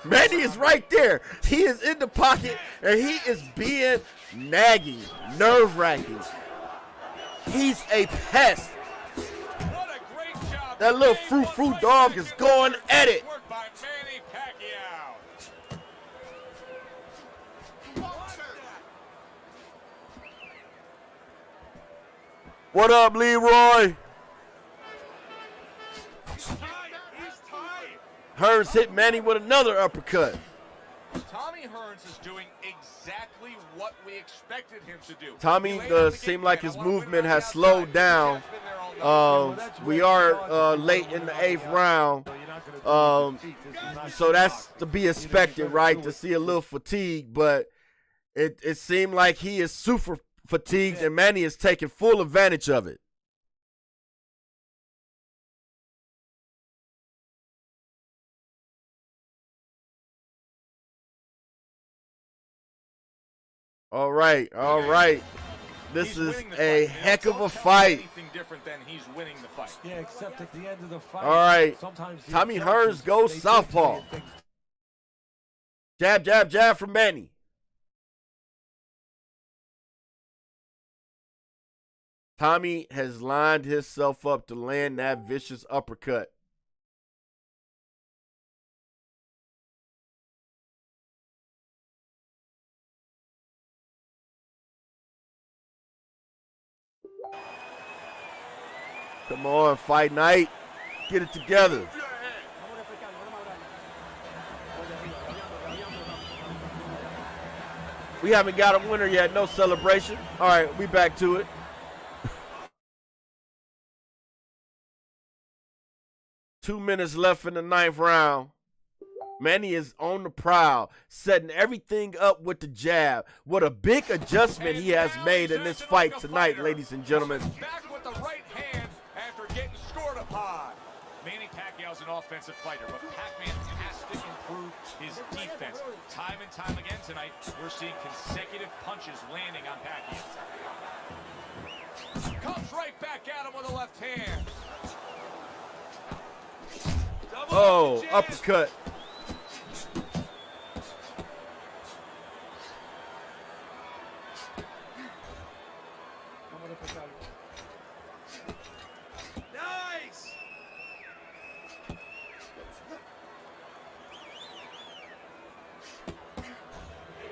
Manny is right there. He is in the pocket, and he is being nagging, nerve-wracking. He's a pest. That little frou-frou dog is going at it. What up, Leroy? Hearns hit Manny with another uppercut. Tommy Hearns is doing exactly what we expected him to do. Tommy seemed like his movement has slowed down. We are late in the 8th round. So that's to be expected, right, to see a little fatigue. But it seemed like he is super fatigued, and Manny is taking full advantage of it. All right. This is a heck of a fight. Yeah, except at the end of the fight. All right. Tommy Hearns goes southpaw. Jab, jab, jab from Manny. Tommy has lined himself up to land that vicious uppercut. Come on, Fight Night. Get it together. We haven't got a winner yet. No celebration. All right, we back to it. Two minutes left in the 9th round. Manny is on the prowl, setting everything up with the jab. What a big adjustment he has made in this fight tonight, ladies and gentlemen. Back with the right hand after getting scored upon. Manny Pacquiao's an offensive fighter, but Pac-Man has to improve his defense. Time and time again tonight, we're seeing consecutive punches landing on Pacquiao. Comes right back at him with the left hand. Oh, uppercut. Nice.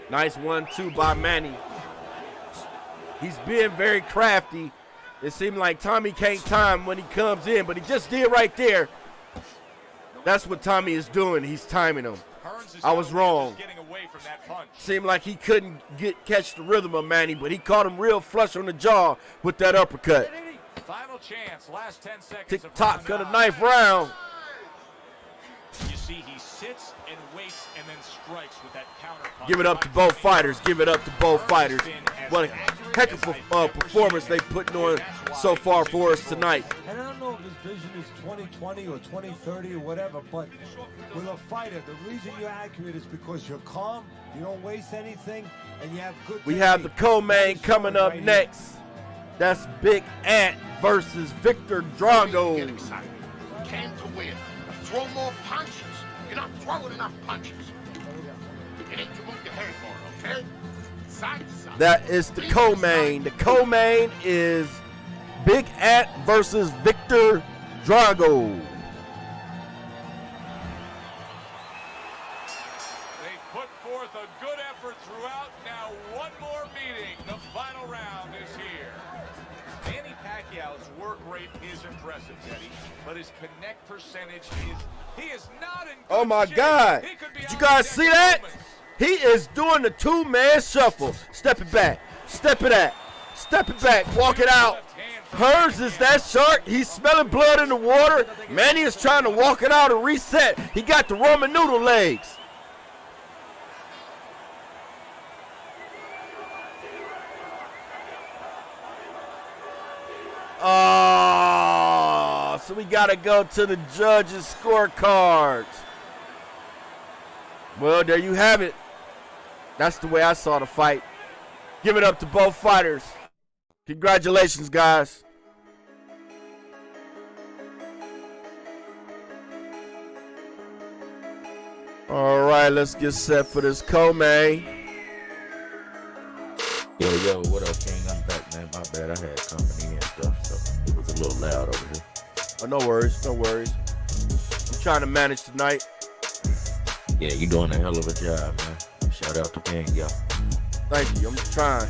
Nice 1-2 by Manny. He's being very crafty. It seemed like Tommy can't time when he comes in, but he just did right there. That's what Tommy is doing. He's timing him. I was wrong. Seemed like he couldn't catch the rhythm of Manny, but he caught him real flush on the jaw with that uppercut. Final chance, last 10 seconds. Tick-tock of the ninth round. You see, he sits and waits and then strikes with that counter punch. Give it up to both fighters. Give it up to both fighters. What a heck of a performance they putting on so far for us tonight. And I don't know if his vision is 2020 or 2030 or whatever, but with a fighter, the reason you're accurate is because you're calm, you don't waste anything, and you have good. We have the co-main coming up next. That's Big Ant versus Victor Drago. Came to win. Throw more punches. You're not throwing enough punches. You need to move your head more, okay? Side to side. That is the co-main. The co-main is Big Ant versus Victor Drago. They put forth a good effort throughout. Now one more meeting. The final round is here. Manny Pacquiao's work rate is impressive, Teddy, but his connect percentage he is not in good Oh my shape. God. Did you guys see that? He is doing the two-man shuffle. Step it back. Step it back. Step it back. Walk it out. Hers is that shark. He's smelling blood in the water. Manny is trying to walk it out and reset. He got the Roman noodle legs. Oh, so we got to go to the judges' scorecards. Well, there you have it. That's the way I saw the fight. Give it up to both fighters. Congratulations, guys. All right, let's get set for this co-main. Yo, what up, King? I'm back, man. My bad. I had company and stuff, so it was a little loud over here. Oh, no worries, no worries. I'm trying to manage tonight. Yeah, you doing a hell of a job, man. Shout out to King, y'all. Thank you. I'm just trying.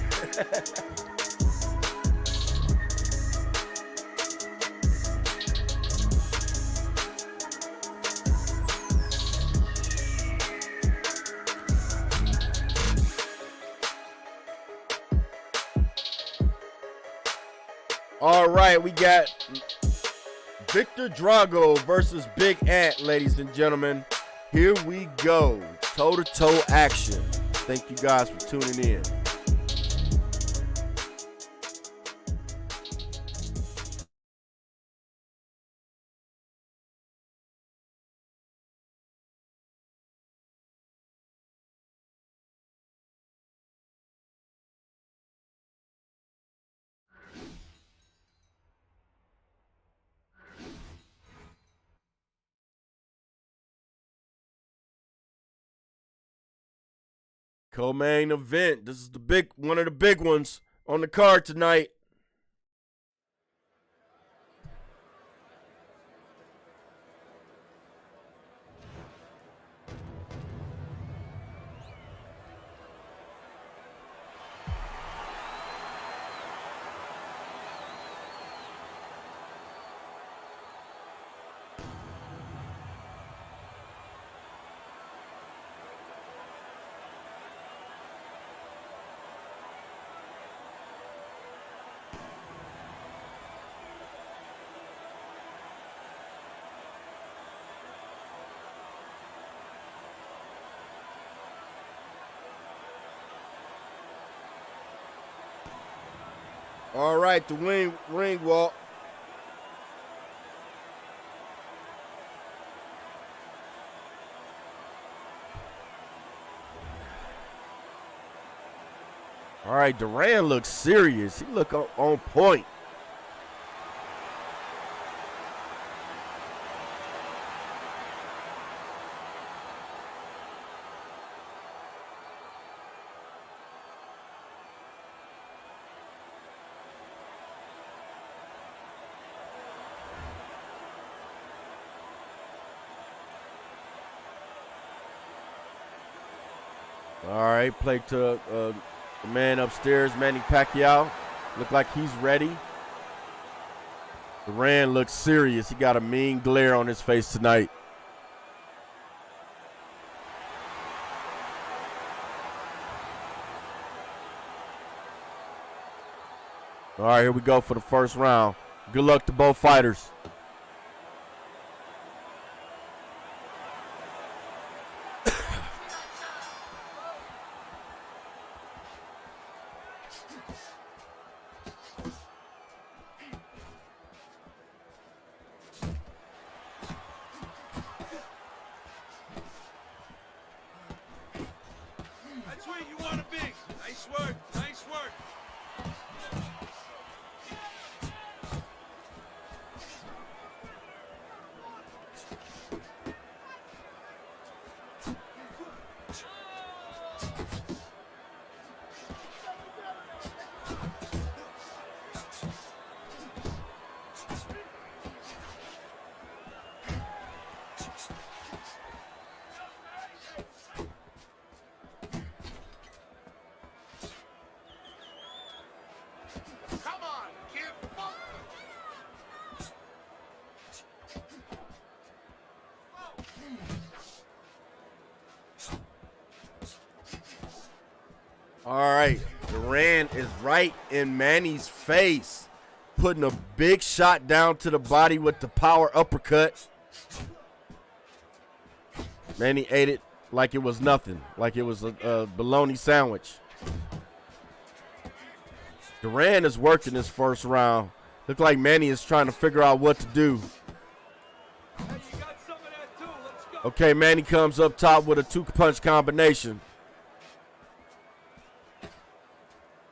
All right, we got Victor Drago versus Big Ant, ladies and gentlemen. Here we go. Toe-to-toe action. Thank you guys for tuning in. Co-main event. This is one of the big ones on the card tonight. All right, the ring walk. All right, Duran looks serious. He look on point. All right, play to The man upstairs, Manny Pacquiao, look like he's ready. Duran looks serious. He got a mean glare on his face tonight. All right, here we go for the first round. Good luck to both fighters. That's where you want to be. Nice work. Nice work. Come on, kid. All right, Duran is right in Manny's face, putting a big shot down to the body with the power uppercut. Manny ate it like it was nothing, like it was a bologna sandwich. Duran is working this first round. Look like Manny is trying to figure out what to do. Okay, Manny comes up top with a two-punch combination.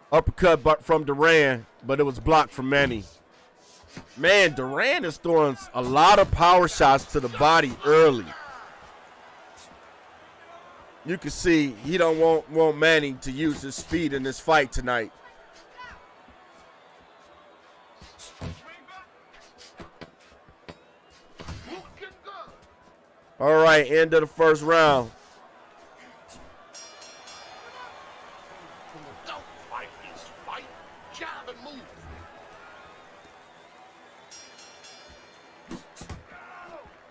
Uppercut from Duran, but it was blocked from Manny. Man, Duran is throwing a lot of power shots to the body early. You can see he don't want Manny to use his speed in this fight tonight. All right, end of the first round. Don't fight this fight. Jab and move.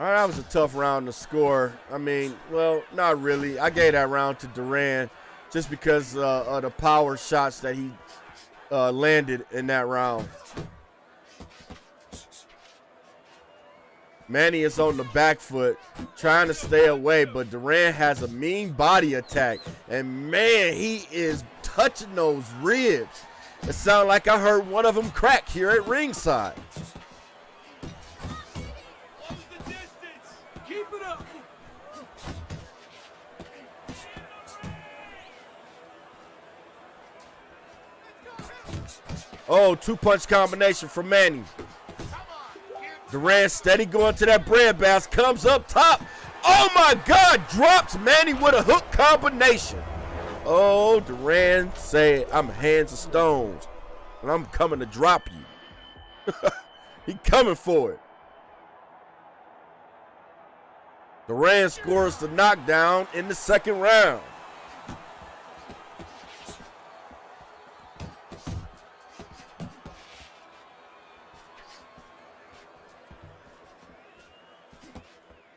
All right, that was a tough round to score. I mean, well, not really. I gave that round to Duran just because of the power shots that he landed in that round. Manny is on the back foot, trying to stay away, but Duran has a mean body attack. And, man, he is touching those ribs. It sounded like I heard one of them crack here at ringside. Keep it up. Oh, two-punch combination from Manny. Duran steady going to that bread basket, comes up top. Oh, my God, drops Manny with a hook combination. Oh, Duran said, I'm hands of stones, and I'm coming to drop you. He coming for it. Duran scores the knockdown in the second round.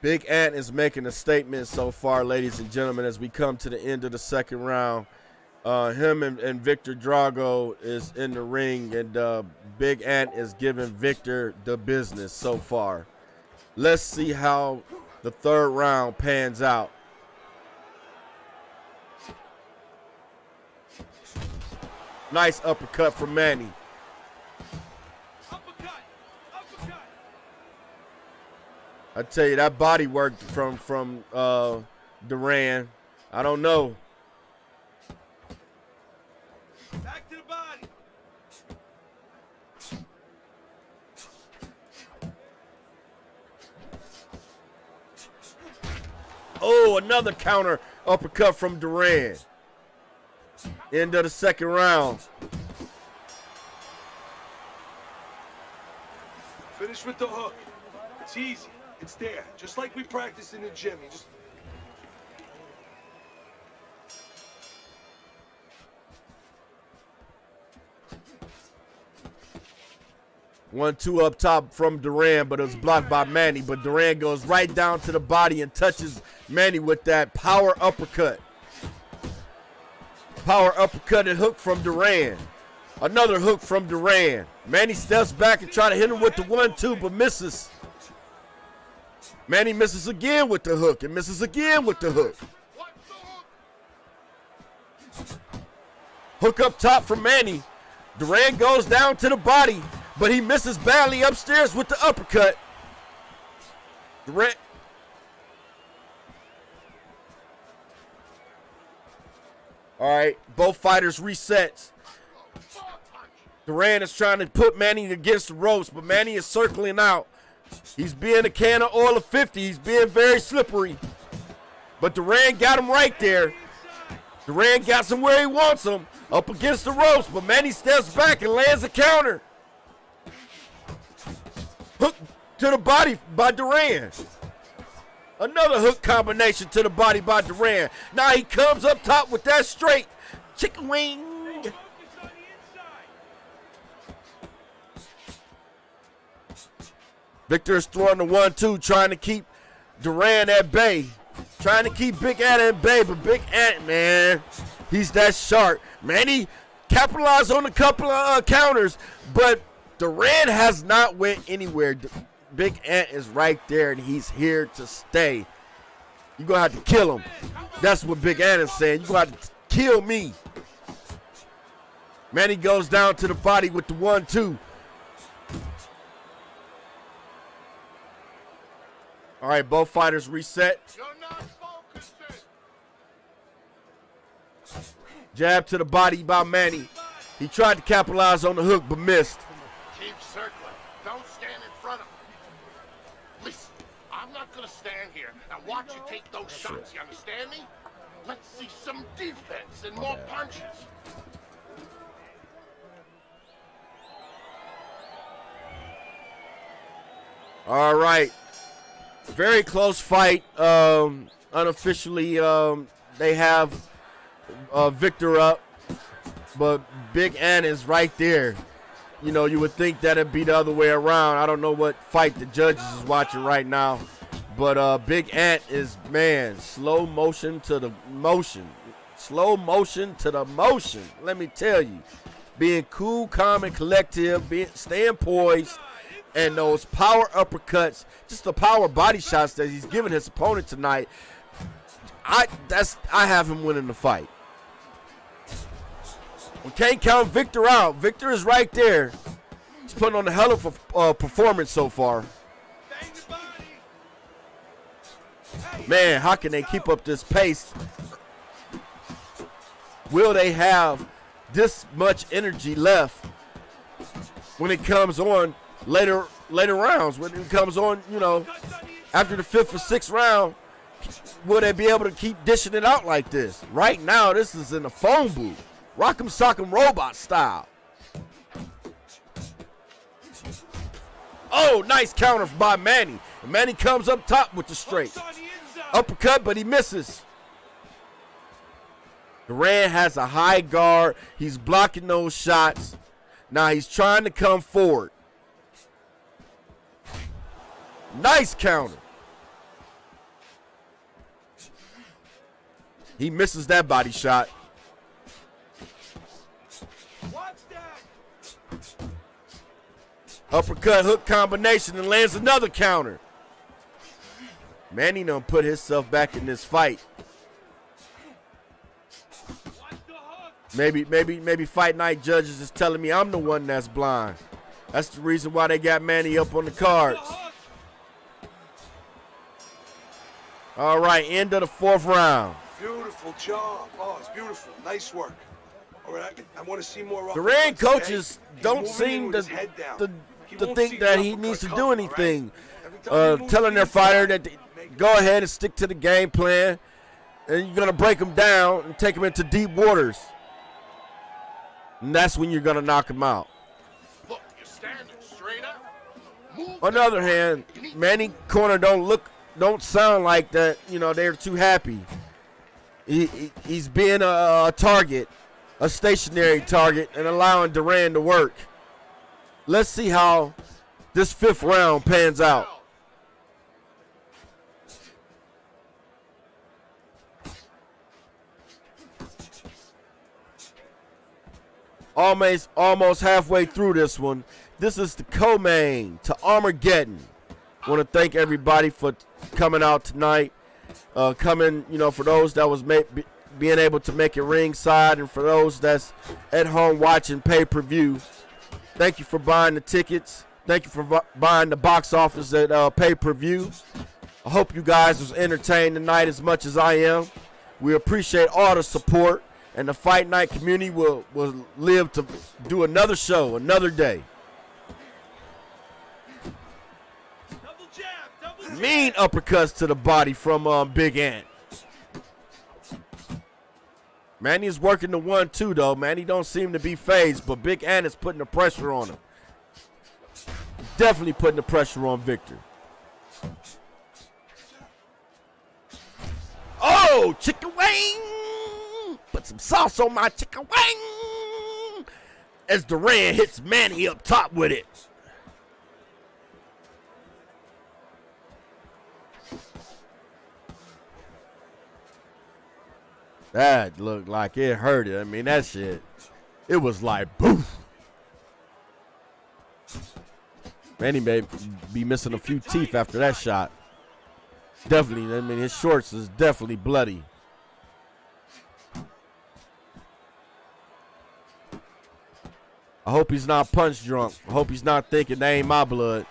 Big Ant is making a statement so far, ladies and gentlemen, as we come to the end of the second round. Him and Victor Drago is in the ring, and Big Ant is giving Victor the business so far. Let's see how the third round pans out. Nice uppercut from Manny. I tell you, that body work from Duran, I don't know. Back to the body. Oh, another counter uppercut from Duran. End of the second round. Finish with the hook. It's easy. It's there. Just like we practiced in the gym. You just... 1-2 up top from Duran, but it was blocked by Manny. But Duran goes right down to the body and touches Manny with that power uppercut. Power uppercut and hook from Duran. Another hook from Duran. Manny steps back and try to hit him with the 1-2, but misses. Manny misses again with the hook and misses again with the hook. Hook up top from Manny. Duran goes down to the body, but he misses badly upstairs with the uppercut. Duran. All right, both fighters resets. Duran is trying to put Manny against the ropes, but Manny is circling out. He's being a can of oil of 50. He's being very slippery. But Duran got him right there. Duran got him where he wants him, up against the ropes, but Manny steps back and lands a counter. Hook to the body by Duran. Another hook combination to the body by Duran. Now he comes up top with that straight chicken wing. Victor is throwing the 1-2, trying to keep Duran at bay. Trying to keep Big Ant at bay, but Big Ant, man, he's that sharp. Manny capitalized on a couple of counters, but Duran has not went anywhere. Big Ant is right there, and he's here to stay. You're going to have to kill him. That's what Big Ant is saying. You're going to have to kill me. Manny goes down to the body with the 1-2. All right, both fighters reset. Jab to the body by Manny. He tried to capitalize on the hook, but missed. Keep circling. Don't stand in front of him. Listen, I'm not going to stand here and watch you take those shots. You understand me? Let's see some defense and more punches. All right. Very close fight. Unofficially, they have Victor up, but Big Ant is right there. You know, you would think that it'd be the other way around. I don't know what fight the judges is watching right now, but Big Ant is, man, slow motion to the motion. Slow motion to the motion. Let me tell you, being cool, calm, and collective, staying poised. And those power uppercuts, just the power body shots that he's giving his opponent tonight, I have him winning the fight. We can't count Victor out. Victor is right there. He's putting on a hell of a performance so far. Man, how can they keep up this pace? Will they have this much energy left when it comes on later rounds, when it comes on, you know, after the 5th or 6th round? Will they be able to keep dishing it out like this? Right now, this is in the phone booth. Rock'em sock'em robot style. Oh, nice counter by Manny. And Manny comes up top with the straight. Uppercut, but he misses. Duran has a high guard. He's blocking those shots. Now he's trying to come forward. Nice counter. He misses that body shot. Uppercut hook combination and lands another counter. Manny done put himself back in this fight. Maybe fight night judges is telling me I'm the one that's blind. That's the reason why they got Manny up on the cards. All right, end of the 4th round. Beautiful job. Oh, it's beautiful. Nice work. All right, I want to see more. Duran coaches don't seem to think that he needs to do anything. Telling their fighter that go ahead and stick to the game plan, and you're going to break him down and take him into deep waters. And that's when you're going to knock him out. Look, you're standing straight up. On the other hand, Manny corner don't sound like that, you know, they're too happy. He's being a target, a stationary target, and allowing Duran to work. let's see how this 5th round pans out. Almost halfway through this one. This is the co-main to Armageddon. Want to thank everybody for coming out tonight. Coming, for those that was being able to make it ringside, and for those that's at home watching pay-per-view, thank you for buying the tickets. Thank you for buying the box office at pay-per-view. I hope you guys was entertained tonight as much as I am. We appreciate all the support, and the Fight Night community will live to do another show, another day. Mean uppercuts to the body from Big Ant. Manny is working the 1-2 though. Manny don't seem to be phased, but Big Ant is putting the pressure on him. Definitely putting the pressure on Victor. Oh, chicken wing! Put some sauce on my chicken wing! As Duran hits Manny up top with it. That looked like it hurt it. I mean, that shit, it was like, boof. Manny may be missing a few teeth after that shot. Definitely, I mean, his shorts is definitely bloody. I hope he's not punch drunk. I hope he's not thinking that ain't my blood.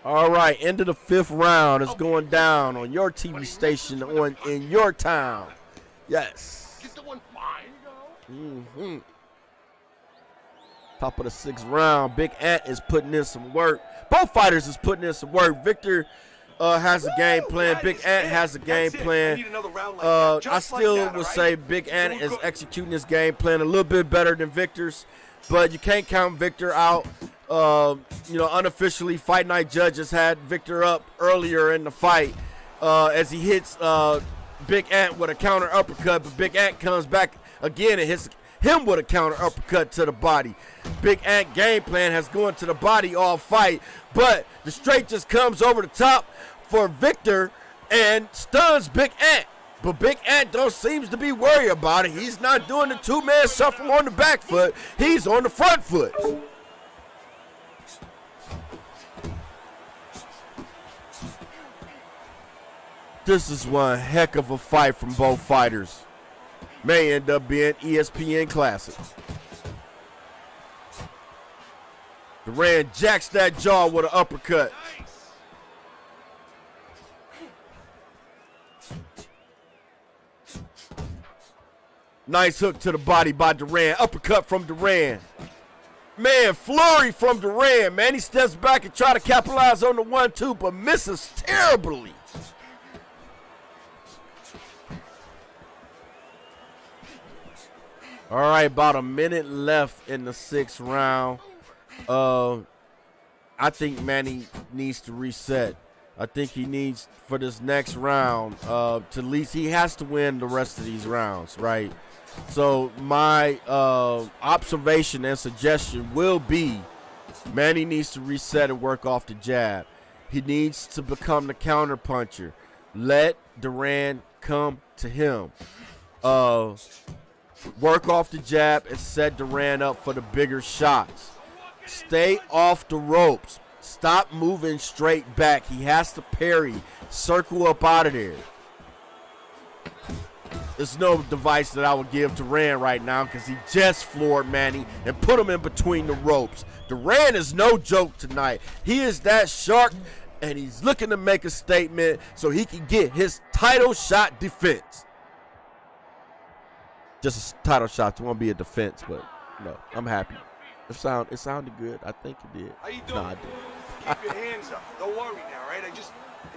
All right, end of the 5th round is going down on your TV station in your town. Yes. Get the one fine. Mm-hmm. Top of the 6th round, Big Ant is putting in some work. Both fighters is putting in some work. Victor has a game plan. Big Ant has a game plan. I still would say Big Ant is executing his game plan a little bit better than Victor's, but you can't count Victor out. Unofficially, Fight Night judges had Victor up earlier in the fight as he hits Big Ant with a counter uppercut, but Big Ant comes back again and hits him with a counter uppercut to the body. Big Ant game plan has gone to the body all fight, but the straight just comes over the top for Victor and stuns Big Ant. But Big Ant don't seems to be worried about it. He's not doing the 2-man shuffle on the back foot. He's on the front foot. This is one heck of a fight from both fighters. May end up being ESPN Classic. Duran jacks that jaw with an uppercut. Nice hook to the body by Duran. Uppercut from Duran. Man, flurry from Duran. Man, he steps back and try to capitalize on the 1-2, but misses terribly. All right, about a minute left in the 6th round. I think Manny needs to reset. I think he needs, for this next round, to at least he has to win the rest of these rounds, right? So my observation and suggestion will be Manny needs to reset and work off the jab. He needs to become the counter puncher. Let Duran come to him. Work off the jab and set Duran up for the bigger shots. Stay off the ropes. Stop moving straight back. He has to parry. Circle up out of there. There's no device that I would give Duran right now because he just floored Manny and put him in between the ropes. Duran is no joke tonight. He is that shark, and he's looking to make a statement so he can get his title shot defense. Just a title shot. It won't be a defense, but no, I'm happy. It sounded good. I think it did. How you doing? No, I did. Keep your hands up. Don't worry now, all right? I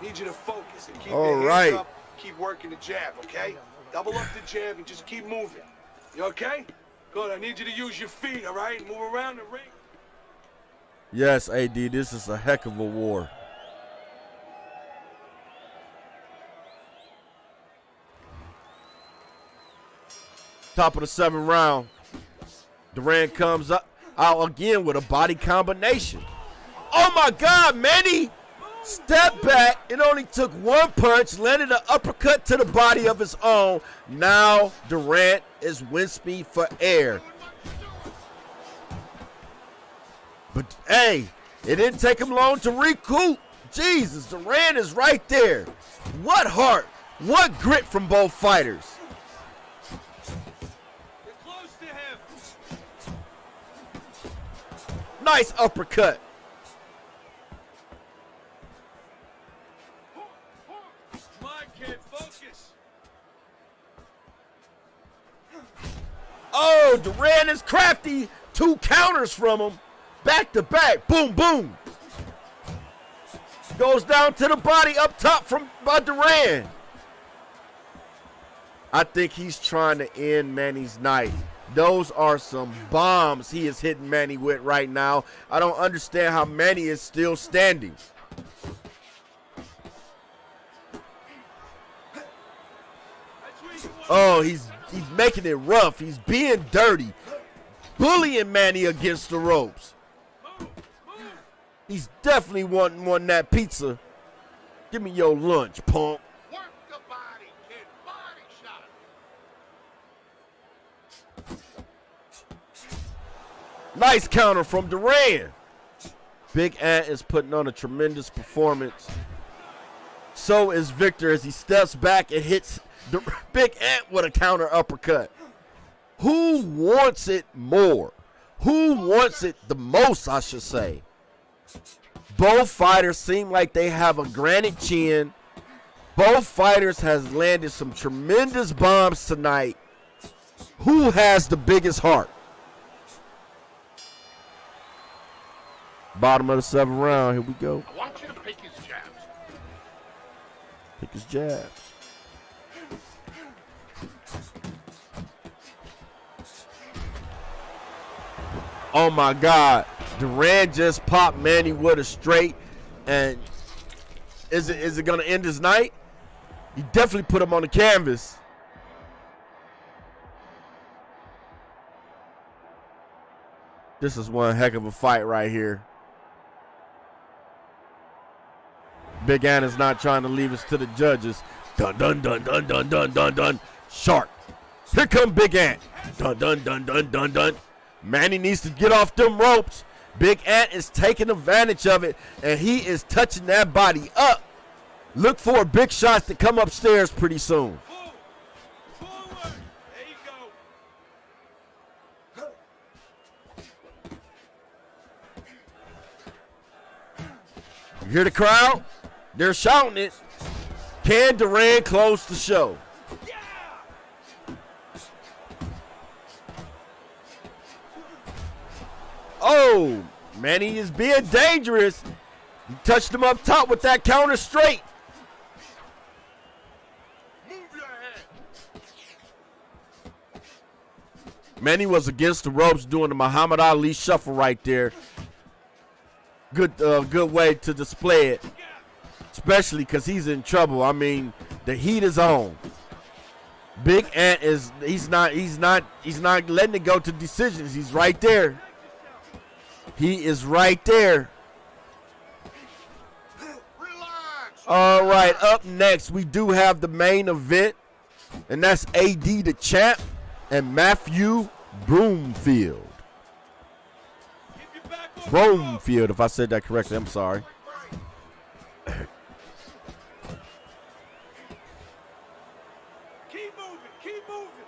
need you to focus and keep All your hands right. up. Keep working the jab, okay? Double up the jab and just keep moving. You okay? Good. I need you to use your feet, all right? Move around the ring. Yes, AD, this is a heck of a war. Top of the 7th round. Durant comes out again with a body combination. Oh my God, Manny! Step back. It only took one punch, landed an uppercut to the body of his own. Now Durant is wispy for air. But hey, it didn't take him long to recoup. Jesus, Durant is right there. What heart, what grit from both fighters. Get close to him. Nice uppercut. Come on, kid, focus. Oh, Durant is crafty. 2 counters from him. Back to back. Boom, boom. Goes down to the body up top by Durant. I think he's trying to end Manny's night. Those are some bombs he is hitting Manny with right now. I don't understand how Manny is still standing. Oh, he's making it rough. He's being dirty. Bullying Manny against the ropes. He's definitely wanting that pizza. Give me your lunch, punk. Work the body, kid. Body shot. Nice counter from Durant. Big Ant is putting on a tremendous performance. So is Victor as he steps back and hits Big Ant with a counter uppercut. Who wants it more? Who wants it the most, I should say? Both fighters seem like they have a granite chin. Both fighters has landed some tremendous bombs tonight. Who has the biggest heart? Bottom of the 7th round. Here we go. I want you to pick his jabs. Pick his jabs. Oh my God. Durant just popped Manny with a straight. And is it gonna end his night? He definitely put him on the canvas. This is one heck of a fight right here. Big Ant is not trying to leave us to the judges. Dun dun dun dun dun dun dun dun. Shark. Here come Big Ant. Dun dun dun dun dun dun. Manny needs to get off them ropes. Big Ant is taking advantage of it, and he is touching that body up. Look for big shots to come upstairs pretty soon. Forward. There you go. You hear the crowd? They're shouting it. Can Durant close the show? Oh, Manny is being dangerous. He touched him up top with that counter straight. Move your head. Manny was against the ropes doing the Muhammad Ali shuffle right there. Good way to display it, especially because he's in trouble. I mean, the heat is on. Big Ant he's not letting it go to decisions. He's right there. He is right there. Relax. All right, up next we do have the main event, and that's AD the champ and Matthew Broomfield. Broomfield, if I said that correctly, I'm sorry. Keep moving. Keep moving.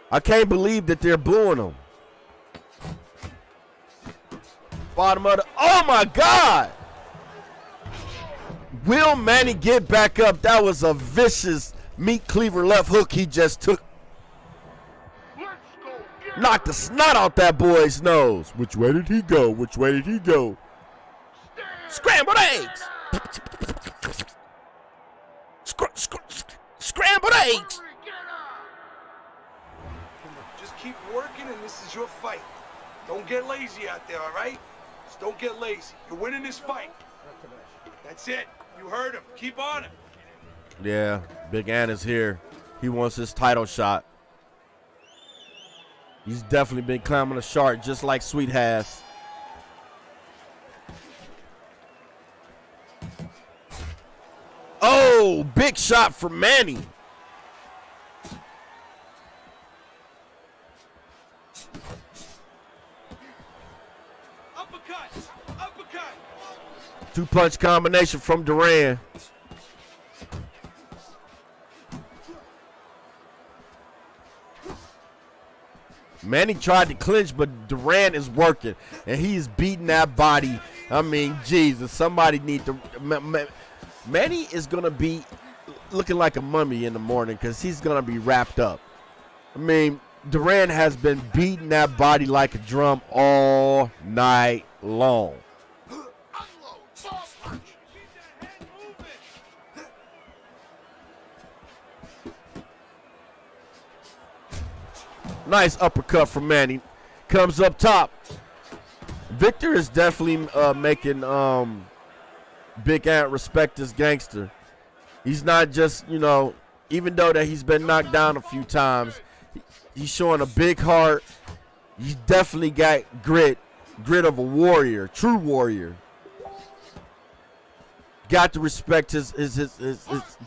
I can't believe that they're booing him. Bottom of the, oh my God! Will Manny get back up? That was a vicious meat cleaver left hook he just took. Knocked the snot out that boy's nose. Which way did he go? Which way did he go? Scrambled eggs! Scrambled eggs! Just keep working, and this is your fight. Don't get lazy out there, all right? Just don't get lazy. You're winning this fight. That's it. You heard him. Keep on it. Yeah, Big Ant is here. He wants his title shot. He's definitely been climbing a shark just like Sweet has. Oh, big shot for Manny. Uppercut. Two-punch combination from Duran. Manny tried to clinch, but Duran is working, and he's beating that body. I mean, Jesus, somebody need to. Manny is going to be looking like a mummy in the morning because he's going to be wrapped up. I mean, Duran has been beating that body like a drum all night long. Nice uppercut from Manny. Comes up top. Victor is definitely making Big Ant respect this gangster. He's not just, even though that he's been knocked down a few times, he's showing a big heart. He's definitely got grit of a warrior, true warrior. Got to respect his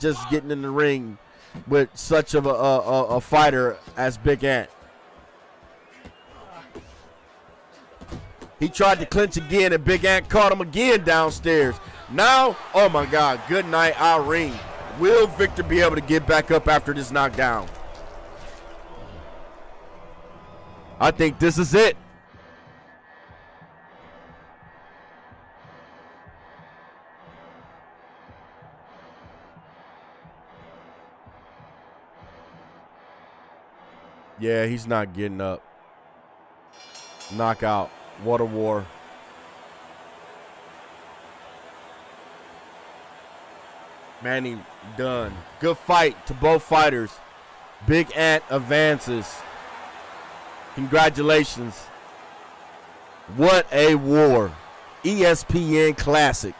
just getting in the ring with such of a fighter as Big Ant. He tried to clinch again, and Big Ant caught him again downstairs. Now, oh my God, good night, Irene. Will Victor be able to get back up after this knockdown? I think this is it. Yeah, he's not getting up. Knockout. What a war. Manny done. Good fight to both fighters. Big Ant advances. Congratulations. What a war. ESPN Classic.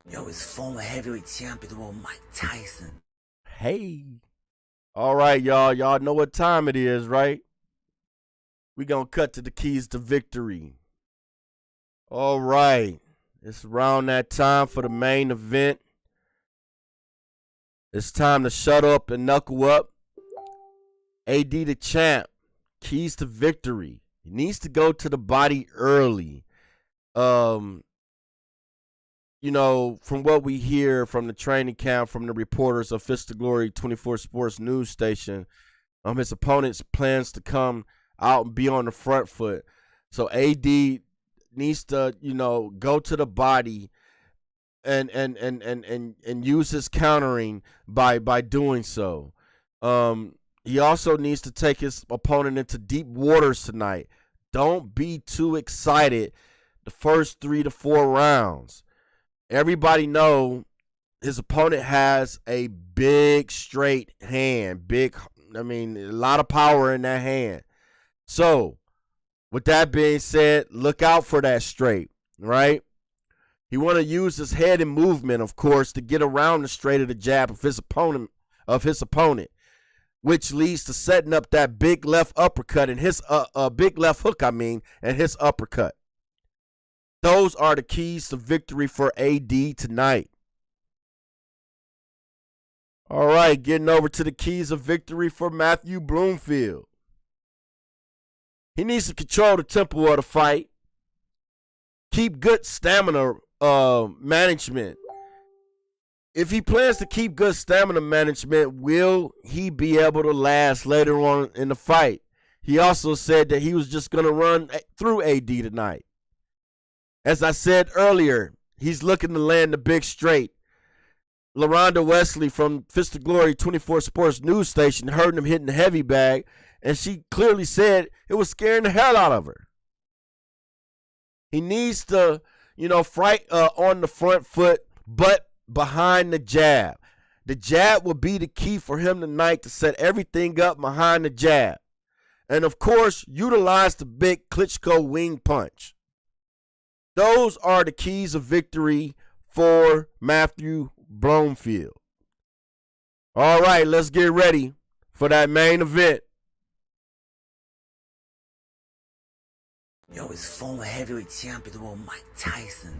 Yo, it's former heavyweight champion of the world, Mike Tyson. Hey. All right, y'all. Y'all know what time it is, right? We gonna cut to the keys to victory. All right. It's around that time for the main event. It's time to shut up and knuckle up. AD the champ. Keys to victory. He needs to go to the body early. From what we hear from the training camp, from the reporters of Fist of Glory 24 Sports news station, his opponent's plans to come out and be on the front foot. So AD needs to, go to the body and use his countering by doing so. He also needs to take his opponent into deep waters tonight. Don't be too excited the first 3 to 4 rounds. Everybody know his opponent has a big straight hand. A lot of power in that hand. So, with that being said, look out for that straight, right? He want to use his head and movement, of course, to get around the straight of the jab of his opponent, which leads to setting up that big left uppercut and his big left hook, and his uppercut. Those are the keys to victory for AD tonight. All right, getting over to the keys of victory for Matthew Bloomfield. He needs to control the tempo of the fight. Keep good stamina management. If he plans to keep good stamina management, will he be able to last later on in the fight? He also said that he was just going to run through AD tonight. As I said earlier, he's looking to land the big straight. LaRonda Wesley from Fist of Glory 24 Sports news station heard him hitting the heavy bag, and she clearly said it was scaring the hell out of her. He needs to, fight on the front foot, but behind the jab. The jab will be the key for him tonight to set everything up behind the jab. And of course, utilize the big Klitschko wing punch. Those are the keys of victory for Matthew Bloomfield. All right, let's get ready for that main event. Yo, it's former heavyweight champion of the world, Mike Tyson.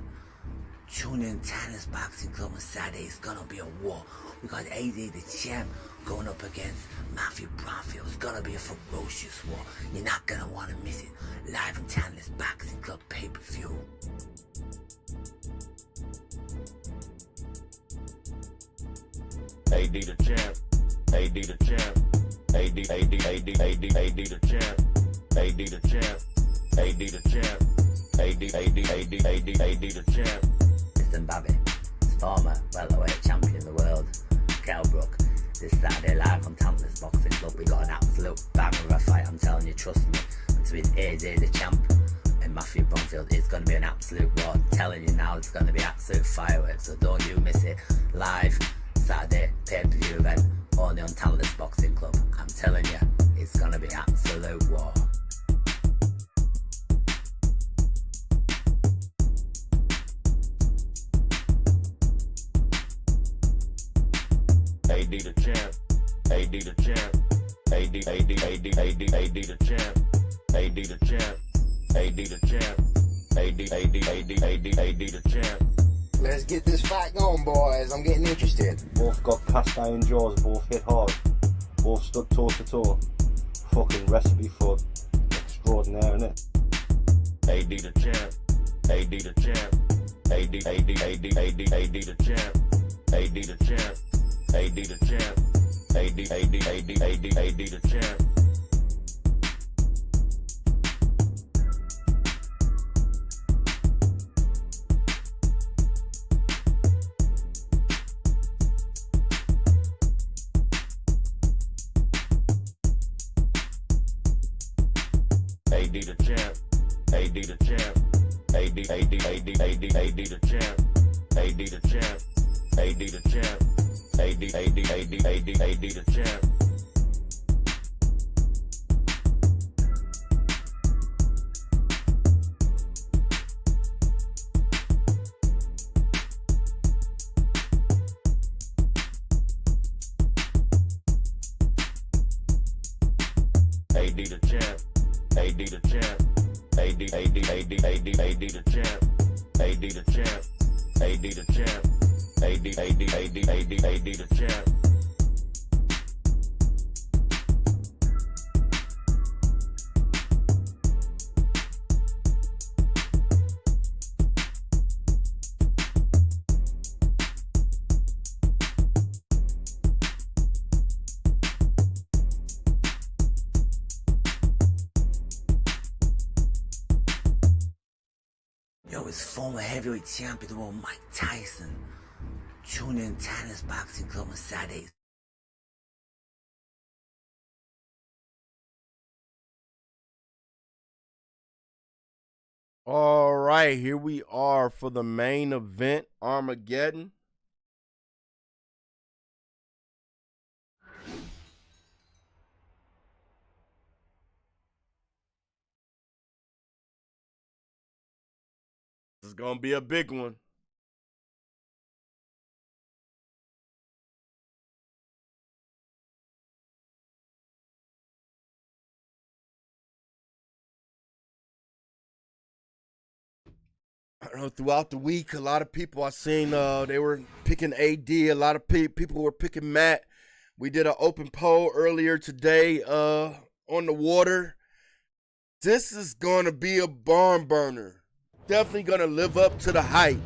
Tune in Tanner's Boxing Club on Saturday. It's gonna be a war. We got AD the champ going up against Matthew Bloomfield. It's gonna be a ferocious war. You're not gonna wanna miss it. Live in Tanner's Boxing Club pay-per-view. AD the champ. AD the champ. AD the champ. AD the champ. AD the champ. AD the champ. Listen, Bobby, it's former welterweight champion of the world, Kell Brook. This Saturday live on Tampa's Boxing Club. We got an absolute banger of a fight, I'm telling you, trust me. Between AJ the champ and Matthew Bloomfield, it's going to be an absolute war. I'm telling you now, it's going to be absolute fireworks, so don't you miss it. Live Saturday pay-per-view event, only on Tampa's Boxing Club. I'm telling you, it's going to be absolute war. AD the champ. AD the champ. AD the champ. AD the champ. AD the champ. AD the champ. Let's get this fight going, boys. I'm getting interested. Both got cast iron jaws, both hit hard, both stood toe to toe. Fucking recipe for extraordinaire, innit? AD the champ. AD the champ. AD the champ. AD the champ. AD the champ. AD the champ. AD the champ. AD the champ. AD the champ. AD the champ. AD the champ. AD the champ. AD the champ. AD the champ. AD the champ. AD the champ. AD the champ. AD the champ. Yo, it's former heavyweight champion of the world, Mike Tyson. Tune in Tanner's Boxing Club on Saturday. All right, here we are for the main event, Armageddon. This is going to be a big one. I don't know, throughout the week, a lot of people I seen, they were picking AD. A lot of people were picking Matt. We did an open poll earlier today on the water. This is going to be a barn burner. Definitely going to live up to the hype.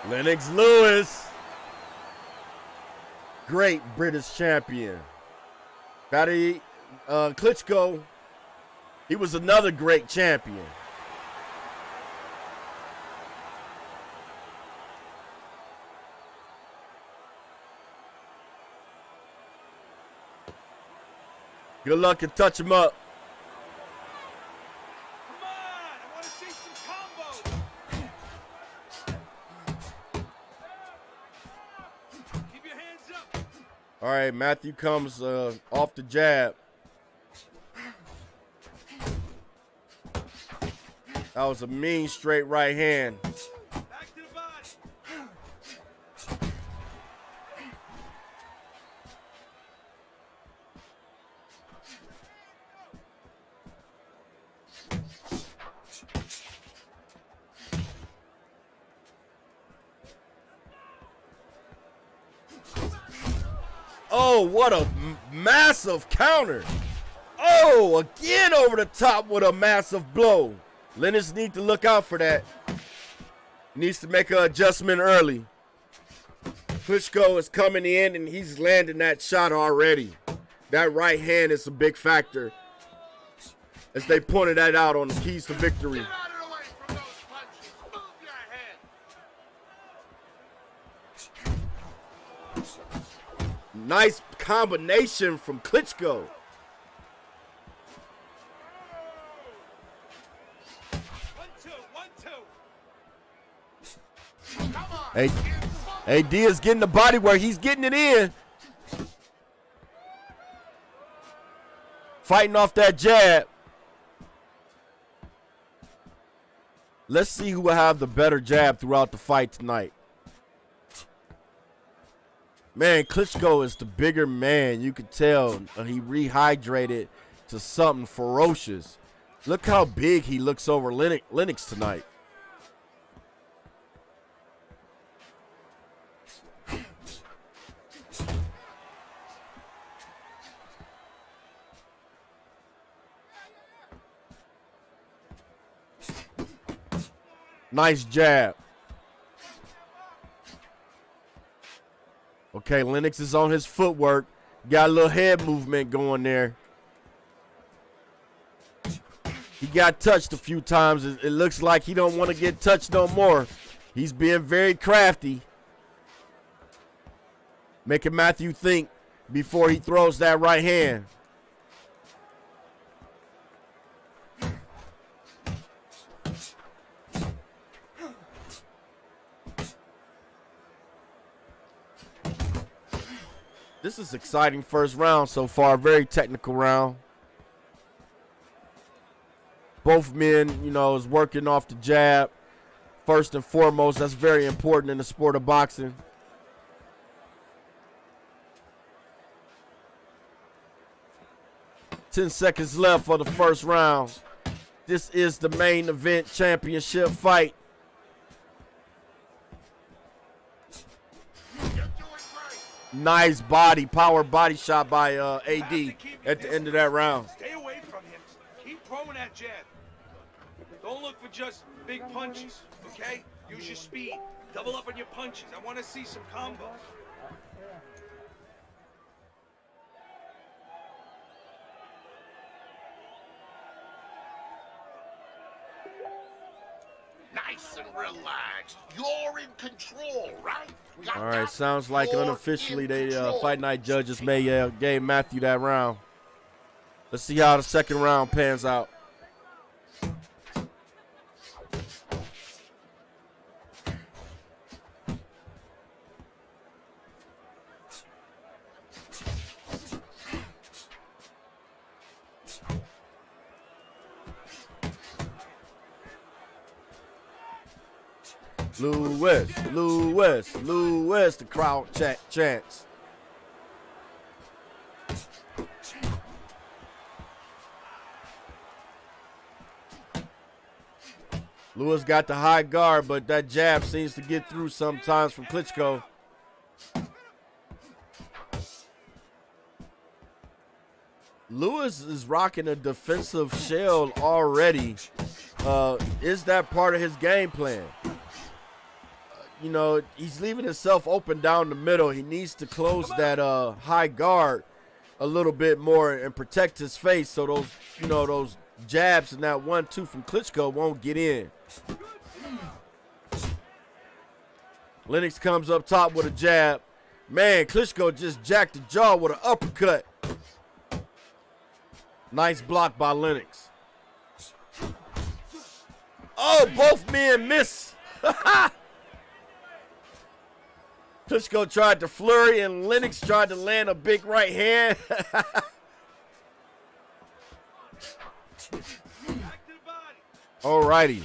Lennox Lewis. Great British champion. Vladimir Klitschko, he was another great champion. Good luck and touch him up. Come on, I want to see some combos. Keep your hands up. All right, Matthew comes off the jab. That was a mean straight right hand. Back to the body. Oh, what a massive counter. Oh, again over the top with a massive blow. Lennox needs to look out for that. He needs to make an adjustment early. Klitschko is coming in and he's landing that shot already. That right hand is a big factor, as they pointed that out on the keys to victory. Get out of the way from those punches. Move your head. Nice combination from Klitschko. Hey, AD is getting the body work. He's getting it in. Fighting off that jab. Let's see who will have the better jab throughout the fight tonight. Man, Klitschko is the bigger man. You could tell he rehydrated to something ferocious. Look how big he looks over Lennox tonight. Nice jab. Okay, Lennox is on his footwork. Got a little head movement going there. He got touched a few times. It looks like he don't want to get touched no more. He's being very crafty, making Matthew think before he throws that right hand. This is exciting first round so far. Very technical round. Both men, is working off the jab. First and foremost, that's very important in the sport of boxing. Ten seconds left for the first round. This is the main event championship fight. Nice power body shot by AD at the end of that round. Stay away from him. Keep throwing that jab. Don't look for just big punches, okay? Use your speed. Double up on your punches. I want to see some combos. Nice and relaxed. You're in control, right? All right, sounds like unofficially Fight Night judges may gave Matthew that round. Let's see how the second round pans out. Lewis, the crowd chants. Lewis got the high guard, but that jab seems to get through sometimes from Klitschko. Lewis is rocking a defensive shell already. Is that part of his game plan? you know, he's leaving himself open down the middle. He needs to close that high guard a little bit more and protect his face so those, you know, those jabs and that 1-2 from Klitschko won't get in. Lennox comes up top with a jab. Man, Klitschko just jacked the jaw with an uppercut. Nice block by Lennox. Oh, both men miss. Klitschko tried to flurry and Lennox tried to land a big right hand. Alrighty.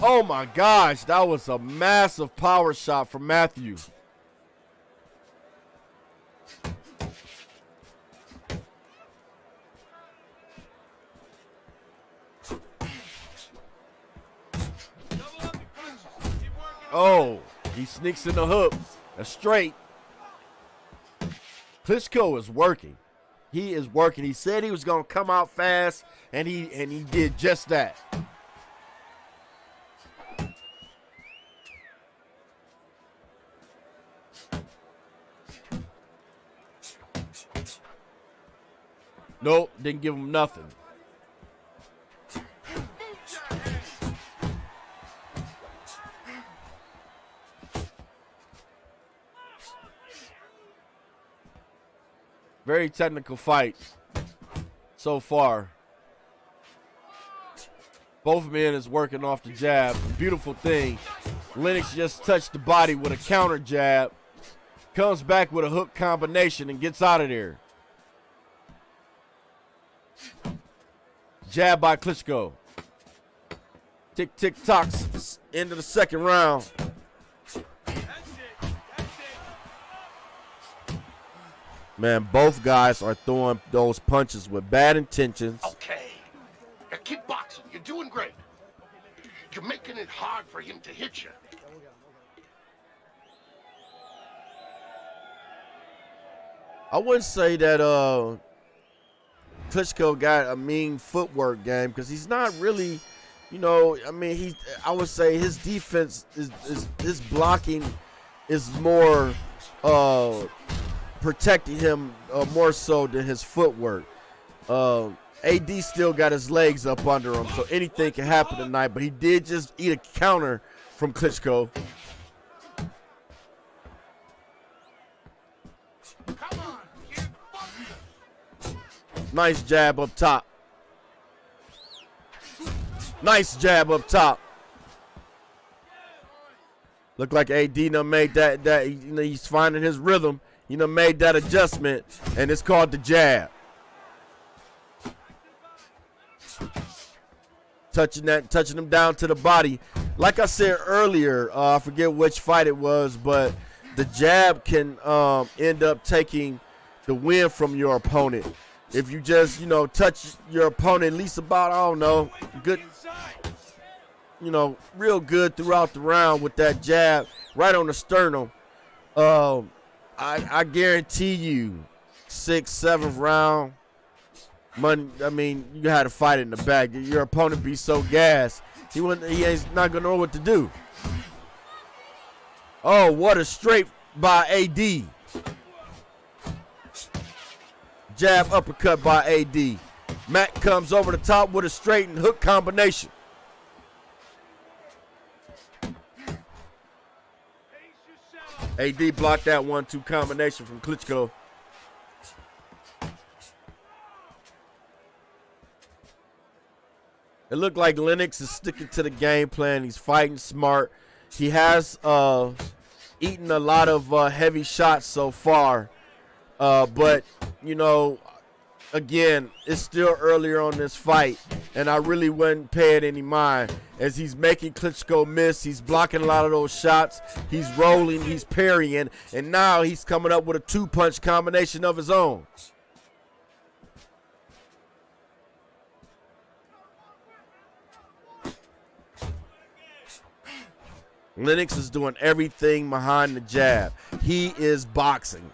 Oh my gosh, that was a massive power shot from Matthew. Oh, he sneaks in the hook. That's straight. Klitschko is working. He is working. He said he was going to come out fast, and he did just that. Nope, didn't give him nothing. Very technical fight so far. Both men is working off the jab. Beautiful thing. Lennox just touched the body with a counter jab. Comes back with a hook combination and gets out of there. Jab by Klitschko. Tick, tick, tocks. End of the second round. Man, both guys are throwing those punches with bad intentions. Okay. Now keep boxing. You're doing great. You're making it hard for him to hit you. I wouldn't say that Klitschko got a mean footwork game because he's not really, you know, I mean, I would say his defense is his blocking is more protecting him more so than his footwork. AD still got his legs up under him, so anything can happen tonight, but he did just eat a counter from Klitschko. Nice jab up top. Nice jab up top. Look like AD done made that you know, he's finding his rhythm. You know, made that adjustment, and it's called the jab. Touching him down to the body. Like I said earlier, I forget which fight it was, but the jab can end up taking the win from your opponent. If you just, you know, touch your opponent at least about, I don't know, good, you know, real good throughout the round with that jab right on the sternum. I guarantee you, 6th, 7th round, money. I mean, you had to fight in the back. Your opponent be so gassed, he ain't not gonna know what to do. Oh, what a straight by AD. Jab uppercut by AD. Matt comes over the top with a straight and hook combination. AD blocked that 1-2 combination from Klitschko. It looked like Lennox is sticking to the game plan. He's fighting smart. He has eaten a lot of heavy shots so far. But, you know, again, it's still earlier on this fight, and I really wouldn't pay it any mind as he's making Klitschko miss. He's blocking a lot of those shots. He's rolling, he's parrying, and now he's coming up with a 2-punch combination of his own. Lennox is doing everything behind the jab. He is boxing.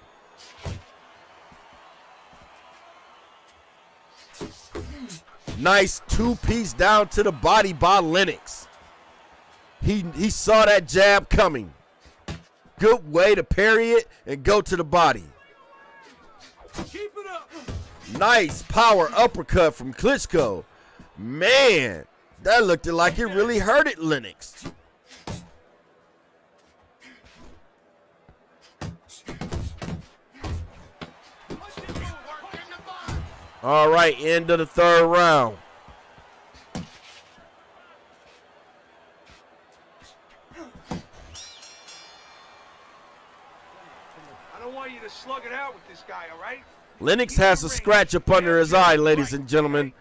Nice two-piece down to the body by Lennox. He saw that jab coming. Good way to parry it and go to the body. Keep it up. Nice power uppercut from Klitschko. Man, that looked like it really hurted Lennox. All right, end of the third round. I don't want you to slug it out with this guy, all right? Lennox has a scratch up under his eye, ladies and gentlemen.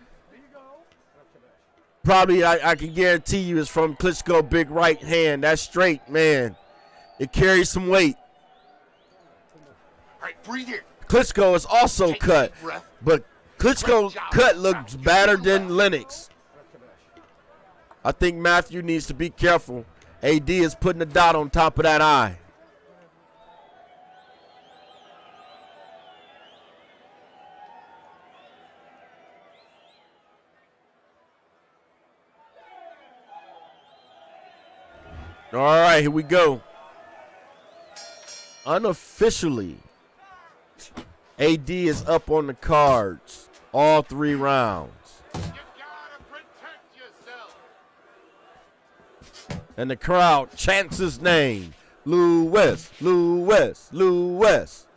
Probably, I can guarantee you, it's from Klitschko big right hand. That's straight, man. It carries some weight. All right, breathe in. Klitschko is also cut, but Klitschko's cut looks better than Lennox. I think Matthew needs to be careful. AD is putting a dot on top of that eye. All right, here we go. Unofficially, AD is up on the cards all 3 rounds. You gotta protect yourself. And the crowd chants his name. Lewis, Lewis, Lewis.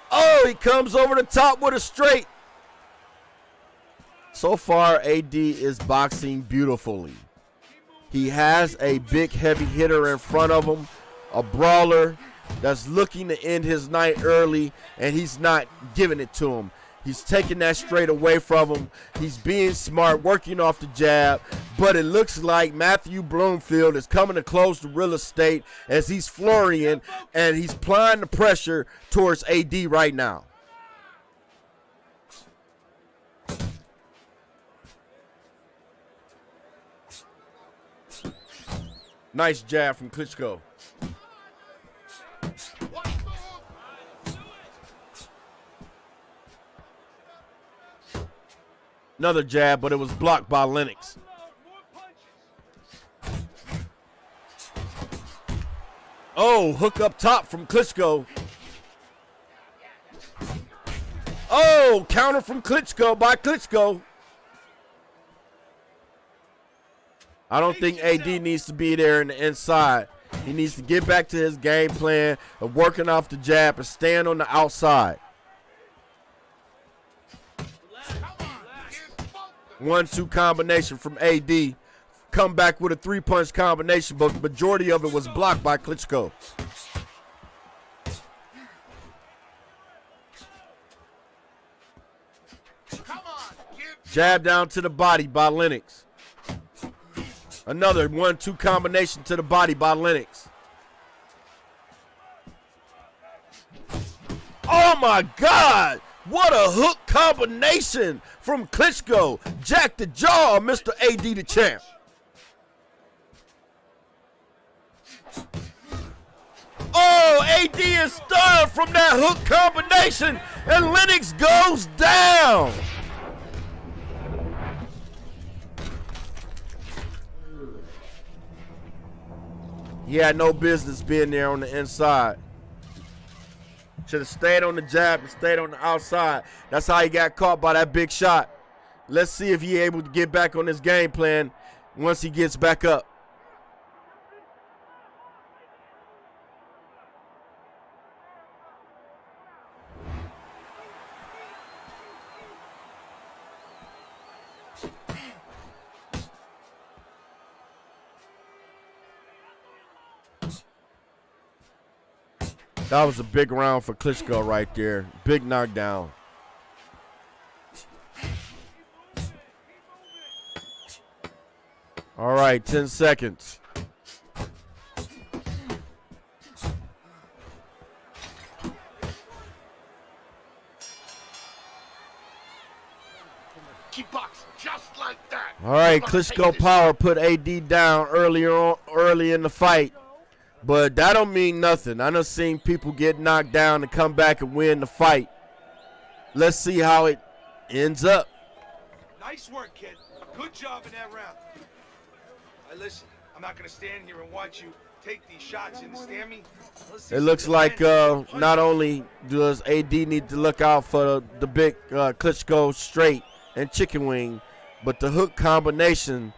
Oh, he comes over the top with a straight. So far, AD is boxing beautifully. He has a big heavy hitter in front of him, a brawler that's looking to end his night early, and he's not giving it to him. He's taking that straight away from him. He's being smart, working off the jab, but it looks like Matthew Bloomfield is coming to close the real estate as he's flurrying, and he's applying the pressure towards AD right now. Nice jab from Klitschko. Another jab, but it was blocked by Lennox. Oh, hook up top from Klitschko. Oh, counter from Klitschko by Klitschko. I don't think AD needs to be there in the inside. He needs to get back to his game plan of working off the jab and stand on the outside. 1-2 combination from AD. Come back with a 3-punch combination, but the majority of it was blocked by Klitschko. Jab down to the body by Lennox. Another 1-2 combination to the body by Lennox. Oh my God! What a hook combination from Klitschko. Jack the jaw, Mr. AD the champ. Oh, AD is stunned from that hook combination, and Lennox goes down. He had no business being there on the inside. Should have stayed on the jab and stayed on the outside. That's how he got caught by that big shot. Let's see if he's able to get back on his game plan once he gets back up. That was a big round for Klitschko right there. Big knockdown. All right, 10 seconds. Keep boxing just like that. All right, Klitschko power put AD down early in the fight. But that don't mean nothing. I done seen people get knocked down and come back and win the fight. Let's see how it ends up. Nice work, kid. Good job in that round. Hey, listen, I'm not going to stand here and watch you take these shots. You understand me? It looks like not only does AD need to look out for the big Klitschko straight and chicken wing, but the hook combination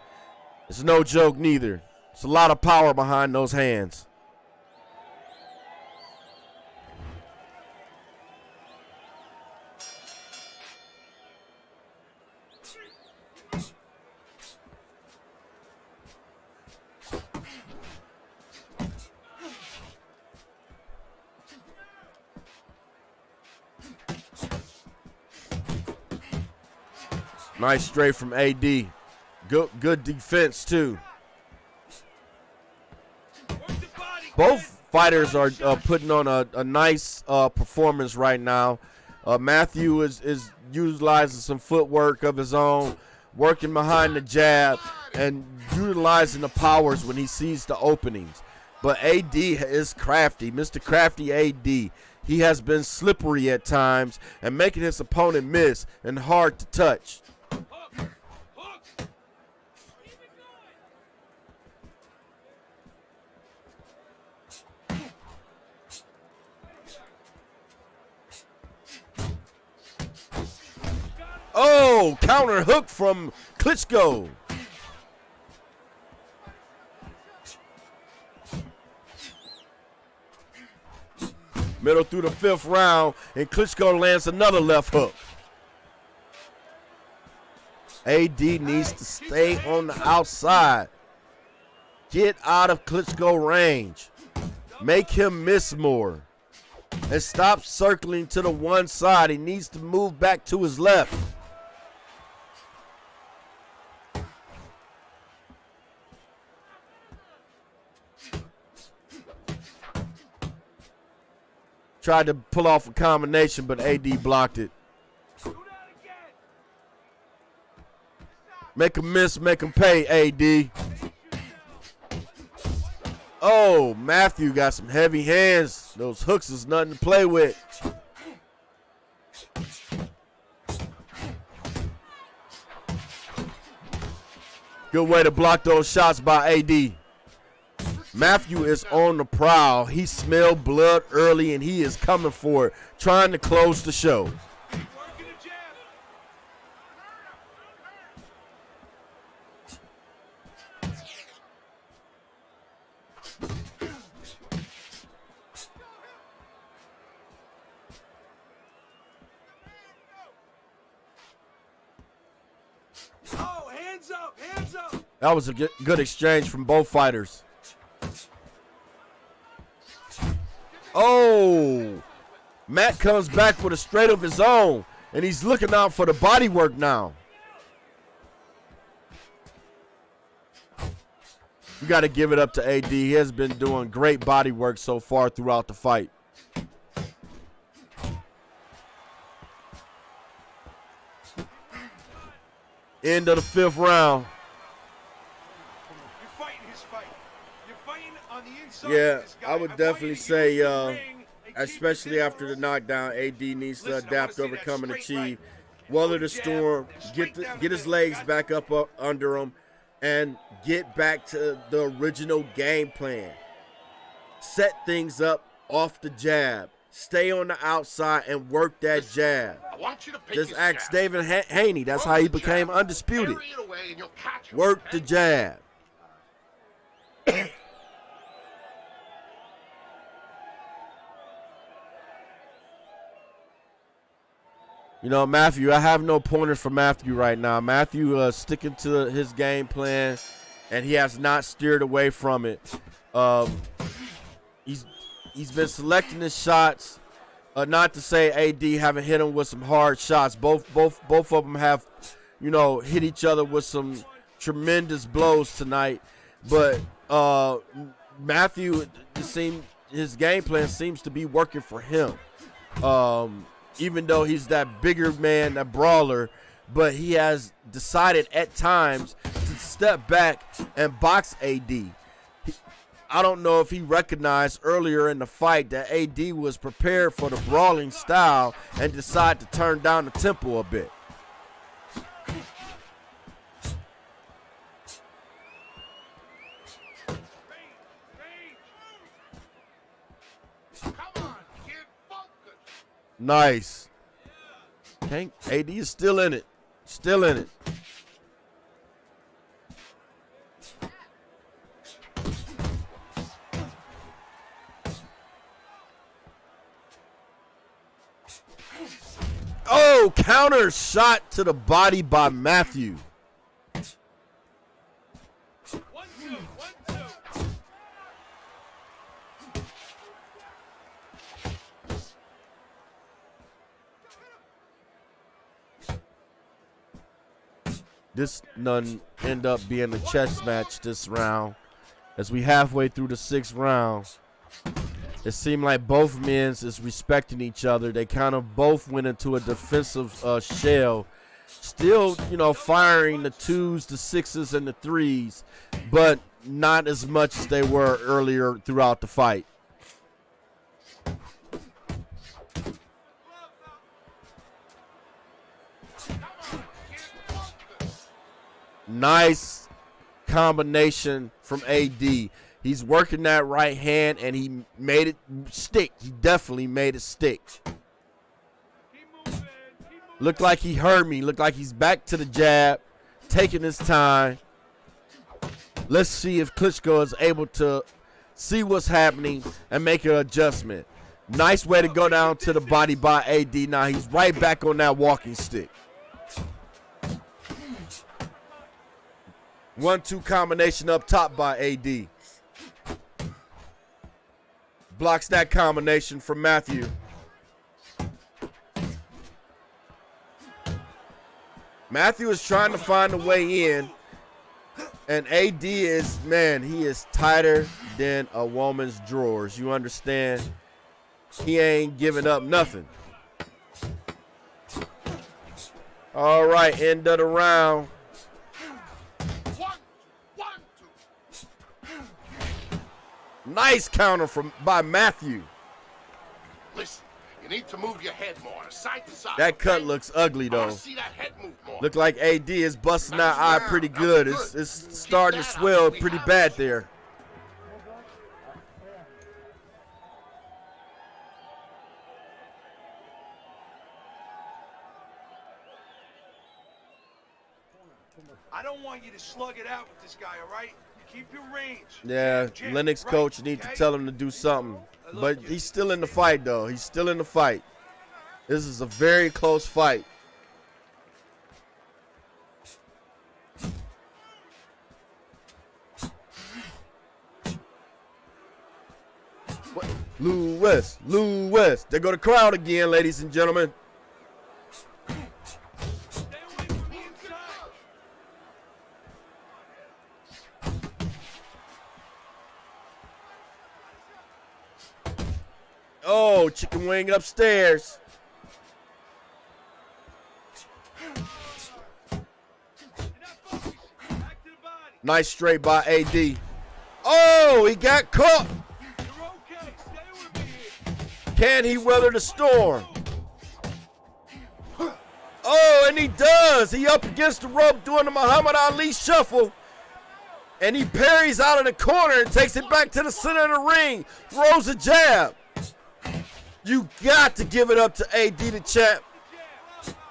is no joke neither. It's a lot of power behind those hands. Nice straight from AD. Good defense, too. Both fighters are putting on a nice performance right now. Matthew is utilizing some footwork of his own, working behind the jab, and utilizing the powers when he sees the openings. But AD is crafty, Mr. Crafty AD. He has been slippery at times and making his opponent miss and hard to touch. Oh, counter hook from Klitschko. Middle through the 5th round, and Klitschko lands another left hook. AD needs to stay on the outside. Get out of Klitschko range. Make him miss more. And stop circling to the one side. He needs to move back to his left. Tried to pull off a combination, but AD blocked it. Make him miss, make him pay, AD. Oh, Matthew got some heavy hands. Those hooks is nothing to play with. Good way to block those shots by AD. Matthew is on the prowl. He smelled blood early, and he is coming for it, trying to close the show. Oh, hands up, hands up. That was a good exchange from both fighters. Oh, Matt comes back with a straight of his own, and he's looking out for the body work now. You got to give it up to AD. He has been doing great body work so far throughout the fight. End of the 5th round. You're fighting his fight. You're fighting on the inside. Yeah, I would definitely say, especially after the knockdown, AD needs to adapt, overcome, and achieve. Weather the storm, get his legs back up under him, and get back to the original game plan. Set things up off the jab. Stay on the outside and work that jab. Just ask David Haney. That's how he became undisputed. Work the jab. You know, Matthew, I have no pointers for Matthew right now. Matthew sticking to his game plan, and he has not steered away from it. He's been selecting his shots. Not to say AD haven't hit him with some hard shots. Both of them have, you know, hit each other with some tremendous blows tonight. But Matthew, his game plan seems to be working for him. Even though he's that bigger man, that brawler, but he has decided at times to step back and box AD. I don't know if he recognized earlier in the fight that AD was prepared for the brawling style and decided to turn down the tempo a bit. Nice. Okay, AD is still in it. Still in it. Oh, counter shot to the body by Matthew. This none end up being a chess match this round. As we halfway through the 6th round, it seemed like both men is respecting each other. They kind of both went into a defensive shell. Still, you know, firing the 2s, the 6s, and the 3s, but not as much as they were earlier throughout the fight. Nice combination from AD. He's working that right hand, and he made it stick. He definitely made it stick. Looked like he heard me. Looked like he's back to the jab, taking his time. Let's see if Klitschko is able to see what's happening and make an adjustment. Nice way to go down to the body by AD. Now he's right back on that walking stick. 1-2 combination up top by AD. Blocks that combination from Matthew. Matthew is trying to find a way in. And AD is, man, he is tighter than a woman's drawers. You understand? He ain't giving up nothing. All right, end of the round. Nice counter by Matthew. Listen, you need to move your head more, side to side. That cut looks ugly, though. See that head move more. Look like AD is busting that eye pretty good. It's starting to swell pretty bad there. I don't want you to slug it out with this guy, all right? Keep your range. Yeah, Lennox coach need to tell him to do something. But he's still in the fight, though. He's still in the fight. This is a very close fight. Lewis. There go the crowd again, ladies and gentlemen. Oh, chicken wing upstairs. Nice straight by AD. Oh, he got caught. Can he weather the storm? Oh, and he does. He up against the rope doing the Muhammad Ali shuffle. And he parries out of the corner and takes it back to the center of the ring. Throws a jab. You got to give it up to AD the champ.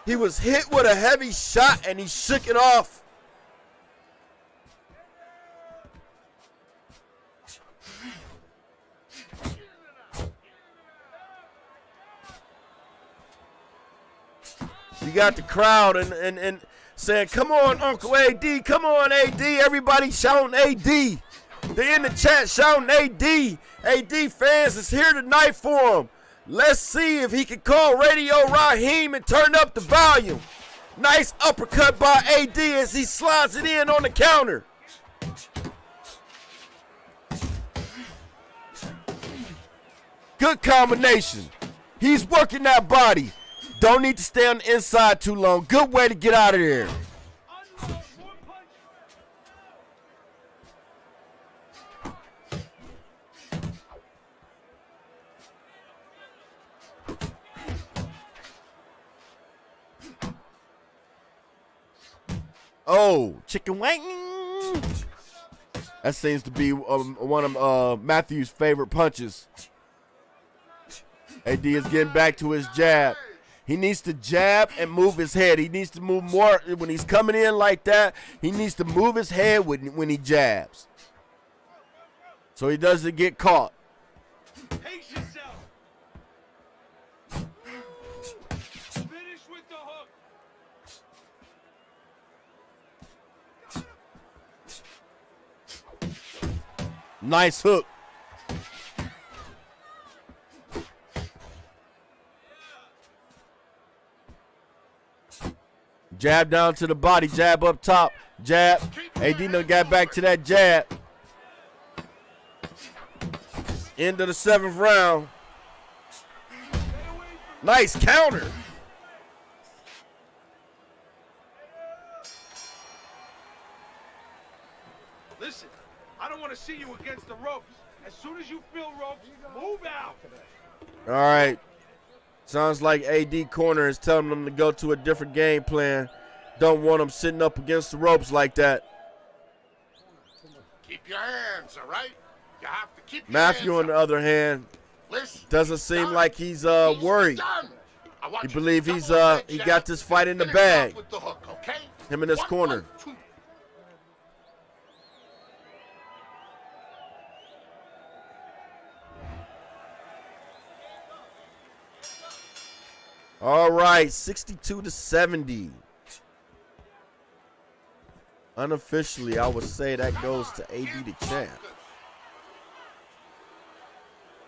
He was hit with a heavy shot and he shook it off. You got the crowd and saying, come on, Uncle AD, come on, AD. Everybody shouting AD. They in the chat shouting AD. AD fans is here tonight for him. Let's see if he can call Radio Raheem and turn up the volume. Nice uppercut by AD as he slides it in on the counter. Good combination. He's working that body. Don't need to stay on the inside too long. Good way to get out of there. Oh, chicken wing. That seems to be one of Matthew's favorite punches. AD is getting back to his jab. He needs to jab and move his head. He needs to move more. When he's coming in like that, he needs to move his head when he jabs, so he doesn't get caught. Pace yourself. Finish with the hook. Nice hook. Jab down to the body, jab up top, jab. AD done got back to that jab. End of the 7th round. Nice counter. Listen, I don't want to see you against the ropes. As soon as you feel ropes, move out. All right. Sounds like AD corner is telling them to go to a different game plan. Don't want them sitting up against the ropes like that. Keep your hands, all right? You have to keep your Matthew, hands on the other hand, doesn't seem like he's worried. He believes he got this fight in the bag. Him in his corner. All right, 62-70. Unofficially, I would say that goes to AD the champ.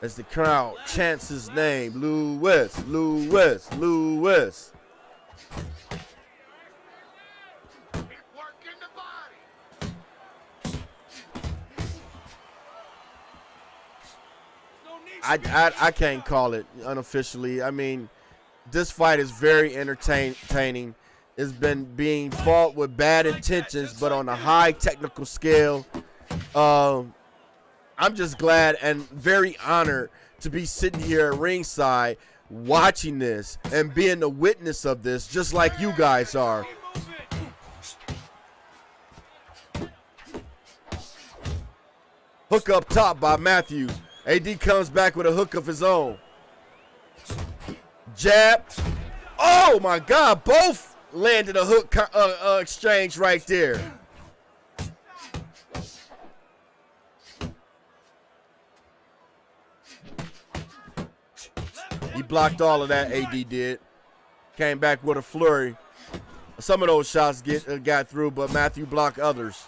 As the crowd chants his name, Lewis, Lewis, Lewis. I can't call it unofficially. I mean, this fight is very entertaining. It's been being fought with bad intentions, but on a high technical scale. I'm just glad and very honored to be sitting here at ringside watching this and being the witness of this, just like you guys are. Hook up top by Matthew. AD comes back with a hook of his own. Jab. Oh my God, both landed a hook exchange right there. He blocked all of that, AD did. Came back with a flurry. Some of those shots got through, but Matthew blocked others.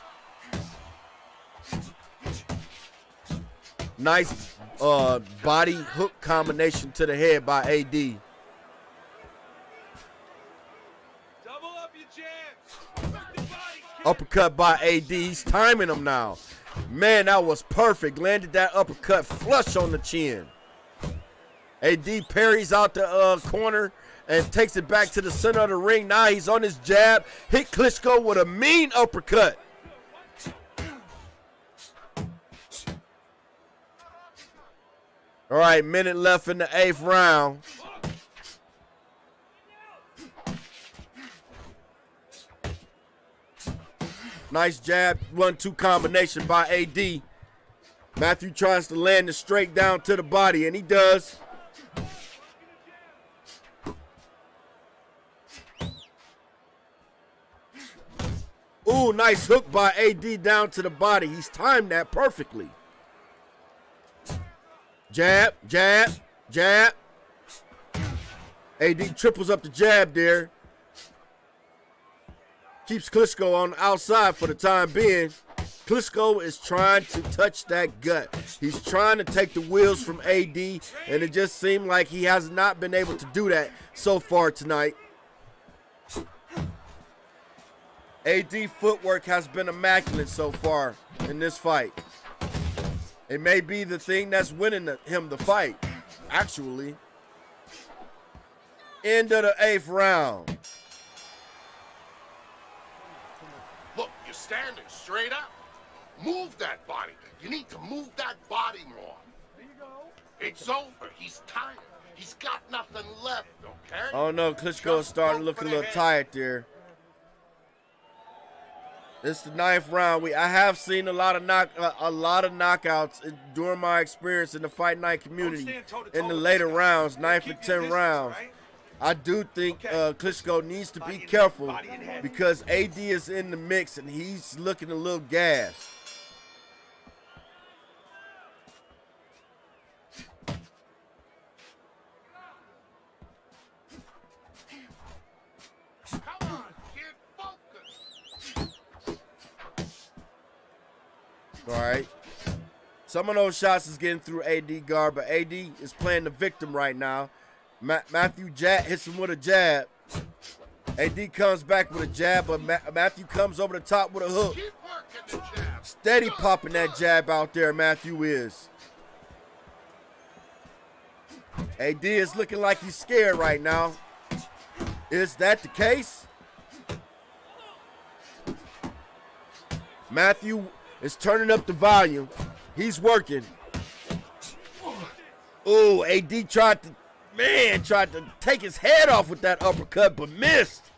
Nice body hook combination to the head by AD. Double up your jabs. Uppercut by AD. He's timing him now. Man, that was perfect. Landed that uppercut flush on the chin. AD parries out the corner and takes it back to the center of the ring. Now he's on his jab. Hit Klitschko with a mean uppercut. All right, minute left in the 8th round. Nice jab, 1-2 combination by AD. Matthew tries to land it straight down to the body, and he does. Ooh, nice hook by AD down to the body. He's timed that perfectly. Jab, jab, jab. AD triples up the jab there. Keeps Klitschko on the outside for the time being. Klitschko is trying to touch that gut. He's trying to take the wheels from AD, and it just seemed like he has not been able to do that so far tonight. AD footwork has been immaculate so far in this fight. It may be the thing that's winning him the fight, actually. End of the 8th round. Look, you're standing straight up. Move that body. You need to move that body more. There you go. It's over. He's tired. He's got nothing left, okay? Oh no, Klitschko is starting to look a little tired there. It's the 9th round. I have seen a lot of knockouts during my experience in the Fight Night community in the later rounds, 9th and 10th rounds. I do think Klitschko needs to be careful because AD is in the mix and he's looking a little gassed. All right. Some of those shots is getting through AD guard, but AD is playing the victim right now. Matthew hits him with a jab. AD comes back with a jab, but Matthew comes over the top with a hook. Steady popping that jab out there, Matthew is. AD is looking like he's scared right now. Is that the case? Matthew is turning up the volume. He's working. Oh, AD tried to take his head off with that uppercut, but missed.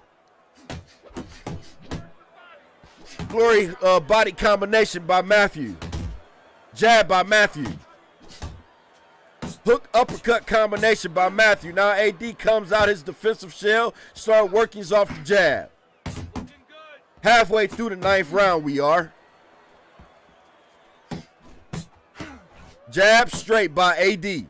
Glory body combination by Matthew. Jab by Matthew. Hook uppercut combination by Matthew. Now AD comes out his defensive shell, start working off the jab. Halfway through the 9th round we are. Jab straight by AD.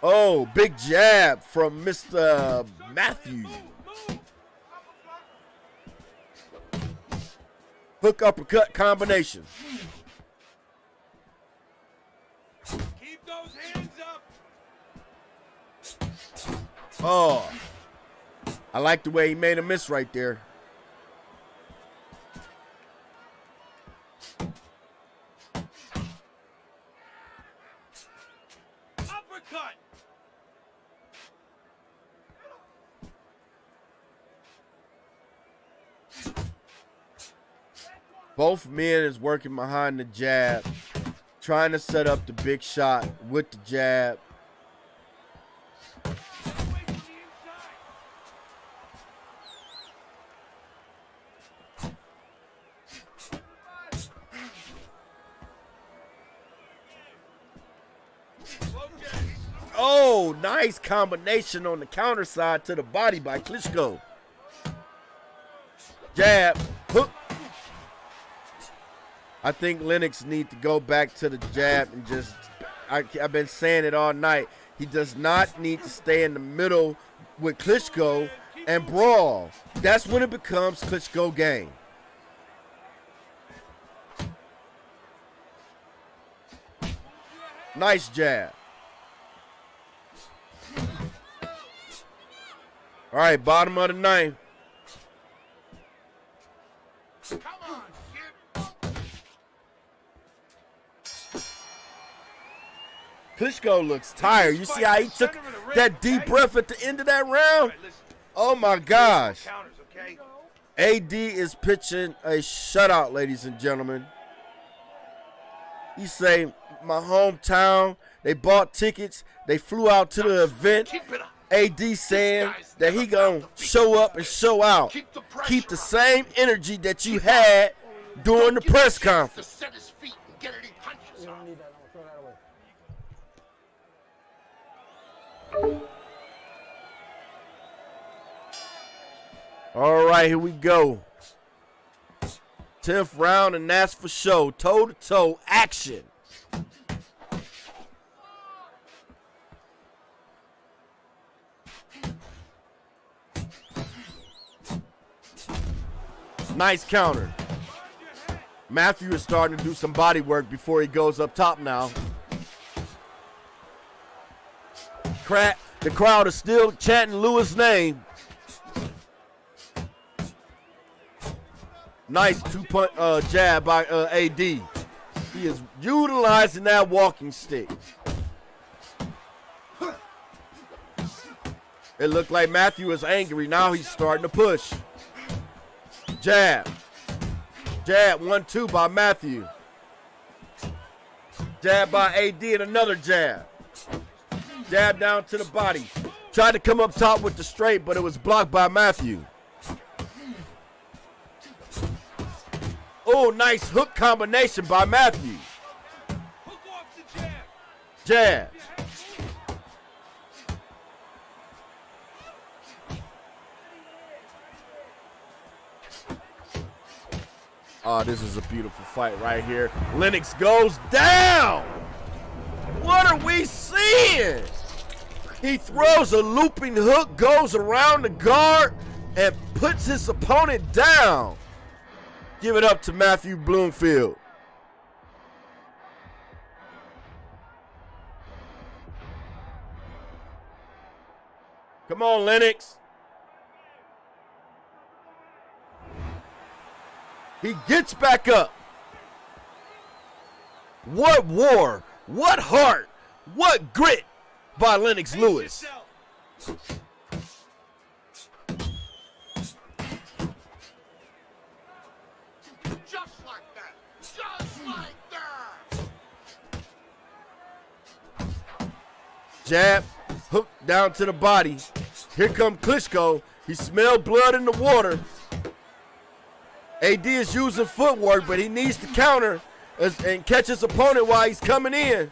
Oh, big jab from Mr. Matthew. Hook uppercut combination. Keep those hands up. Oh, I like the way he made a miss right there. Uppercut. Both men is working behind the jab, trying to set up the big shot with the jab. Oh, nice combination on the counter side to the body by Klitschko. Jab, hook. I think Lennox needs to go back to the jab and just, I've been saying it all night. He does not need to stay in the middle with Klitschko and brawl. That's when it becomes Klitschko game. Nice jab. All right, bottom of the 9th. Klitschko looks tired. You see how he took that deep breath at the end of that round? Oh my gosh. AD is pitching a shutout, ladies and gentlemen. He say, my hometown, they bought tickets, they flew out to the event. AD saying that he gonna show up and show out. Keep the same energy that you had during the press conference. All right, here we go. 10th round, and that's for show. Toe-to-toe action. Nice counter. Matthew is starting to do some body work before he goes up top now. The crowd is still chanting Lewis' name. Nice two-punch jab by AD. He is utilizing that walking stick. It looked like Matthew is angry. Now he's starting to push. Jab. Jab, 1-2 by Matthew. Jab by AD and another jab. Jab down to the body. Tried to come up top with the straight, but it was blocked by Matthew. Oh, nice hook combination by Matthew. Hook off the jab. Jab. Oh, this is a beautiful fight right here. Lennox goes down. What are we seeing? He throws a looping hook, goes around the guard, and puts his opponent down. Give it up to Matthew Bloomfield. Come on, Lennox. He gets back up. What war, what heart, what grit by Lennox Lewis. Just like that. Just like that. Jab, hook down to the body. Here come Klitschko. He smelled blood in the water. AD is using footwork, but he needs to counter and catch his opponent while he's coming in.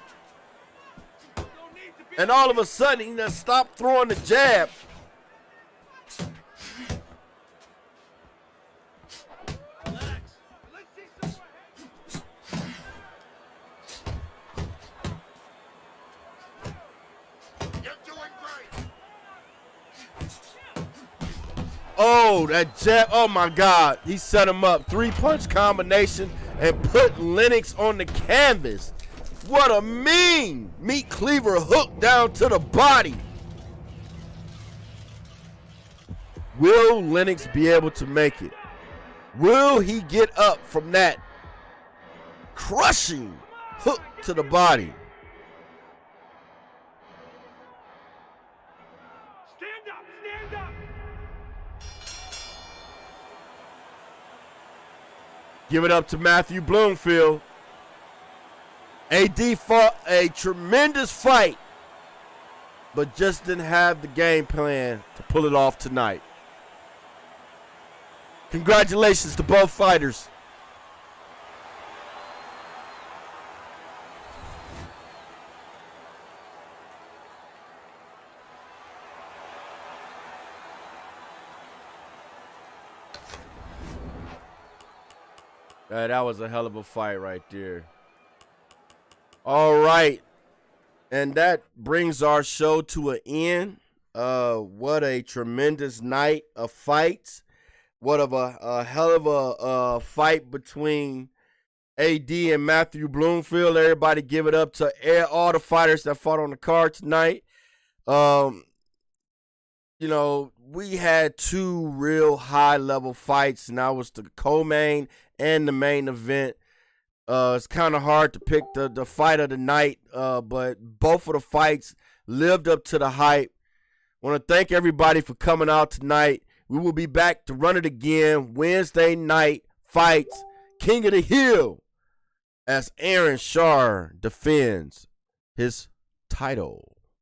And all of a sudden, he done stopped throwing the jab. Oh, that jab. Oh, my God. He set him up. 3-punch combination and put Lennox on the canvas. What a mean meat cleaver hook down to the body. Will Lennox be able to make it? Will he get up from that crushing hook to the body? Stand up, stand up. Give it up to Matthew Bloomfield. AD fought a tremendous fight, but just didn't have the game plan to pull it off tonight. Congratulations to both fighters. That was a hell of a fight right there. All right. And that brings our show to an end. What a tremendous night of fights. What of a hell of a fight between AD and Matthew Bloomfield. Everybody give it up to all the fighters that fought on the card tonight. You know, we had two real high-level fights, and that was the co-main and the main event. It's kind of hard to pick the fight of the night, but both of the fights lived up to the hype. I want to thank everybody for coming out tonight. We will be back to run it again Wednesday night fights, King of the Hill, as Aaron Shar defends his title.